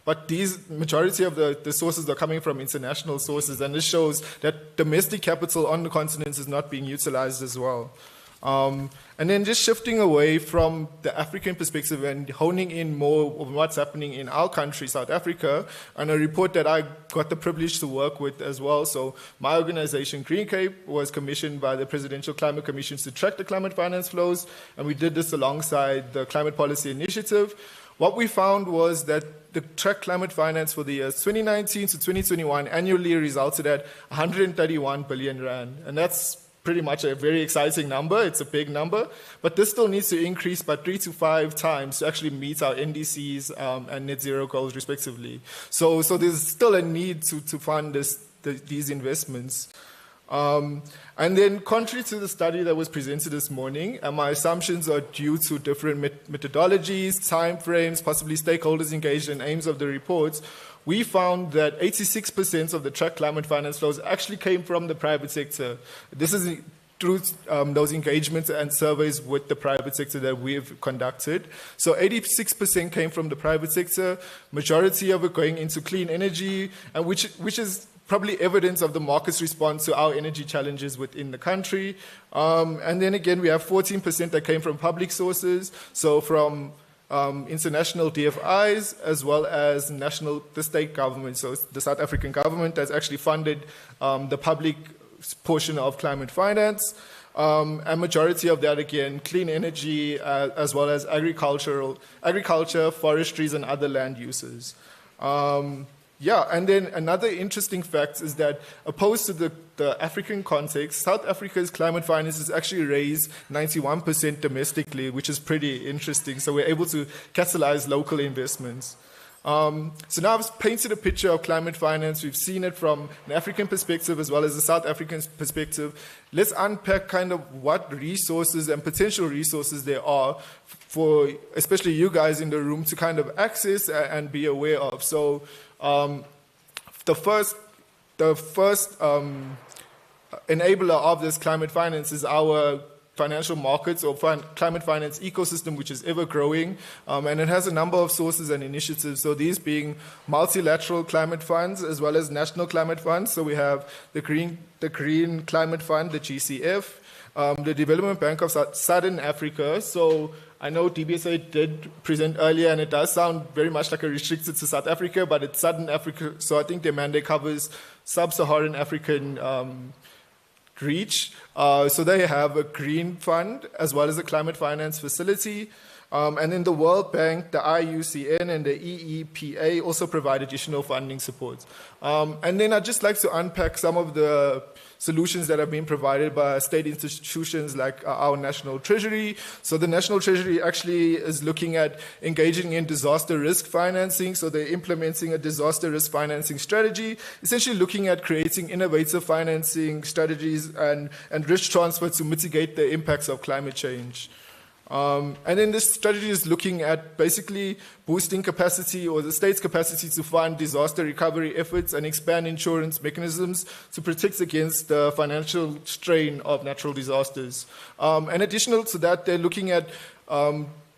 but these majority of the sources are coming from international sources, and this shows that domestic capital on the continent is not being utilized as well. And then just shifting away from the African perspective and honing in more of what's happening in our country, South Africa, and a report that I got the privilege to work with as well. So my organization, Green Cape, was commissioned by the Presidential Climate Commission to track the climate finance flows, and we did this alongside the Climate Policy Initiative. What we found was that the track climate finance for the years 2019 to 2021 annually resulted at 131 billion rand, and that's pretty much a very exciting number. It's a big number, but this still needs to increase by 3 to 5 times to actually meet our NDCs and net zero goals respectively. So there's still a need to fund these investments. And then contrary to the study that was presented this morning, and my assumptions are due to different methodologies, timeframes, possibly stakeholders engaged, and aims of the reports, we found that 86% of the track climate finance flows actually came from the private sector. This is through those engagements and surveys with the private sector that we've conducted. So 86% came from the private sector, majority of it going into clean energy, and which is probably evidence of the market's response to our energy challenges within the country. And then again, we have 14% that came from public sources, so from international DFIs, as well as the state government, so the South African government has actually funded the public portion of climate finance, and majority of that, again, clean energy, as well as agriculture, forestries, and other land uses. And then another interesting fact is that opposed to the African context, South Africa's climate finance has actually raised 91% domestically, which is pretty interesting. So we're able to catalyze local investments. So now I've painted a picture of climate finance. We've seen it from an African perspective as well as a South African perspective. Let's unpack kind of what resources and potential resources there are for especially you guys in the room to kind of access and be aware of. So the first enabler of this climate finance is our financial markets or climate finance ecosystem, which is ever growing, and it has a number of sources and initiatives. So these being multilateral climate funds as well as national climate funds. So we have the Green Climate Fund, the GCF, the Development Bank of Southern Africa. So I know DBSA did present earlier, and it does sound very much like a restricted to South Africa, but it's Southern Africa. So I think their mandate covers sub-Saharan African reach. So they have a green fund as well as a climate finance facility. And then the World Bank, the IUCN, and the EEPA also provide additional funding support. And then I'd just like to unpack some of the solutions that have been provided by state institutions like our National Treasury. So the National Treasury actually is looking at engaging in disaster risk financing. So they're implementing a disaster risk financing strategy, essentially looking at creating innovative financing strategies and risk transfer to mitigate the impacts of climate change. And then this strategy is looking at basically boosting capacity or the state's capacity to fund disaster recovery efforts and expand insurance mechanisms to protect against the financial strain of natural disasters. And additional to that, they're looking at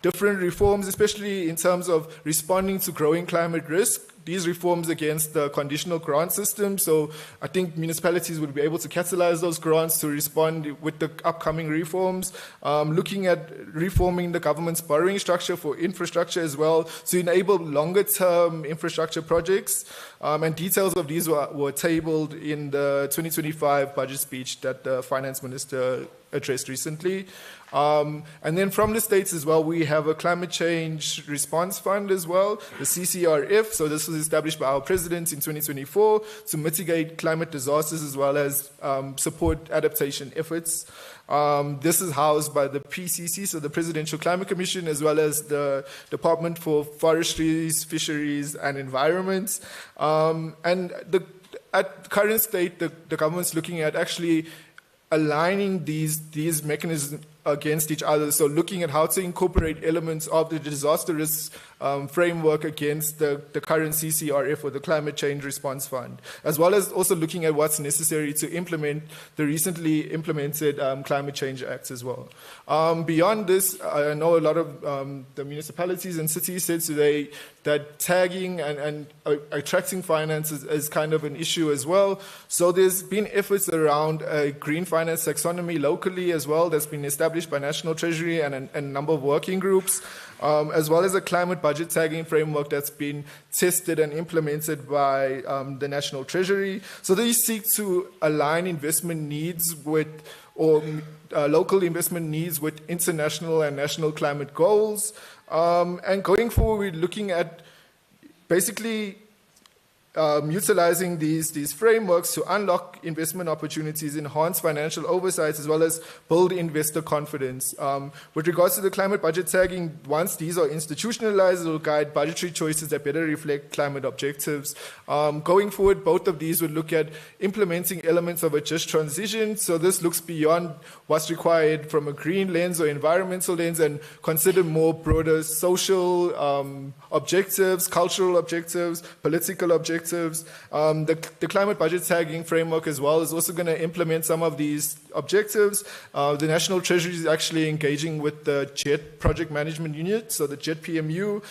different reforms, especially in terms of responding to growing climate risk. These reforms against the conditional grant system. So I think municipalities would be able to catalyze those grants to respond with the upcoming reforms. Looking at reforming the government's borrowing structure for infrastructure as well to enable longer term infrastructure projects. And details of these were tabled in the 2025 budget speech that the finance minister addressed recently. And then from the states as well, we have a climate change response fund as well, the CCRF. So this was established by our president in 2024 to mitigate climate disasters as well as support adaptation efforts. This is housed by the PCC, so the Presidential Climate Commission, as well as the Department for Forestry, Fisheries and Environment. And at current state, the government's looking at actually aligning these mechanisms against each other. So looking at how to incorporate elements of the disaster risk framework against the current CCRF or the Climate Change Response Fund, as well as also looking at what's necessary to implement the recently implemented Climate Change Acts as well. Beyond this, I know a lot of the municipalities and cities said today that tagging and attracting finance is kind of an issue as well. So there's been efforts around a green finance taxonomy locally as well that's been established by National Treasury and a number of working groups, as well as a climate budget tagging framework that's been tested and implemented by the National Treasury. So these seek to align investment needs with, or local investment needs with international and national climate goals. And going forward, we're looking at basically utilizing these frameworks to unlock investment opportunities, enhance financial oversight, as well as build investor confidence. With regards to the climate budget tagging, once these are institutionalized, it will guide budgetary choices that better reflect climate objectives. Going forward, both of these would look at implementing elements of a just transition. So this looks beyond what's required from a green lens or environmental lens and consider more broader social objectives, cultural objectives, political objectives. The climate budget tagging framework as well is also going to implement some of these objectives. The National Treasury is actually engaging with the JET project management unit, so the JET PMU,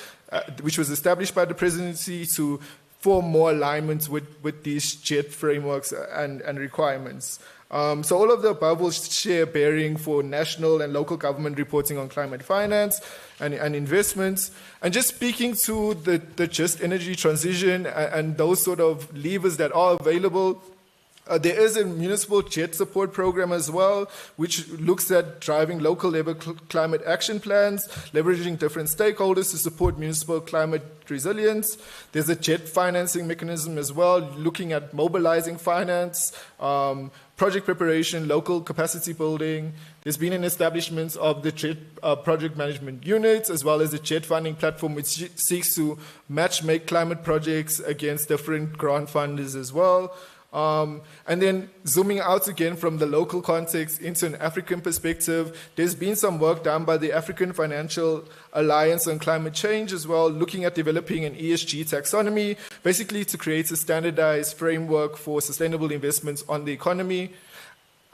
which was established by the presidency to form more alignments with these JET frameworks and requirements. So all of the above will share bearing for national and local government reporting on climate finance and investments. And just speaking to the just energy transition and those sort of levers that are available, there is a municipal JET support program as well, which looks at driving local level climate action plans, leveraging different stakeholders to support municipal climate resilience. There's a JET financing mechanism as well, looking at mobilizing finance, project preparation, local capacity building. There's been an establishment of the JET project management unit, as well as the JET funding platform, which seeks to make climate projects against different grant funders as well. And then zooming out again from the local context into an African perspective, there's been some work done by the African Financial Alliance on Climate Change as well, looking at developing an ESG taxonomy, basically to create a standardized framework for sustainable investments on the economy.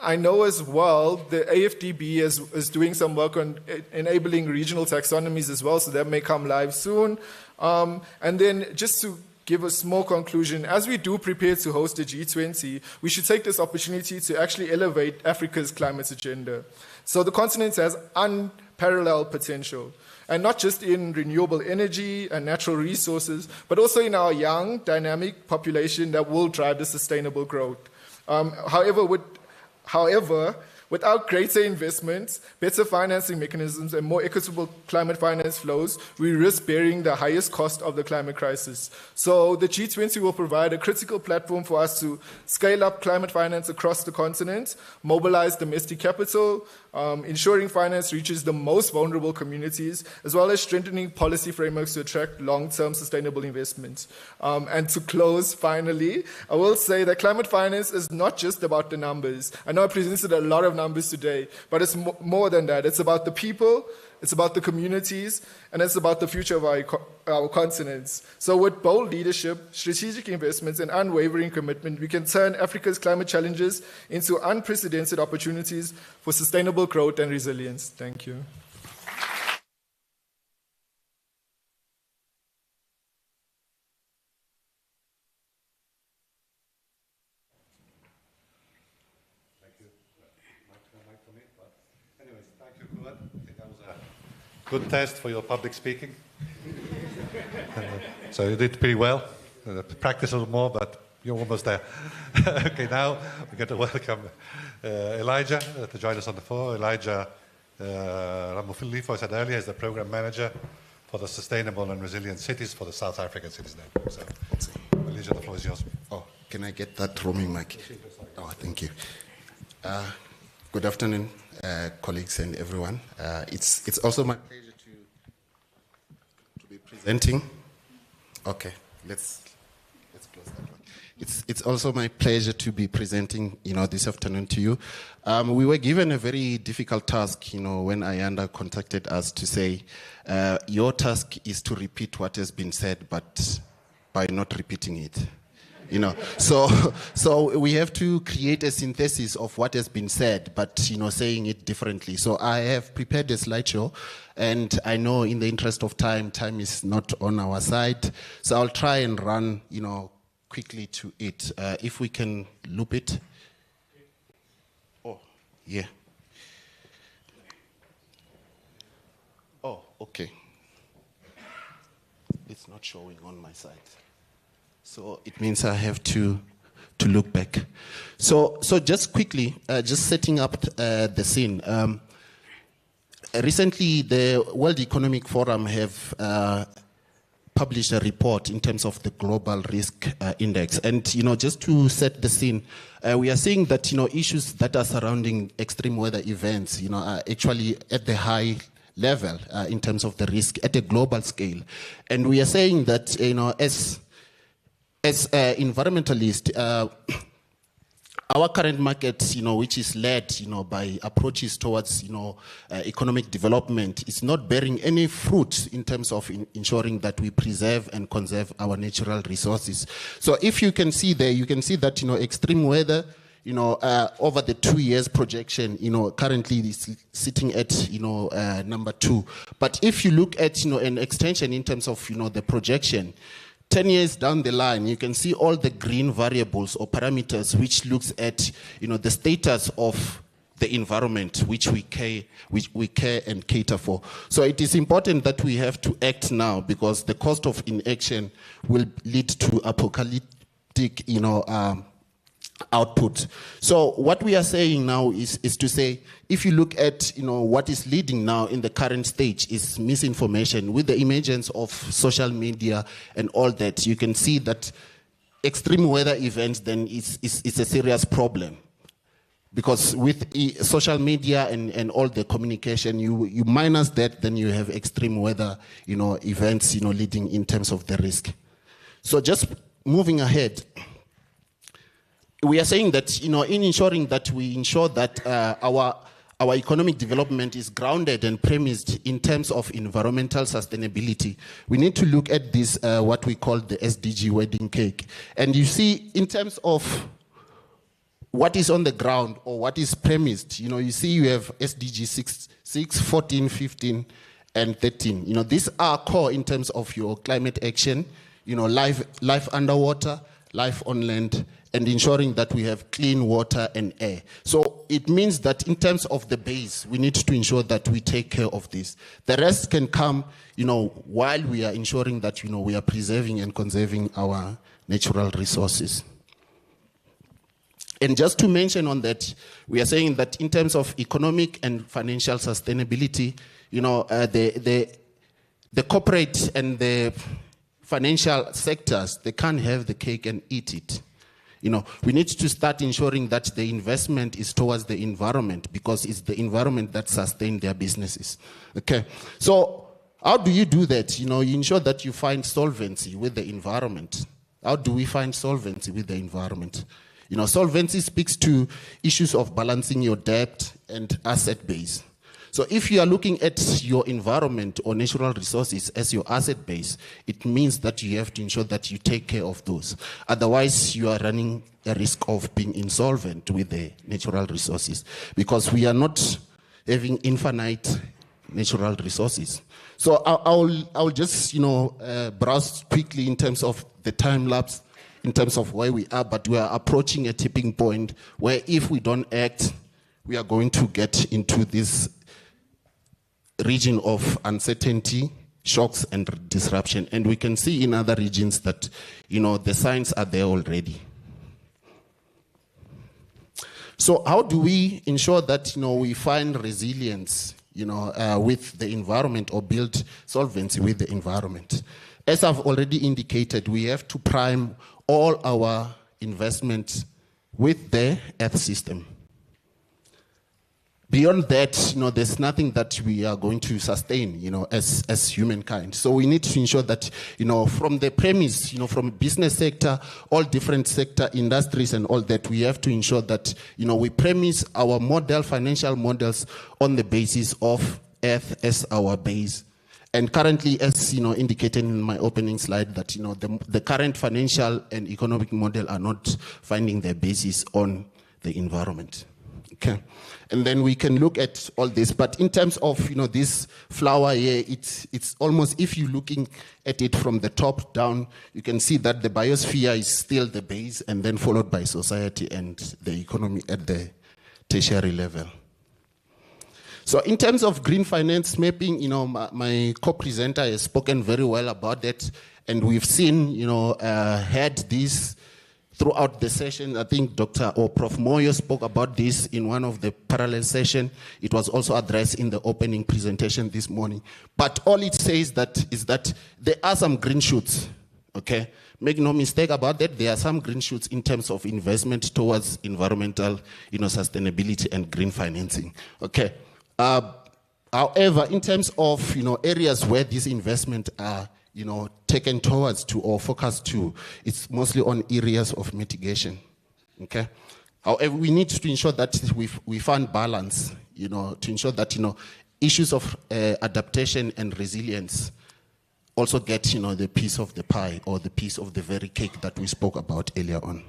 I know as well the AFDB is doing some work on enabling regional taxonomies as well, so that may come live soon. And then just to give a small conclusion, as we do prepare to host the G20, we should take this opportunity to actually elevate Africa's climate agenda. So the continent has unparalleled potential, and not just in renewable energy and natural resources, but also in our young, dynamic population that will drive the sustainable growth. However, without greater investments, better financing mechanisms, and more equitable climate finance flows, we risk bearing the highest cost of the climate crisis. So the G20 will provide a critical platform for us to scale up climate finance across the continent, mobilize domestic capital, ensuring finance reaches the most vulnerable communities, as well as strengthening policy frameworks to attract long-term sustainable investments. And to close, finally, I will say that climate finance is not just about the numbers. I know I presented a lot of numbers today, but it's more than that. It's about the people, it's about the communities, and it's about the future of our continents. So with bold leadership, strategic investments, and unwavering commitment, we can turn Africa's climate challenges into unprecedented opportunities for sustainable growth and resilience. Thank you. Good test for your public speaking. So you did pretty well. Practice a little more, but you're almost there. Okay, now we get to welcome Elijah to join us on the floor. Elijah Ramufilifo, I said earlier, is the program manager for the Sustainable and Resilient Cities for the South African Cities Network. So, Elijah, the floor is yours. Oh, can I get that roaming mic? Oh, thank you. Good afternoon, colleagues and everyone. It's also my pleasure to be presenting. Okay, let's close that one. It's also my pleasure to be presenting, this afternoon to you. We were given a very difficult task, when Ayanda contacted us to say, your task is to repeat what has been said, but by not repeating it. So we have to create a synthesis of what has been said, but saying it differently. So I have prepared a slideshow, and I know in the interest of time is not on our side. So I'll try and run, quickly to it. If we can loop it. Oh, yeah. Oh, okay. It's not showing on my side. So it means I have to look back. So just quickly, just setting up the scene. Recently, the World Economic Forum have published a report in terms of the global risk index. And, just to set the scene, we are seeing that, issues that are surrounding extreme weather events, are actually at the high level in terms of the risk at a global scale. And we are saying that, as environmentalists, our current market, which is led, by approaches towards, economic development, is not bearing any fruit in terms of ensuring that we preserve and conserve our natural resources. So if you can see there, you can see that, extreme weather, over the 2 years projection, currently is sitting at, number 2. But if you look at, an extension in terms of, the projection, 10 years down the line, you can see all the green variables or parameters which looks at, the status of the environment which we care and cater for. So it is important that we have to act now, because the cost of inaction will lead to apocalyptic, output. So what we are saying now is to say, if you look at what is leading now in the current stage is misinformation. With the emergence of social media and all that, you can see that extreme weather events then is a serious problem. Because with social media and all the communication, you minus that, then you have extreme weather events leading in terms of the risk. So just moving ahead, we are saying that, in ensuring that we ensure that our economic development is grounded and premised in terms of environmental sustainability, we need to look at this, what we call the SDG wedding cake. And you see, in terms of what is on the ground or what is premised. You see you have SDG 6, 14, 15, and 13. These are core in terms of your climate action, life underwater, life on land, and ensuring that we have clean water and air. So it means that in terms of the base, we need to ensure that we take care of this. The rest can come, while we are ensuring that, we are preserving and conserving our natural resources. And just to mention on that, we are saying that in terms of economic and financial sustainability, the corporate and the financial sectors, they can't have the cake and eat it. We need to start ensuring that the investment is towards the environment, because it's the environment that sustains their businesses. Okay, so how do you do that? You ensure that you find solvency with the environment. How do we find solvency with the environment? Solvency speaks to issues of balancing your debt and asset base. So if you are looking at your environment or natural resources as your asset base, it means that you have to ensure that you take care of those. Otherwise, you are running a risk of being insolvent with the natural resources, because we are not having infinite natural resources. So I'll just browse quickly in terms of the time lapse, in terms of where we are, but we are approaching a tipping point where if we don't act, we are going to get into this region of uncertainty, shocks, and disruption. And we can see in other regions that, the signs are there already. So how do we ensure that, we find resilience, with the environment, or build solvency with the environment? As I've already indicated, we have to prime all our investments with the earth system. Beyond that, there's nothing that we are going to sustain, as humankind. So we need to ensure that, from the premise, from business sector, all different sector industries and all that, we have to ensure that, we premise our financial models on the basis of earth as our base. And currently, as indicated in my opening slide, that the current financial and economic model are not finding their basis on the environment. Okay, and then we can look at all this. But in terms of this flower here, it's almost, if you're looking at it from the top down, you can see that the biosphere is still the base, and then followed by society and the economy at the tertiary level. So in terms of green finance mapping, my co-presenter has spoken very well about that, and we've seen, had this throughout the session. I think Dr. or Prof. Moyo spoke about this in one of the parallel sessions. It was also addressed in the opening presentation this morning. But all it says is that there are some green shoots, okay? Make no mistake about that, there are some green shoots in terms of investment towards environmental, sustainability and green financing, okay? However, in terms of areas where these investments are taken towards to or focused to, it's mostly on areas of mitigation. Okay. However, we need to ensure that we find balance. To ensure that issues of adaptation and resilience also get the piece of the pie, or the piece of the very cake that we spoke about earlier on.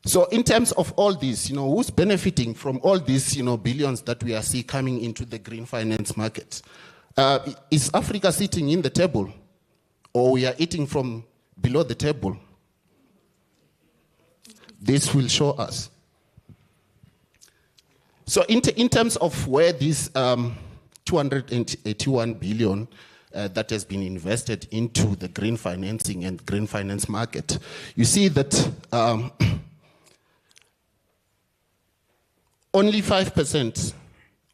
So in terms of all this, who's benefiting from all these, billions that we are seeing coming into the green finance market? Is Africa sitting in the table, or we are eating from below the table? This will show us. So in terms of where this 281 billion that has been invested into the green financing and green finance market, you see that only 5%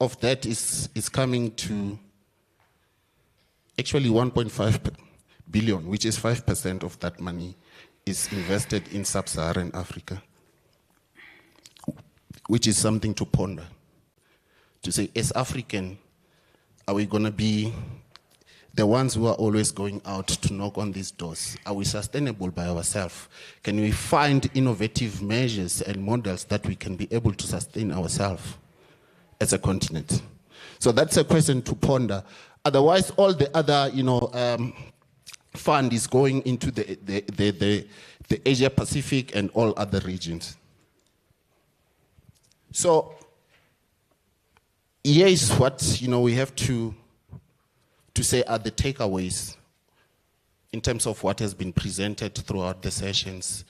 of that is coming to, actually 1.5 billion, which is 5% of that money, is invested in sub-Saharan Africa, which is something to ponder. To say, as African, are we going to be the ones who are always going out to knock on these doors? Are we sustainable by ourselves? Can we find innovative measures and models that we can be able to sustain ourselves as a continent? So that's a question to ponder. Otherwise, all the other, fund is going into the Asia Pacific and all other regions. So here is what we have to say are the takeaways in terms of what has been presented throughout the sessions,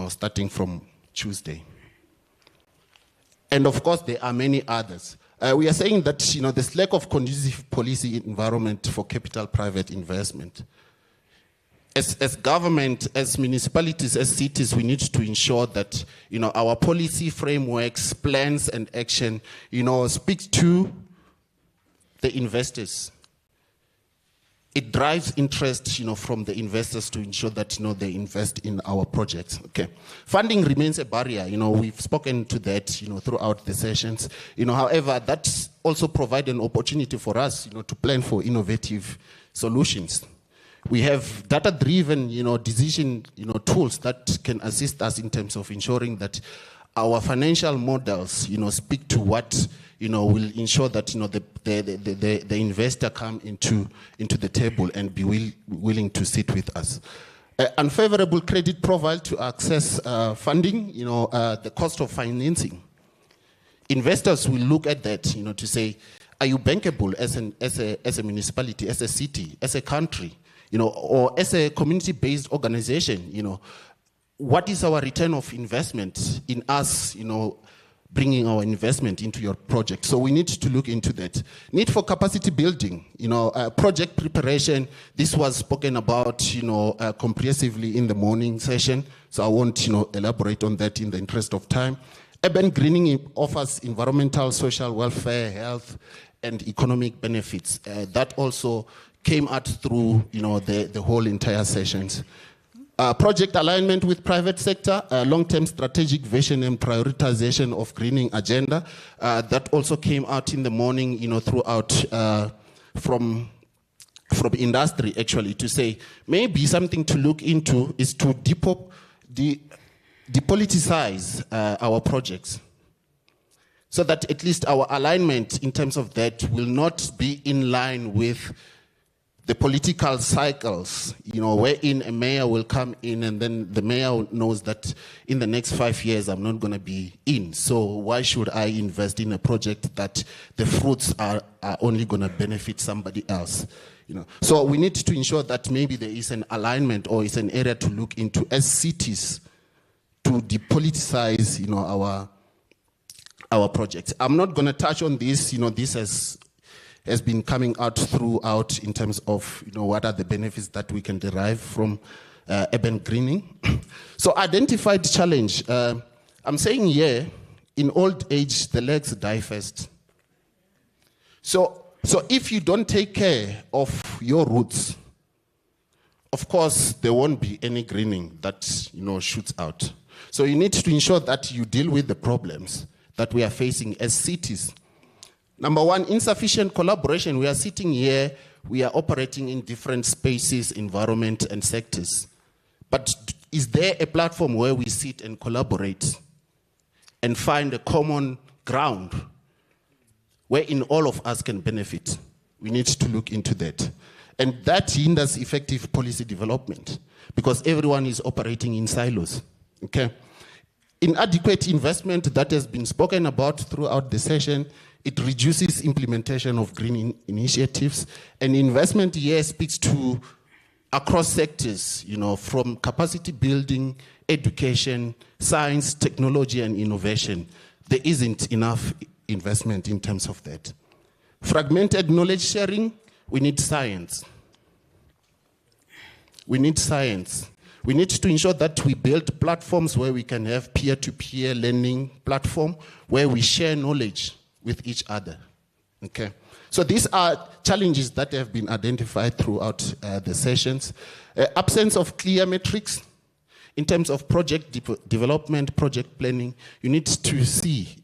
starting from Tuesday. And of course, there are many others. We are saying that there's lack of conducive policy environment for capital private investment. As government, as municipalities, as cities, we need to ensure that our policy frameworks, plans, and action speak to the investors. It drives interest from the investors to ensure that they invest in our projects. Okay, funding remains a barrier. We've spoken to that throughout the sessions. However, that also provides an opportunity for us to plan for innovative solutions. We have data-driven decision tools that can assist us in terms of ensuring that our financial models speak to what will ensure that the investor come into the table and be willing to sit with us. Unfavorable credit profile to access funding, the cost of financing. Investors will look at that to say, are you bankable as a municipality, as a city, as a country, or as a community-based organization? What is our return of investment in us, bringing our investment into your project? So we need to look into that. Need for capacity building, project preparation. This was spoken about, comprehensively in the morning session. So I won't, elaborate on that in the interest of time. Urban greening offers environmental, social welfare, health, and economic benefits. That also came out through, the whole entire sessions. Project alignment with private sector, long-term strategic vision and prioritization of greening agenda. That also came out in the morning, throughout from industry actually, to say maybe something to look into is to depoliticize our projects, so that at least our alignment in terms of that will not be in line with the political cycles, wherein a mayor will come in and then the mayor knows that in the next 5 years I'm not going to be in. So why should I invest in a project that the fruits are only going to benefit somebody else? So we need to ensure that maybe there is an alignment or is an area to look into as cities to depoliticize, our projects. I'm not going to touch on this. This has been coming out throughout in terms of what are the benefits that we can derive from urban greening. So identified challenge. I'm saying here, in old age, the legs die first. So if you don't take care of your roots, of course, there won't be any greening that shoots out. So you need to ensure that you deal with the problems that we are facing as cities. Number one, insufficient collaboration. We are sitting here, we are operating in different spaces, environment, and sectors. But is there a platform where we sit and collaborate and find a common ground wherein all of us can benefit? We need to look into that. And that hinders effective policy development because everyone is operating in silos. Okay? Inadequate investment that has been spoken about throughout the session. It reduces implementation of green initiatives, and investment here speaks to across sectors, from capacity building, education, science, technology, and innovation. There isn't enough investment in terms of that. Fragmented knowledge sharing, we need science. We need science. We need to ensure that we build platforms where we can have peer-to-peer learning platform, where we share knowledge with each other. Okay, so these are challenges that have been identified throughout the sessions. Absence of clear metrics in terms of project development, project planning. You need to see,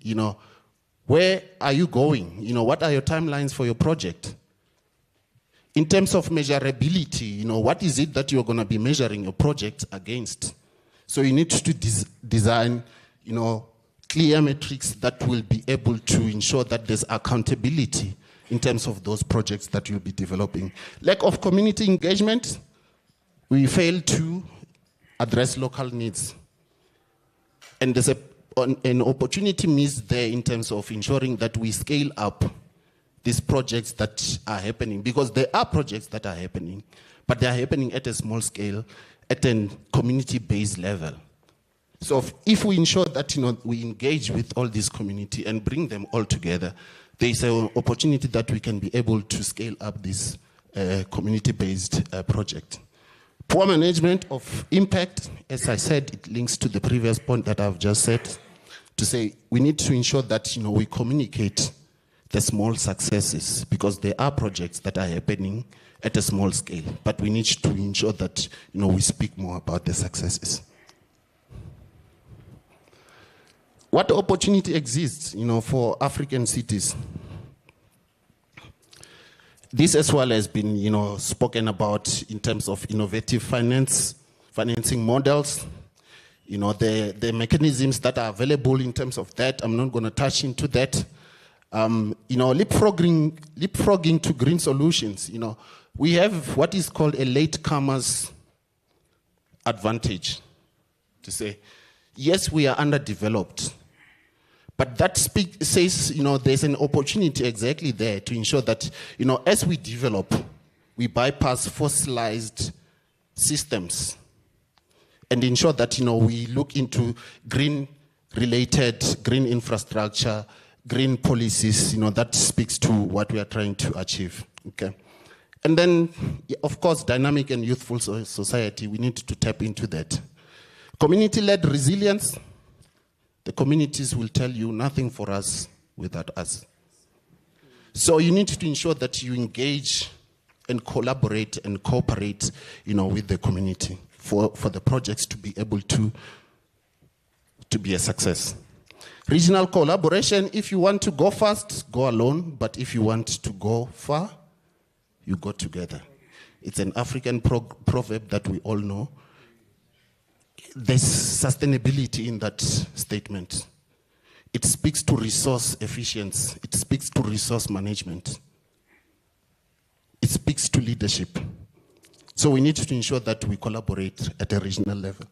where are you going? What are your timelines for your project? In terms of measurability, what is it that you're going to be measuring your project against? So you need to design, clear metrics that will be able to ensure that there's accountability in terms of those projects that you'll be developing. Lack of community engagement, we fail to address local needs. And there's a an opportunity missed there in terms of ensuring that we scale up these projects that are happening, because there are projects that are happening, but they are happening at a small scale, at a community-based level. So if we ensure that we engage with all this community and bring them all together, there is an opportunity that we can be able to scale up this community-based project. Poor management of impact, as I said, it links to the previous point that I've just said, to say we need to ensure that we communicate the small successes, because there are projects that are happening at a small scale, but we need to ensure that we speak more about the successes. What opportunity exists for African cities? This as well has been spoken about in terms of innovative financing models, the mechanisms that are available in terms of that. I'm not going to touch into that. Leapfrogging to green solutions. We have what is called a latecomers advantage, to say, yes, we are underdeveloped, but that says, there's an opportunity exactly there to ensure that, as we develop, we bypass fossilized systems and ensure that, we look into green-related, green infrastructure, green policies, that speaks to what we are trying to achieve, okay? And then, of course, dynamic and youthful society, we need to tap into that. Community-led resilience, the communities will tell you nothing for us without us. So you need to ensure that you engage and collaborate and cooperate, with the community for the projects to be able to be a success. Regional collaboration, if you want to go fast, go alone, but if you want to go far, you go together. It's an African proverb that we all know. There's sustainability in that statement. It speaks to resource efficiency. It speaks to resource management. It speaks to leadership. So we need to ensure that we collaborate at a regional level.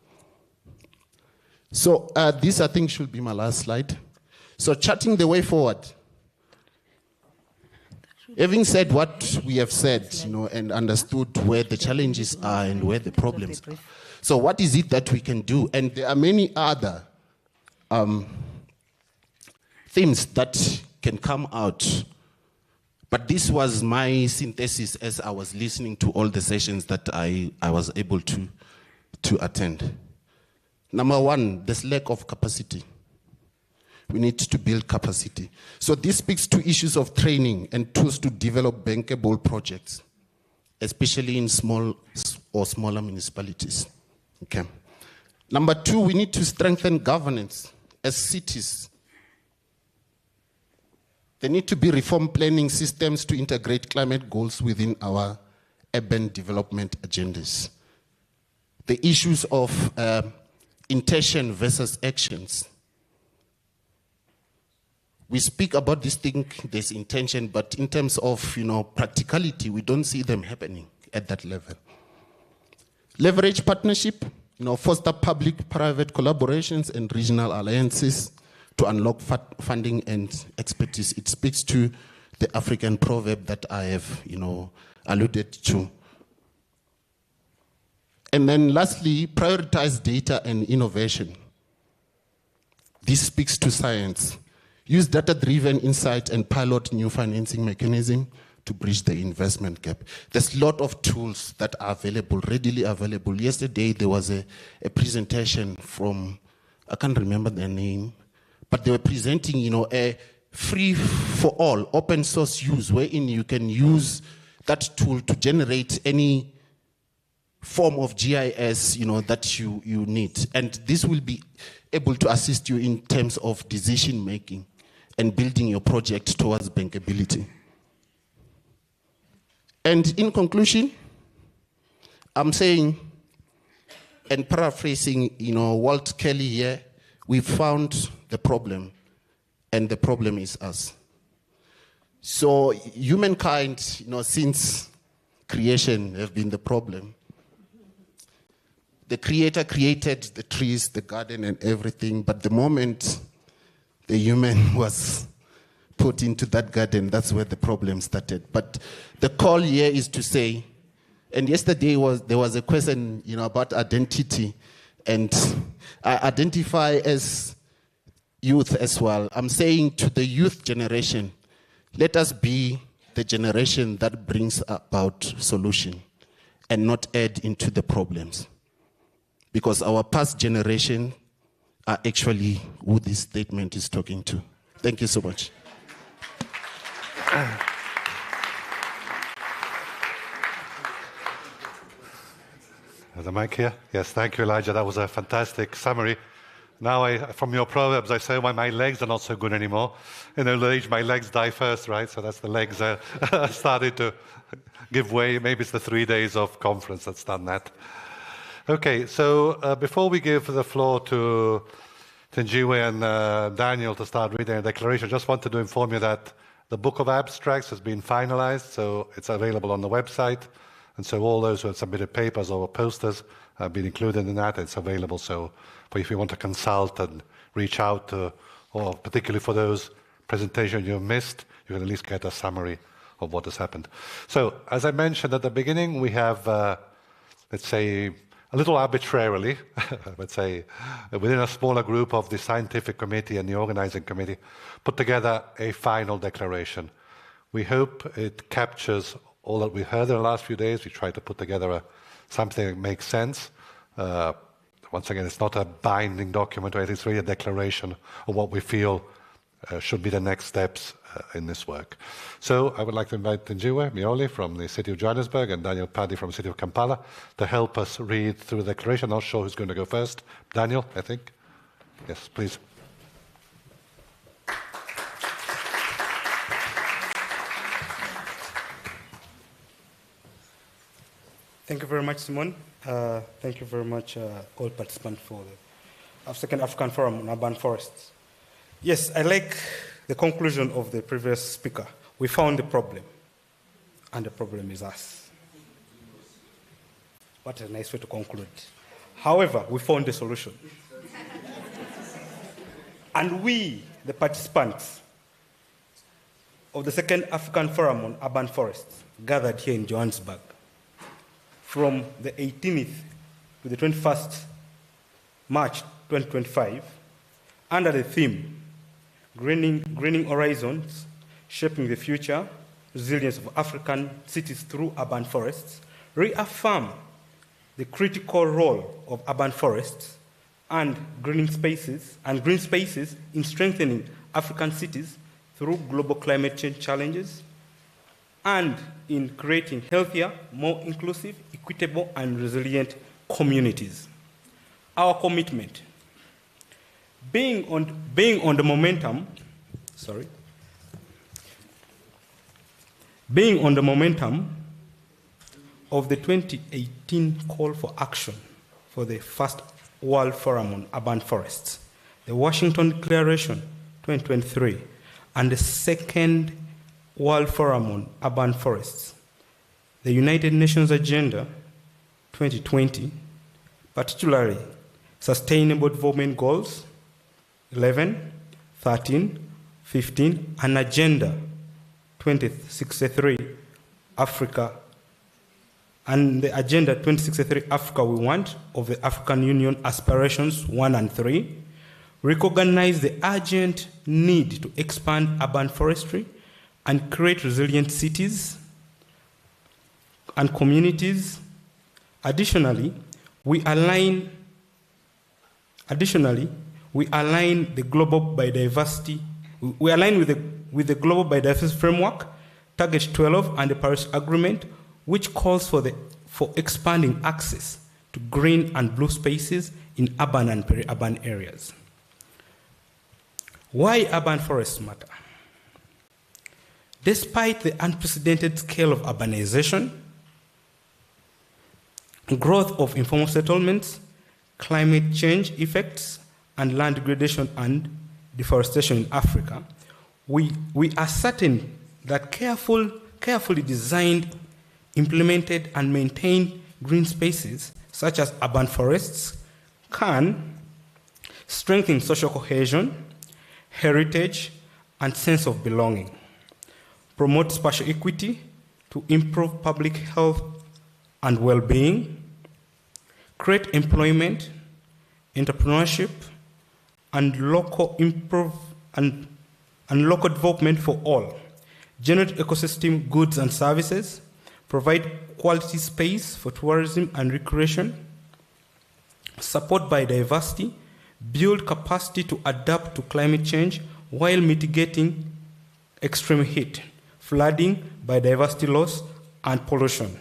So this, I think, should be my last slide. So charting the way forward. Having said what we have said, and understood where the challenges are and where the problems are. So what is it that we can do? And there are many other themes that can come out. But this was my synthesis as I was listening to all the sessions that I was able to attend. Number one, there's lack of capacity. We need to build capacity. So this speaks to issues of training and tools to develop bankable projects, especially in small or smaller municipalities. Okay. Number two, we need to strengthen governance as cities. There need to be reform planning systems to integrate climate goals within our urban development agendas. The issues of intention versus actions. We speak about this thing, there's intention, but in terms of practicality, we don't see them happening at that level. Leverage partnership, foster public-private collaborations and regional alliances to unlock funding and expertise. It speaks to the African proverb that I have, alluded to. And then lastly, prioritize data and innovation. This speaks to science. Use data-driven insight and pilot new financing mechanism to bridge the investment gap. There's a lot of tools that are available, readily available. Yesterday, there was a presentation from, I can't remember their name, but they were presenting, a free-for-all open source use, wherein you can use that tool to generate any form of GIS, that you need. And this will be able to assist you in terms of decision making and building your project towards bankability. And in conclusion, I'm saying, and paraphrasing, Walt Kelly here, we found the problem, and the problem is us. So humankind, since creation have been the problem. the Creator created the trees, the garden, and everything, but the moment the human was put into that garden, that's where the problem started. But the call here is to say, and yesterday there was a question, about identity, and I identify as youth as well. I'm saying to the youth generation, let us be the generation that brings about solution and not add into the problems. Because our past generation are actually who this statement is talking to. Thank you so much. The mic here? Yes, thank you, Elijah. That was a fantastic summary. Now, from your proverbs, I say, well, my legs are not so good anymore. In old age, my legs die first, right? So that's the legs started to give way. Maybe it's the 3 days of conference that's done that. Okay, so before we give the floor to Thenjiwe and Daniel to start reading a declaration, I just wanted to inform you that the book of abstracts has been finalized, so it's available on the website. And so all those who have submitted papers or posters have been included in that. It's available, so if you want to consult and reach out to, or particularly for those presentations you missed, you can at least get a summary of what has happened. So, as I mentioned at the beginning, we have, let's say, a little arbitrarily, let's say, within a smaller group of the scientific committee and the organizing committee, put together a final declaration. We hope it captures all that we heard in the last few days. We try to put together something that makes sense. Once again, it's not a binding document, or it's really a declaration of what we feel should be the next steps in this work. So I would like to invite Thenjiwe Mioli from the City of Johannesburg and Daniel Paddy from the City of Kampala to help us read through the declaration. I'm not sure who's going to go first. Daniel, I think. Yes, please. Thank you very much, Simon. Thank you very much, all participants, for the Second African Forum on Urban Forests. Yes, I like the conclusion of the previous speaker. We found the problem, and the problem is us. What a nice way to conclude. However, we found the solution. And we, the participants of the Second African Forum on Urban Forests, gathered here in Johannesburg, from the 18th to the 21st March 2025, under the theme, Greening Horizons, Shaping the Future, Resilience of African Cities Through Urban Forests, reaffirm the critical role of urban forests and green spaces in strengthening African cities through global climate change challenges and in creating healthier, more inclusive, equitable, and resilient communities. Our commitment, being on the momentum of the 2018 call for action for the first World Forum on Urban Forests, the Washington Declaration 2023, and the second World Forum on Urban Forests, the United Nations Agenda 2020, particularly Sustainable Development Goals 11, 13, 15, and Agenda 2063 Africa, and the Agenda 2063 Africa We Want of the African Union Aspirations 1 and 3, recognize the urgent need to expand urban forestry and create resilient cities and communities. Additionally, we align the global biodiversity. We align with the global biodiversity framework, Target 12, and the Paris Agreement, which calls for expanding access to green and blue spaces in urban and peri-urban areas. Why urban forests matter? Despite the unprecedented scale of urbanization, growth of informal settlements, climate change effects, and land degradation and deforestation in Africa, we are certain that carefully designed, implemented, and maintained green spaces such as urban forests, can strengthen social cohesion, heritage, and sense of belonging, promote spatial equity to improve public health and well-being, create employment, entrepreneurship, and local development for all, generate ecosystem goods and services, provide quality space for tourism and recreation, support biodiversity, build capacity to adapt to climate change while mitigating extreme heat, flooding, biodiversity loss, and pollution,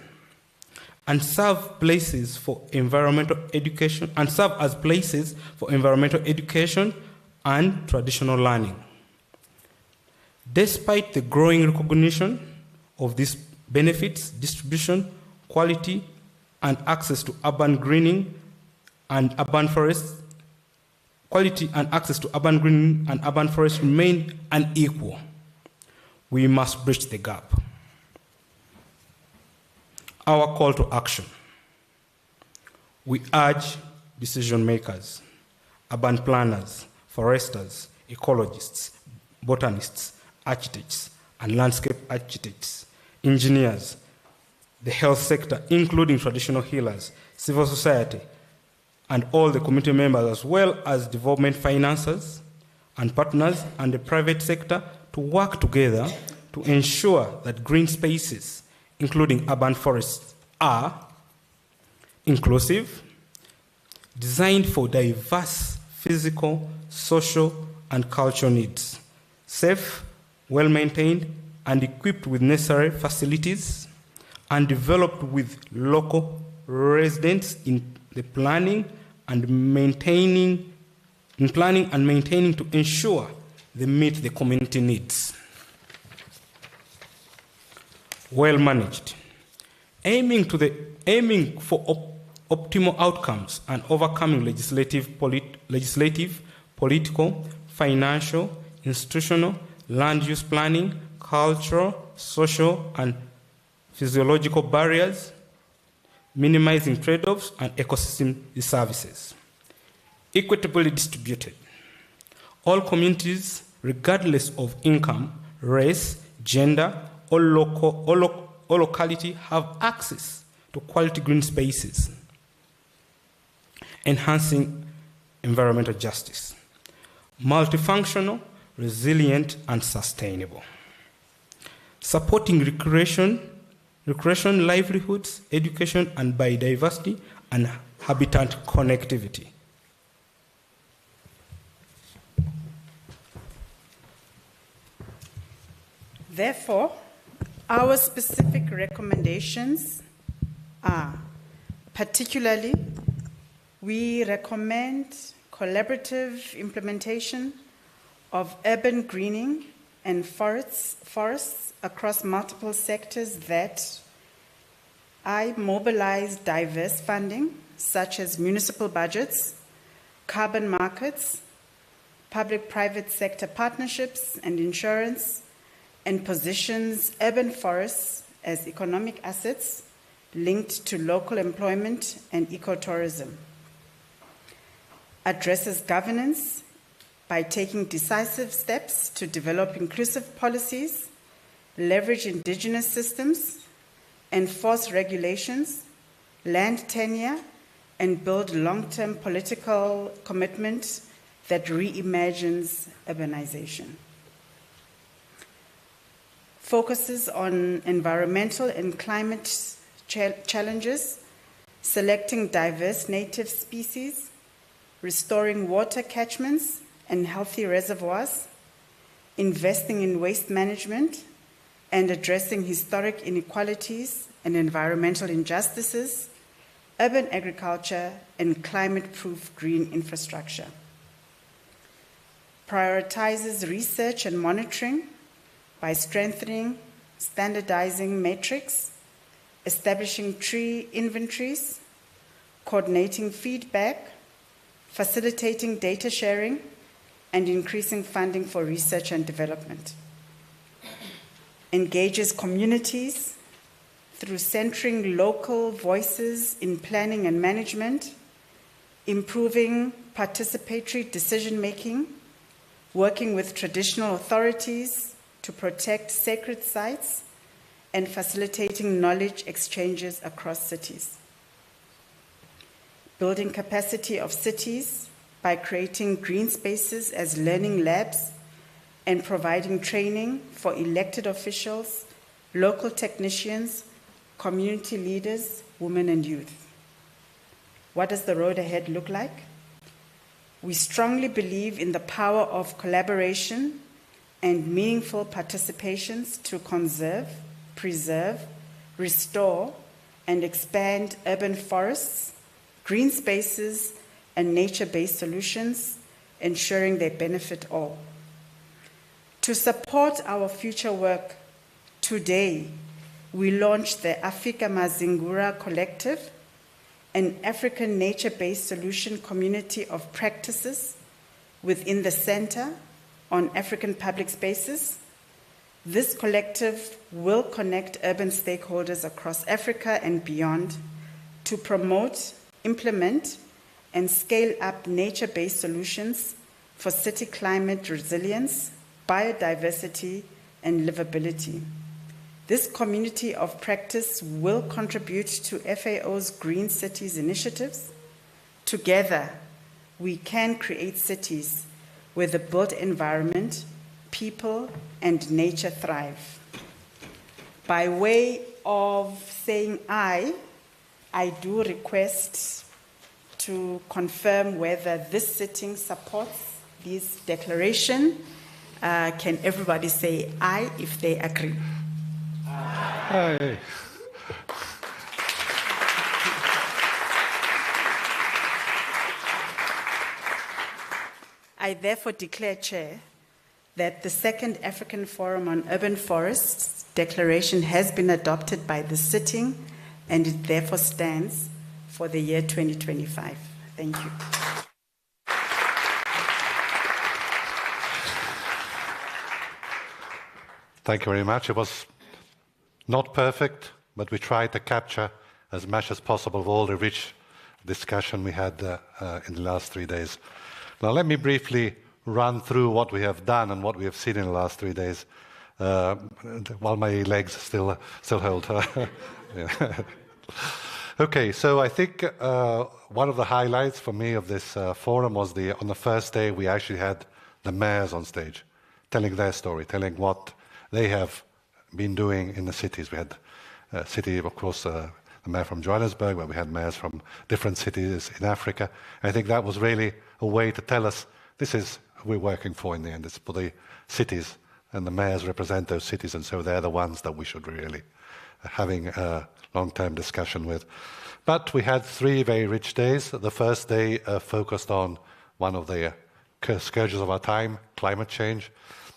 and serve as places for environmental education and traditional learning. Despite the growing recognition of these benefits, distribution, quality, and access to urban greening and urban forests, remain unequal. We must bridge the gap. Our call to action. We urge decision makers, urban planners, foresters, ecologists, botanists, architects, and landscape architects, engineers, the health sector, including traditional healers, civil society, and all the community members, as well as development financiers and partners and the private sector, to work together to ensure that green spaces, including urban forests, are inclusive, designed for diverse physical, social, and cultural needs, safe, well-maintained, and equipped with necessary facilities, and developed with local residents in the planning and maintaining to ensure they meet the community needs. Well managed, aiming for optimal outcomes and overcoming legislative, political, financial, institutional, land use planning, cultural, social, and physiological barriers, minimizing trade-offs and ecosystem services. Equitably distributed. All communities, regardless of income, race, gender, or locality, have access to quality green spaces, enhancing environmental justice. Multifunctional, resilient, and sustainable. Supporting recreation, livelihoods, education, and biodiversity, and habitat connectivity. Therefore, our specific recommendations are, particularly, we recommend collaborative implementation of urban greening and forests across multiple sectors that mobilize diverse funding, such as municipal budgets, carbon markets, public-private sector partnerships and insurance, and positions urban forests as economic assets linked to local employment and ecotourism. Addresses governance by taking decisive steps to develop inclusive policies, leverage indigenous systems, enforce regulations, land tenure, and build long-term political commitment that reimagines urbanization. Focuses on environmental and climate challenges, selecting diverse native species, restoring water catchments and healthy reservoirs, investing in waste management, and addressing historic inequalities and environmental injustices, urban agriculture, and climate-proof green infrastructure. Prioritizes research and monitoring by strengthening, standardizing metrics, establishing tree inventories, coordinating feedback, facilitating data sharing, and increasing funding for research and development. Engages communities, through centering local voices in planning and management, improving participatory decision-making, working with traditional authorities to protect sacred sites, and facilitating knowledge exchanges across cities. Building capacity of cities by creating green spaces as learning labs and providing training for elected officials, local technicians, community leaders, women and youth. What does the road ahead look like? We strongly believe in the power of collaboration and meaningful participations to conserve, preserve, restore, and expand urban forests, green spaces, and nature-based solutions, ensuring they benefit all. To support our future work, today we launched the Africa Mazingura Collective, an African nature-based solution community of practices within the Center on African Public Spaces. This collective will connect urban stakeholders across Africa and beyond to promote, implement, and scale up nature-based solutions for city climate resilience, biodiversity, and livability. This community of practice will contribute to FAO's Green Cities initiatives. Together, we can create cities where the built environment, people, and nature thrive. By way of saying I do request to confirm whether this sitting supports this declaration. Can everybody say aye if they agree? Aye. I therefore declare, Chair, that the Second African Forum on Urban Forests declaration has been adopted by the sitting, and it therefore stands for the year 2025. Thank you. Thank you very much. It was not perfect, but we tried to capture as much as possible of all the rich discussion we had in the last 3 days. Now, let me briefly run through what we have done and what we have seen in the last 3 days, while my legs still hold. Yeah. Okay, so I think one of the highlights for me of this forum was on the first day we actually had the mayors on stage, telling their story, telling what they have been doing in the cities. We had city, of course, the mayor from Johannesburg, where we had mayors from different cities in Africa. I think that was really a way to tell us this is who we're working for in the end. It's for the cities, and the mayors represent those cities, and so they're the ones that we should really having a long-term discussion with. But we had 3 very rich days. The first day focused on one of the scourges of our time, climate change.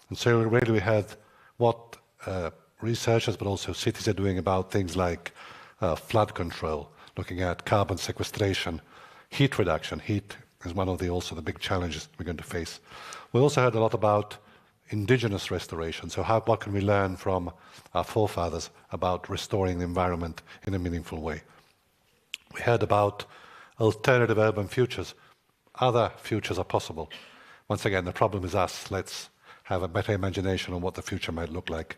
And so really we had what researchers but also cities are doing about things like flood control, looking at carbon sequestration, heat reduction. Heat is one of also the big challenges we're going to face. We also heard a lot about indigenous restoration. So what can we learn from our forefathers about restoring the environment in a meaningful way? We heard about alternative urban futures. Other futures are possible. Once again, the problem is us. Let's have a better imagination on what the future might look like.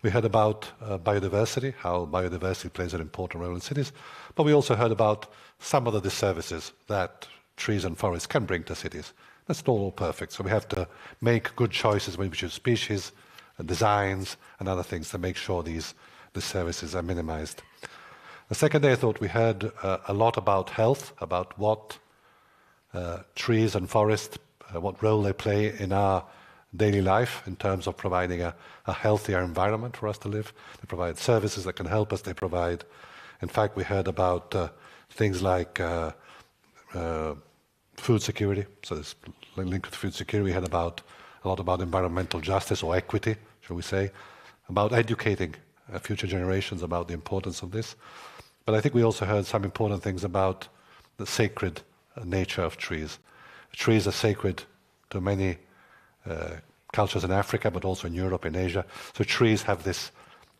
We heard about biodiversity, how biodiversity plays an important role in cities, but we also heard about some of the disservices that trees and forests can bring to cities. That's not all perfect, so we have to make good choices when we choose species, designs, and other things to make sure these disservices are minimized. The second day, I thought we heard a lot about health, about what trees and forests, what role they play in our daily life in terms of providing a healthier environment for us to live. They provide services that can help us. They provide, in fact, we heard about things like food security. So this linked with food security, we heard a lot about environmental justice or equity, shall we say, about educating future generations about the importance of this. But I think we also heard some important things about the sacred nature of trees. Trees are sacred to many cultures in Africa, but also in Europe, in Asia. So trees have this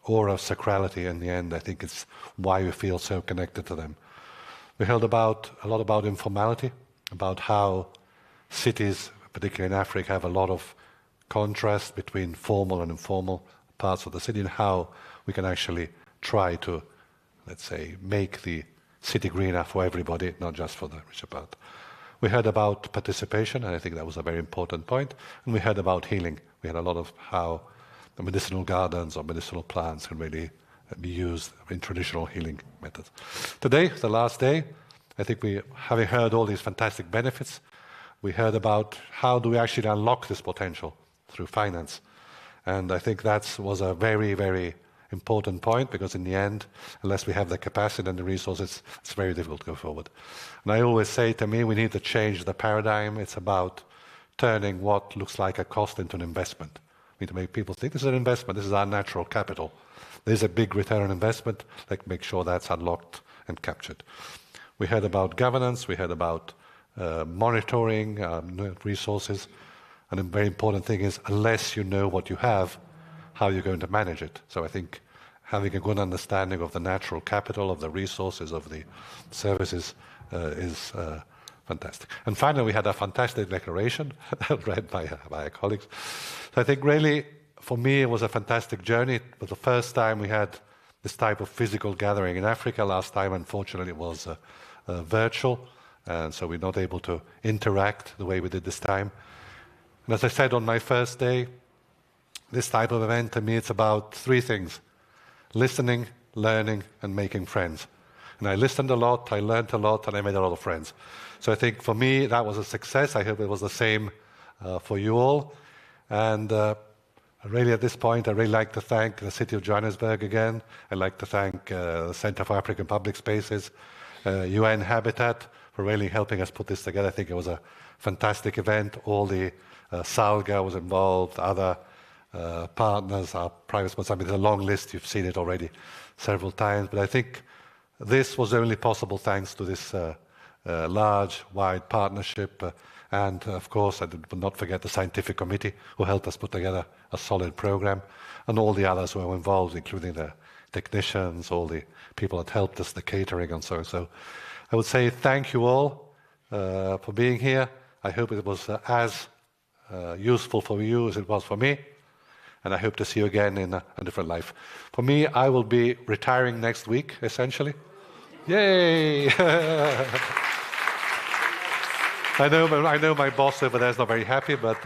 aura of sacrality in the end. I think it's why we feel so connected to them. We heard a lot about informality, about how cities, particularly in Africa, have a lot of contrast between formal and informal parts of the city, and how we can actually try to, let's say, make the city greener for everybody, not just for the richer part. We heard about participation, and I think that was a very important point, and we heard about healing. We had a lot of how the medicinal gardens or medicinal plants can really be used in traditional healing methods. Today, the last day, I think we, having heard all these fantastic benefits, we heard about how do we actually unlock this potential through finance. And I think that was a very, very important point, because in the end, unless we have the capacity and the resources, it's very difficult to go forward. And I always say, to me, we need to change the paradigm. It's about turning what looks like a cost into an investment. We need to make people think this is an investment, this is our natural capital. There's a big return on investment, like make sure that's unlocked and captured. We heard about governance, we heard about monitoring resources, and a very important thing is, unless you know what you have, how you're going to manage it. So I think having a good understanding of the natural capital, of the resources, of the services is fantastic. And finally, we had a fantastic declaration read by our colleagues. So I think really, for me, it was a fantastic journey. It was the first time we had this type of physical gathering in Africa. Last time, unfortunately, it was virtual, and so we're not able to interact the way we did this time. And as I said on my first day, this type of event, to me, it's about three things: listening, learning, and making friends. And I listened a lot, I learned a lot, and I made a lot of friends. So I think for me, that was a success. I hope it was the same for you all. And really, at this point, I'd really like to thank the City of Johannesburg again. I'd like to thank the Center for African Public Spaces, UN Habitat, for really helping us put this together. I think it was a fantastic event. All the Salga was involved, other partners, our private sponsors. I mean, there's a long list. You've seen it already several times. But I think this was only possible thanks to this large, wide partnership. And, of course, I would not forget the scientific committee who helped us put together a solid program, and all the others who were involved, including the technicians, all the people that helped us, the catering and so on. So I would say thank you all for being here. I hope it was as useful for you as it was for me. And I hope to see you again in a different life. For me, I will be retiring next week, essentially. Yay! I know my boss over there is not very happy, but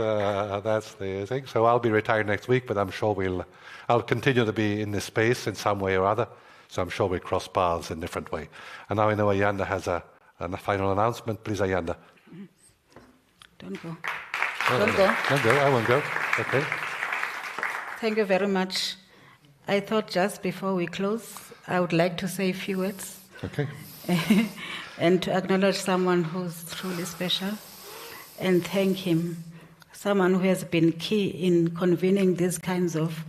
that's the thing. So I'll be retiring next week, but I'm sure I'll continue to be in this space in some way or other. So I'm sure we'll cross paths in a different way. And now I know Ayanda has a final announcement. Please, Ayanda. Don't go. Don't go. Don't go. I won't go. Okay. Thank you very much. I thought just before we close, I would like to say a few words. Okay. And to acknowledge someone who's truly special and thank him. Someone who has been key in convening these kinds of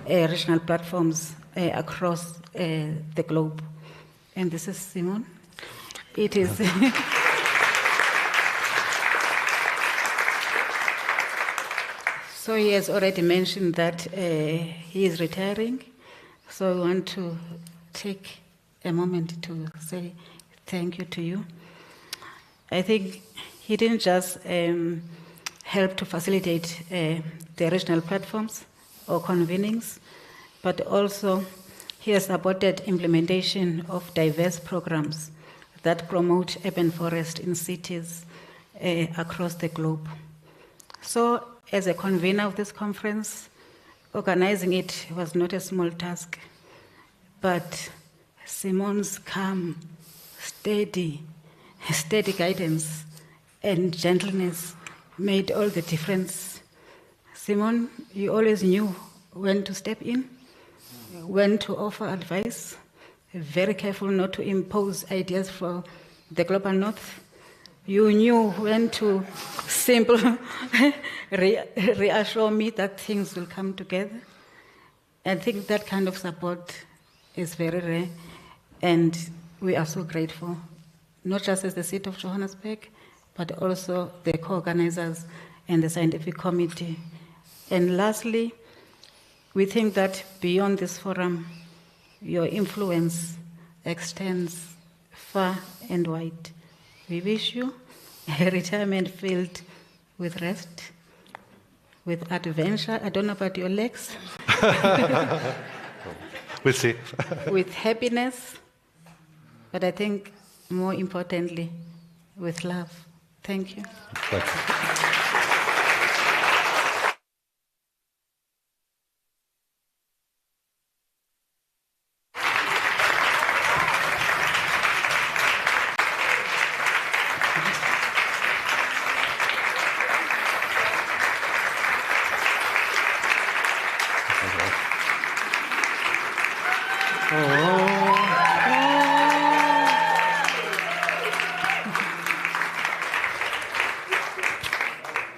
regional platforms across the globe. And this is Simon. It is. So he has already mentioned that he is retiring. So I want to take a moment to say thank you to you. I think he didn't just help to facilitate the regional platforms or convenings, but also he has supported implementation of diverse programs that promote urban forest in cities across the globe. So, as a convener of this conference, organizing it was not a small task, but Simon's calm, steady guidance and gentleness made all the difference. Simon, you always knew when to step in, when to offer advice, very careful not to impose ideas for the global north. You knew when to simply reassure me that things will come together. I think that kind of support is very rare, and we are so grateful, not just as the City of Johannesburg, but also the co-organizers and the scientific committee. And lastly, We think that beyond this forum, your influence extends far and wide. We wish you a retirement filled with rest, with adventure. I don't know about your legs. We'll see. With happiness, but I think more importantly, with love. Thank you. Thank you.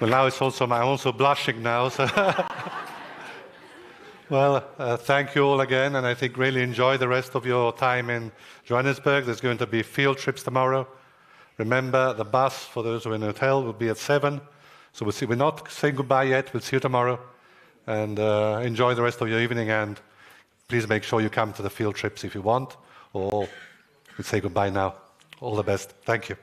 Well, now it's also, I'm also blushing now. So well, thank you all again, and I think really enjoy the rest of your time in Johannesburg. There's going to be field trips tomorrow. Remember, the bus for those who are in the hotel will be at 7. So we'll see. We're not saying goodbye yet. We'll see you tomorrow, and enjoy the rest of your evening. And please make sure you come to the field trips if you want, or we'll say goodbye now. All the best. Thank you.